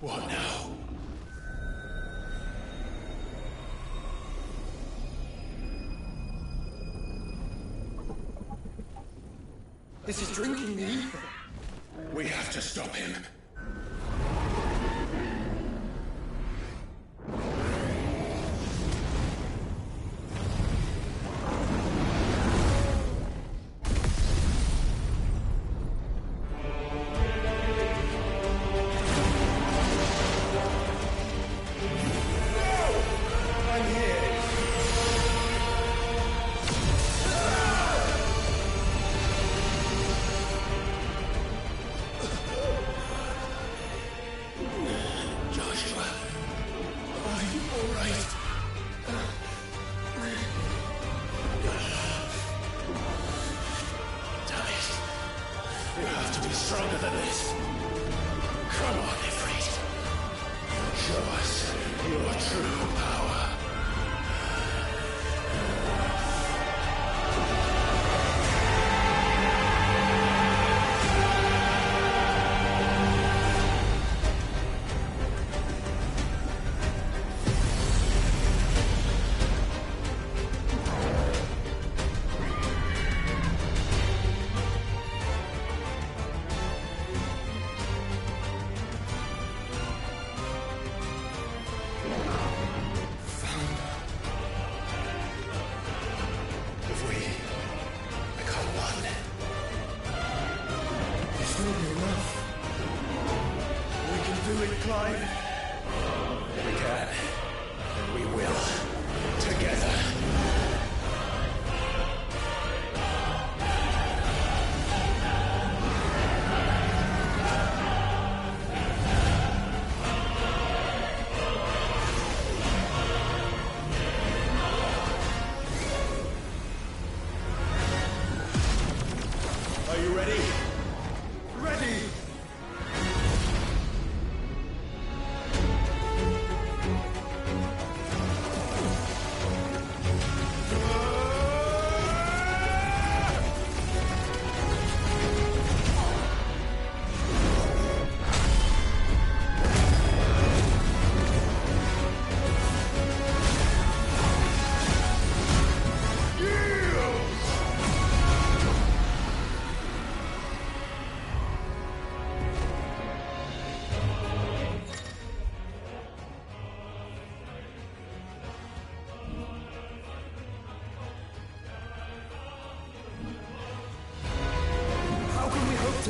What now? This is drinking the ether. We have to stop him. Stronger than this. Come on, Ifrit. Show us your true power. Are you ready? Ready!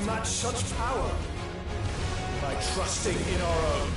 match such power by trusting in our own.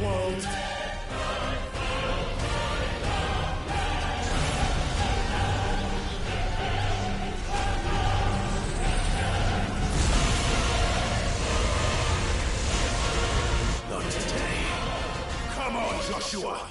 world. Not today. Come on, Joshua!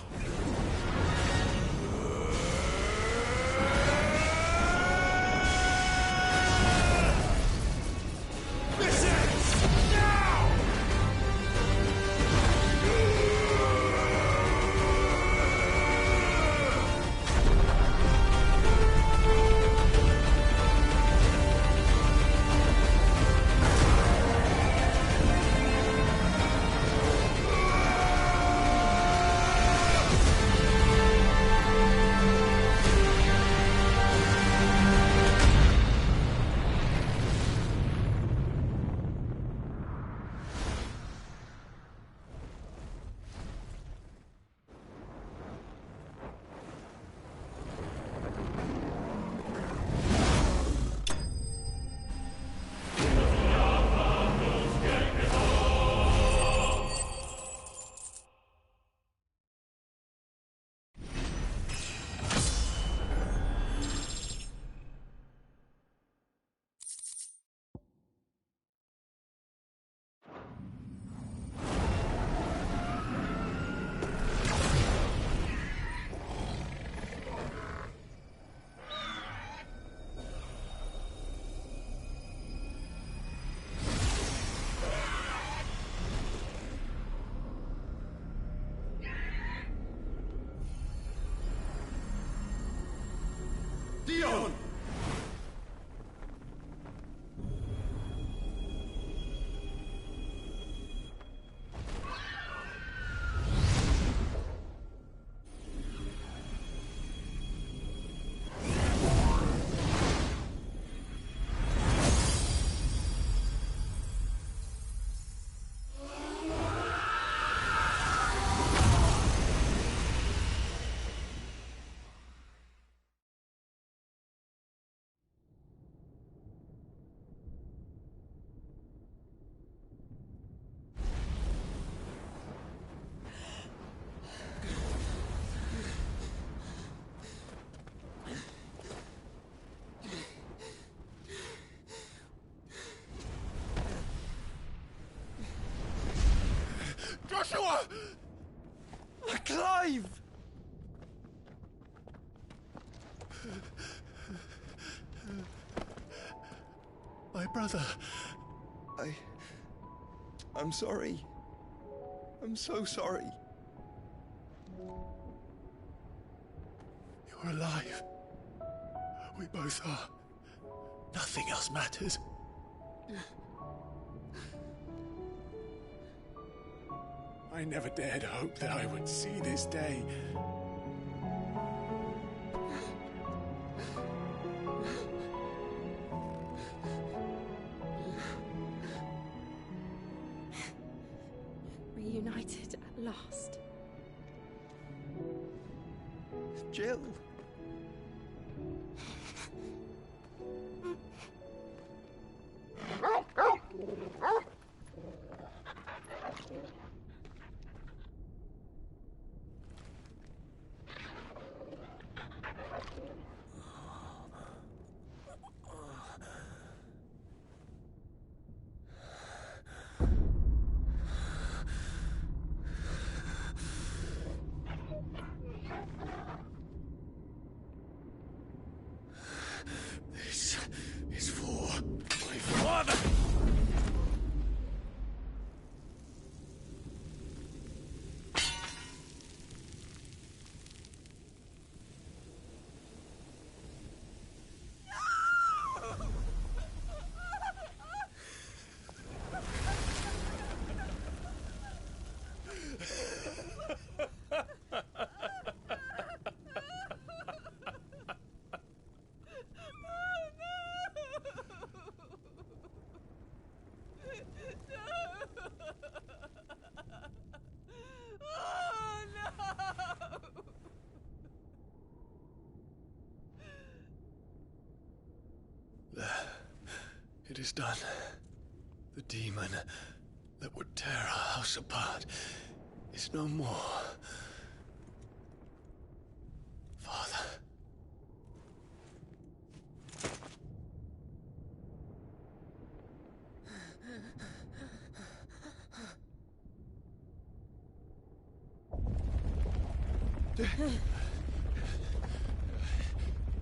Dion! Joshua! Clive! My brother. I'm sorry. I'm so sorry. You're alive. We both are. Nothing else matters. I never dared hope that I would see this day. Reunited at last. Jill. This is for my father! It is done. The demon that would tear our house apart is no more. Father.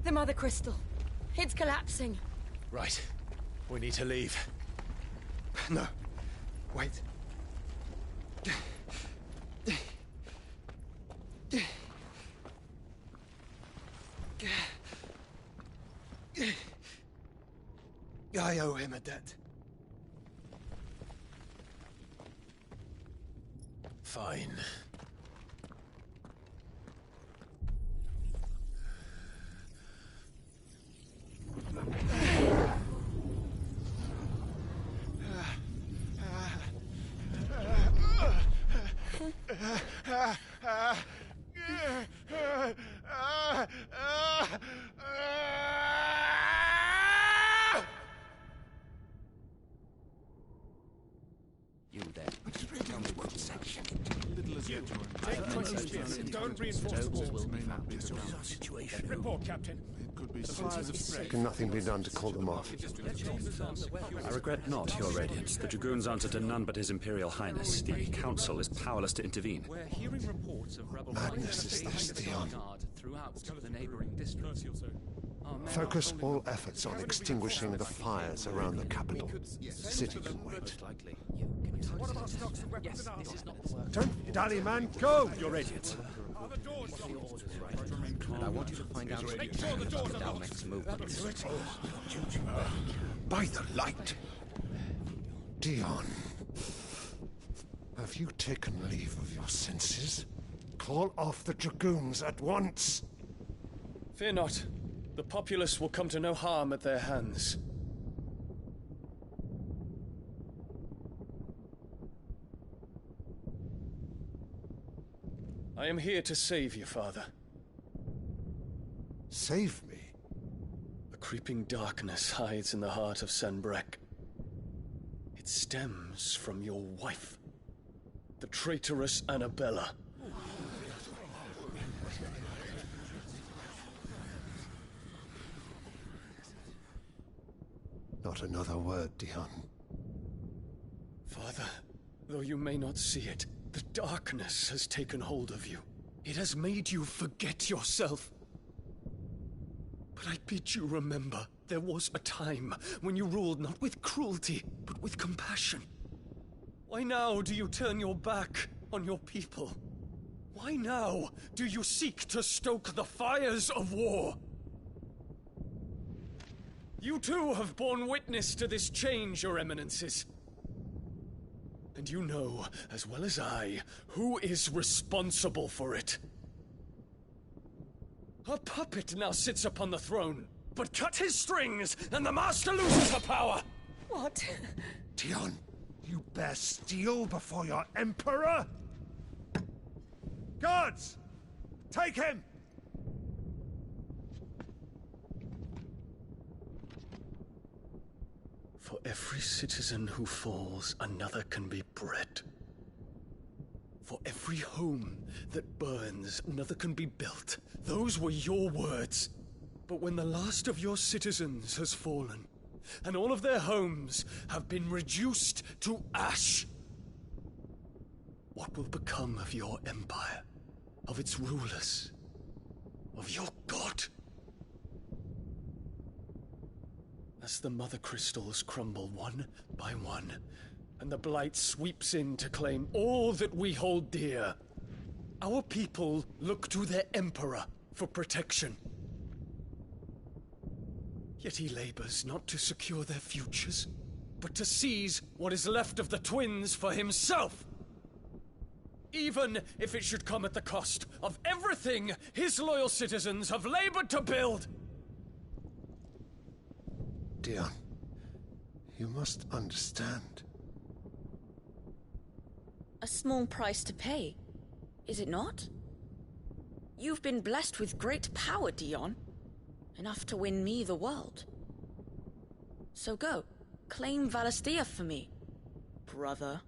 The Mother Crystal. It's collapsing. Right. We need to leave. No. Wait. I owe him a debt. Fine. You there. Tell me what section. Little as yet. Don't reinforce the walls. Situation. Report, Captain. It could be signs of strength. Can nothing be done to call them off? I regret not, Your Radiance. The Dragoons answer to none but His Imperial Highness. The Council is powerless to intervene. We're hearing reports of rebel Madness is this, Dion. throughout the neighboring districts. Focus all efforts on extinguishing the fires around the capital. The city can wait. Don't dally, man, go! Your Radiance. And I want you to find out about the Dalmek's movements. By the light! Dion, have you taken leave of your senses? Call off the Dragoons at once! Fear not. The populace will come to no harm at their hands. I am here to save you, Father. Save me? A creeping darkness hides in the heart of Sanbreque. It stems from your wife, the traitorous Annabella. Not another word, Dion. Father, though you may not see it, the darkness has taken hold of you. It has made you forget yourself. But I bid you remember, there was a time when you ruled not with cruelty, but with compassion. Why now do you turn your back on your people? Why now do you seek to stoke the fires of war? You too have borne witness to this change, Your Eminences. And you know, as well as I, who is responsible for it. A puppet now sits upon the throne, but cut his strings, and the master loses the power! What? Dion, you bear steel before your Emperor? Guards! Take him! For every citizen who falls, another can be bred. For every home that burns, another can be built. Those were your words. But when the last of your citizens has fallen, and all of their homes have been reduced to ash, what will become of your empire, of its rulers, of your god? As the Mother Crystals crumble one by one, and the Blight sweeps in to claim all that we hold dear, our people look to their Emperor for protection. Yet he labors not to secure their futures, but to seize what is left of the twins for himself. Even if it should come at the cost of everything his loyal citizens have labored to build. Dion, you must understand. A small price to pay, is it not? You've been blessed with great power, Dion. Enough to win me the world. So go, claim Valisthea for me, brother.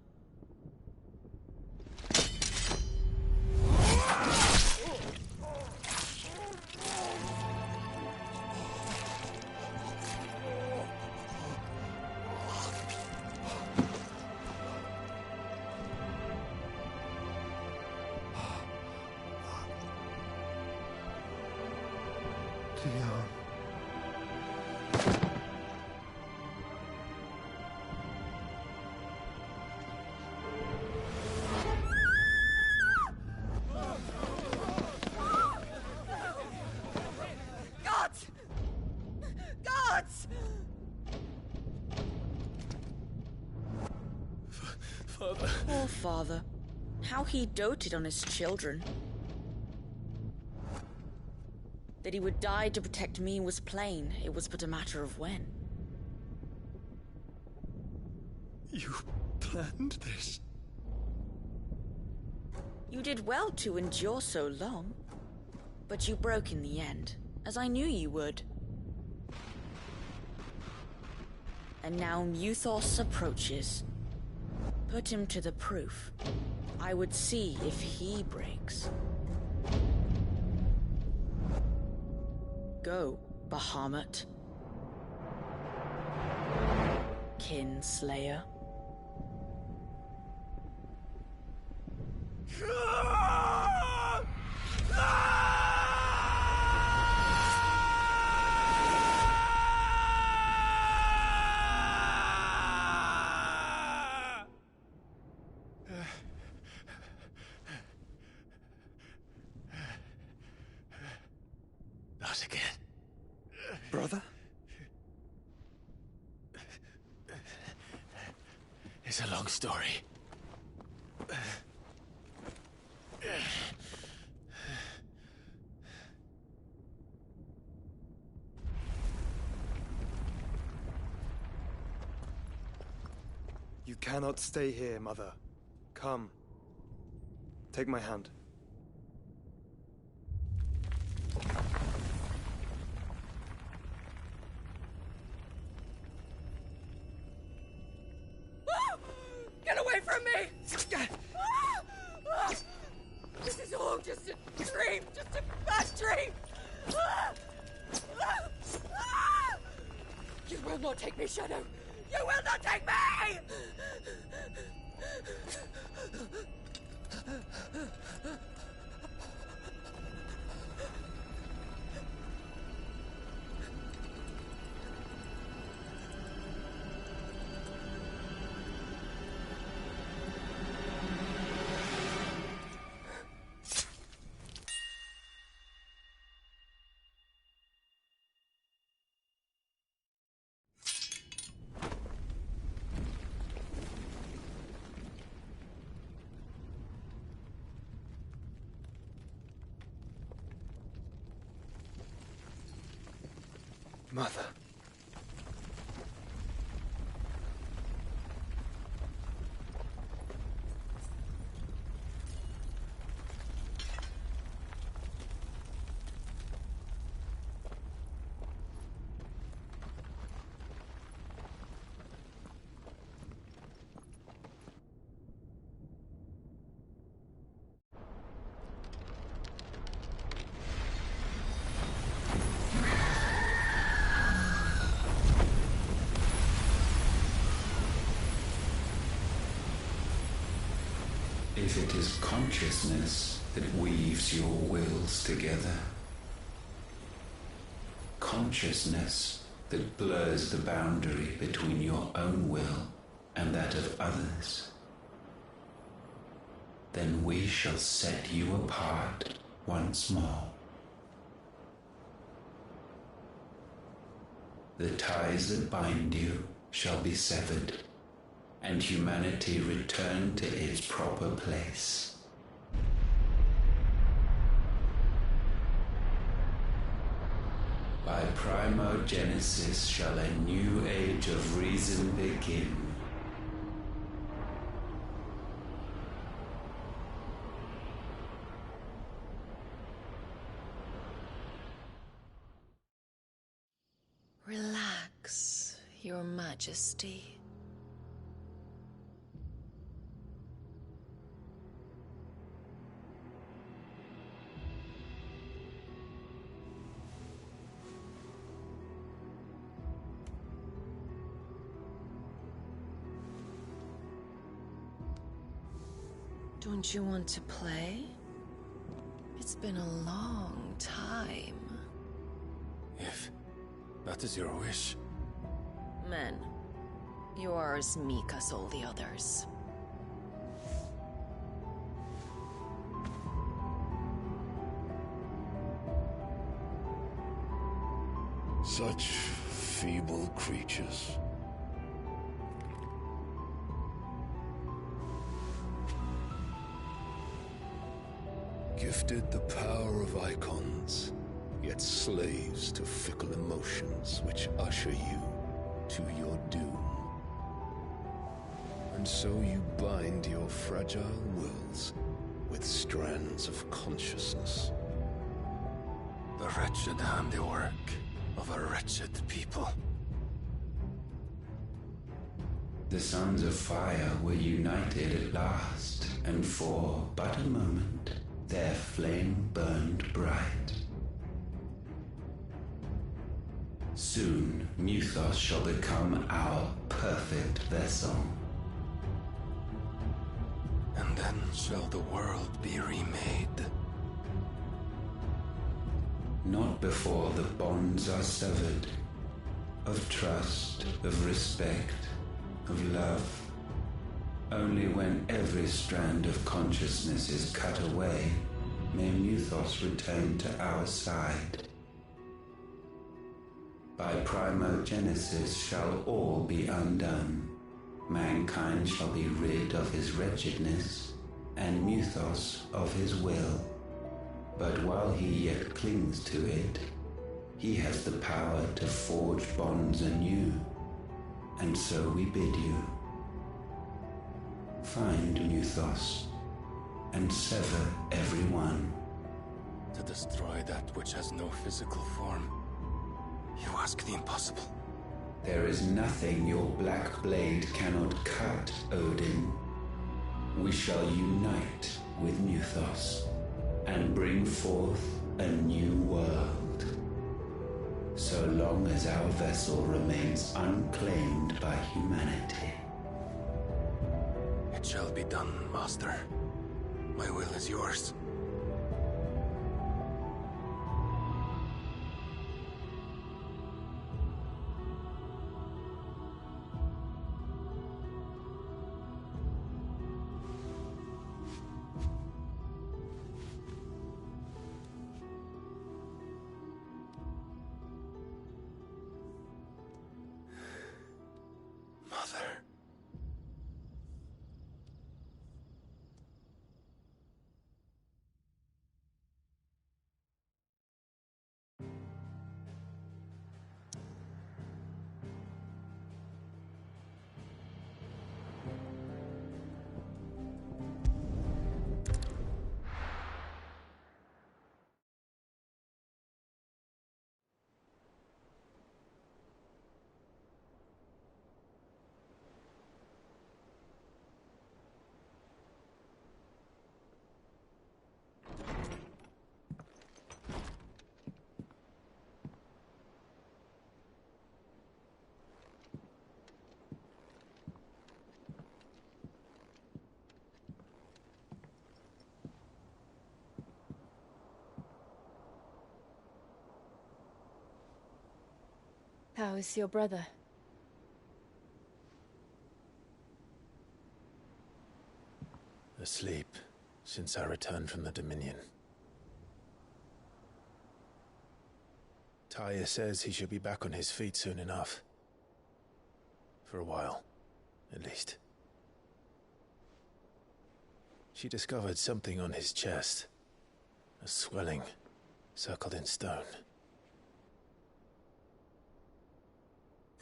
Dion. Gods! Gods! Father. Poor father. How he doted on his children. That he would die to protect me was plain. It was but a matter of when. You planned this? You did well to endure so long. But you broke in the end, as I knew you would. And now Muthos approaches. Put him to the proof. I would see if he breaks. Go, Bahamut. Kinslayer. Not again. Brother? It's a long story. You cannot stay here, Mother. Come. Take my hand. Get away from me! This is all just a dream, just a bad dream! You will not take me, Shadow! You will not take me! Mother. If it is consciousness that weaves your wills together, consciousness that blurs the boundary between your own will and that of others, then we shall set you apart once more. The ties that bind you shall be severed, and humanity return to its proper place. By primogenesis shall a new age of reason begin. Relax, Your Majesty. Don't you want to play? It's been a long time. If that is your wish. Men, you are as meek as all the others. Such feeble creatures. Gifted the power of icons, yet slaves to fickle emotions which usher you to your doom. And so you bind your fragile wills with strands of consciousness. The wretched handiwork of a wretched people. The Sons of Fire were united at last, and for but a moment, their flame burned bright. Soon, Muthos shall become our perfect vessel. And then shall the world be remade. Not before the bonds are severed, of trust, of respect, of love. Only when every strand of consciousness is cut away, may Muthos return to our side. By primogenesis shall all be undone. Mankind shall be rid of his wretchedness, and Muthos of his will. But while he yet clings to it, he has the power to forge bonds anew, and so we bid you. Find Muthos, and sever every one. To destroy that which has no physical form, you ask the impossible. There is nothing your black blade cannot cut, Odin. We shall unite with Muthos, and bring forth a new world. So long as our vessel remains unclaimed by humanity. It shall be done, Master. My will is yours. How is your brother? Asleep, since I returned from the Dominion. Tyr says he should be back on his feet soon enough. For a while, at least. She discovered something on his chest. A swelling, circled in stone.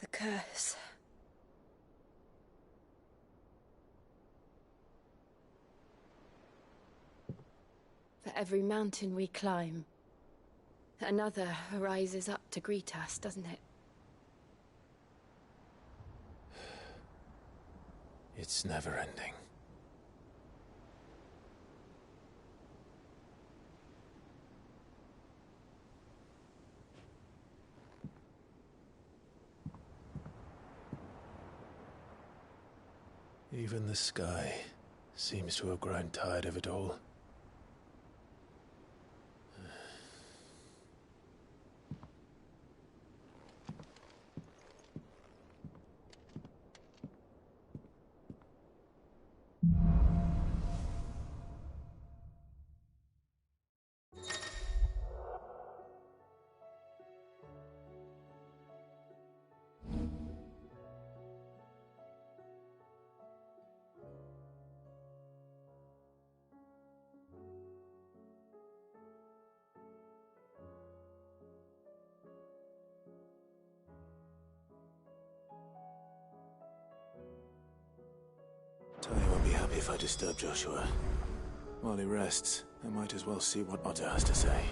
The curse. For every mountain we climb, another rises up to greet us, doesn't it? It's never ending. Even the sky seems to have grown tired of it all. if I disturb Joshua. While he rests, I might as well see what Otto has to say.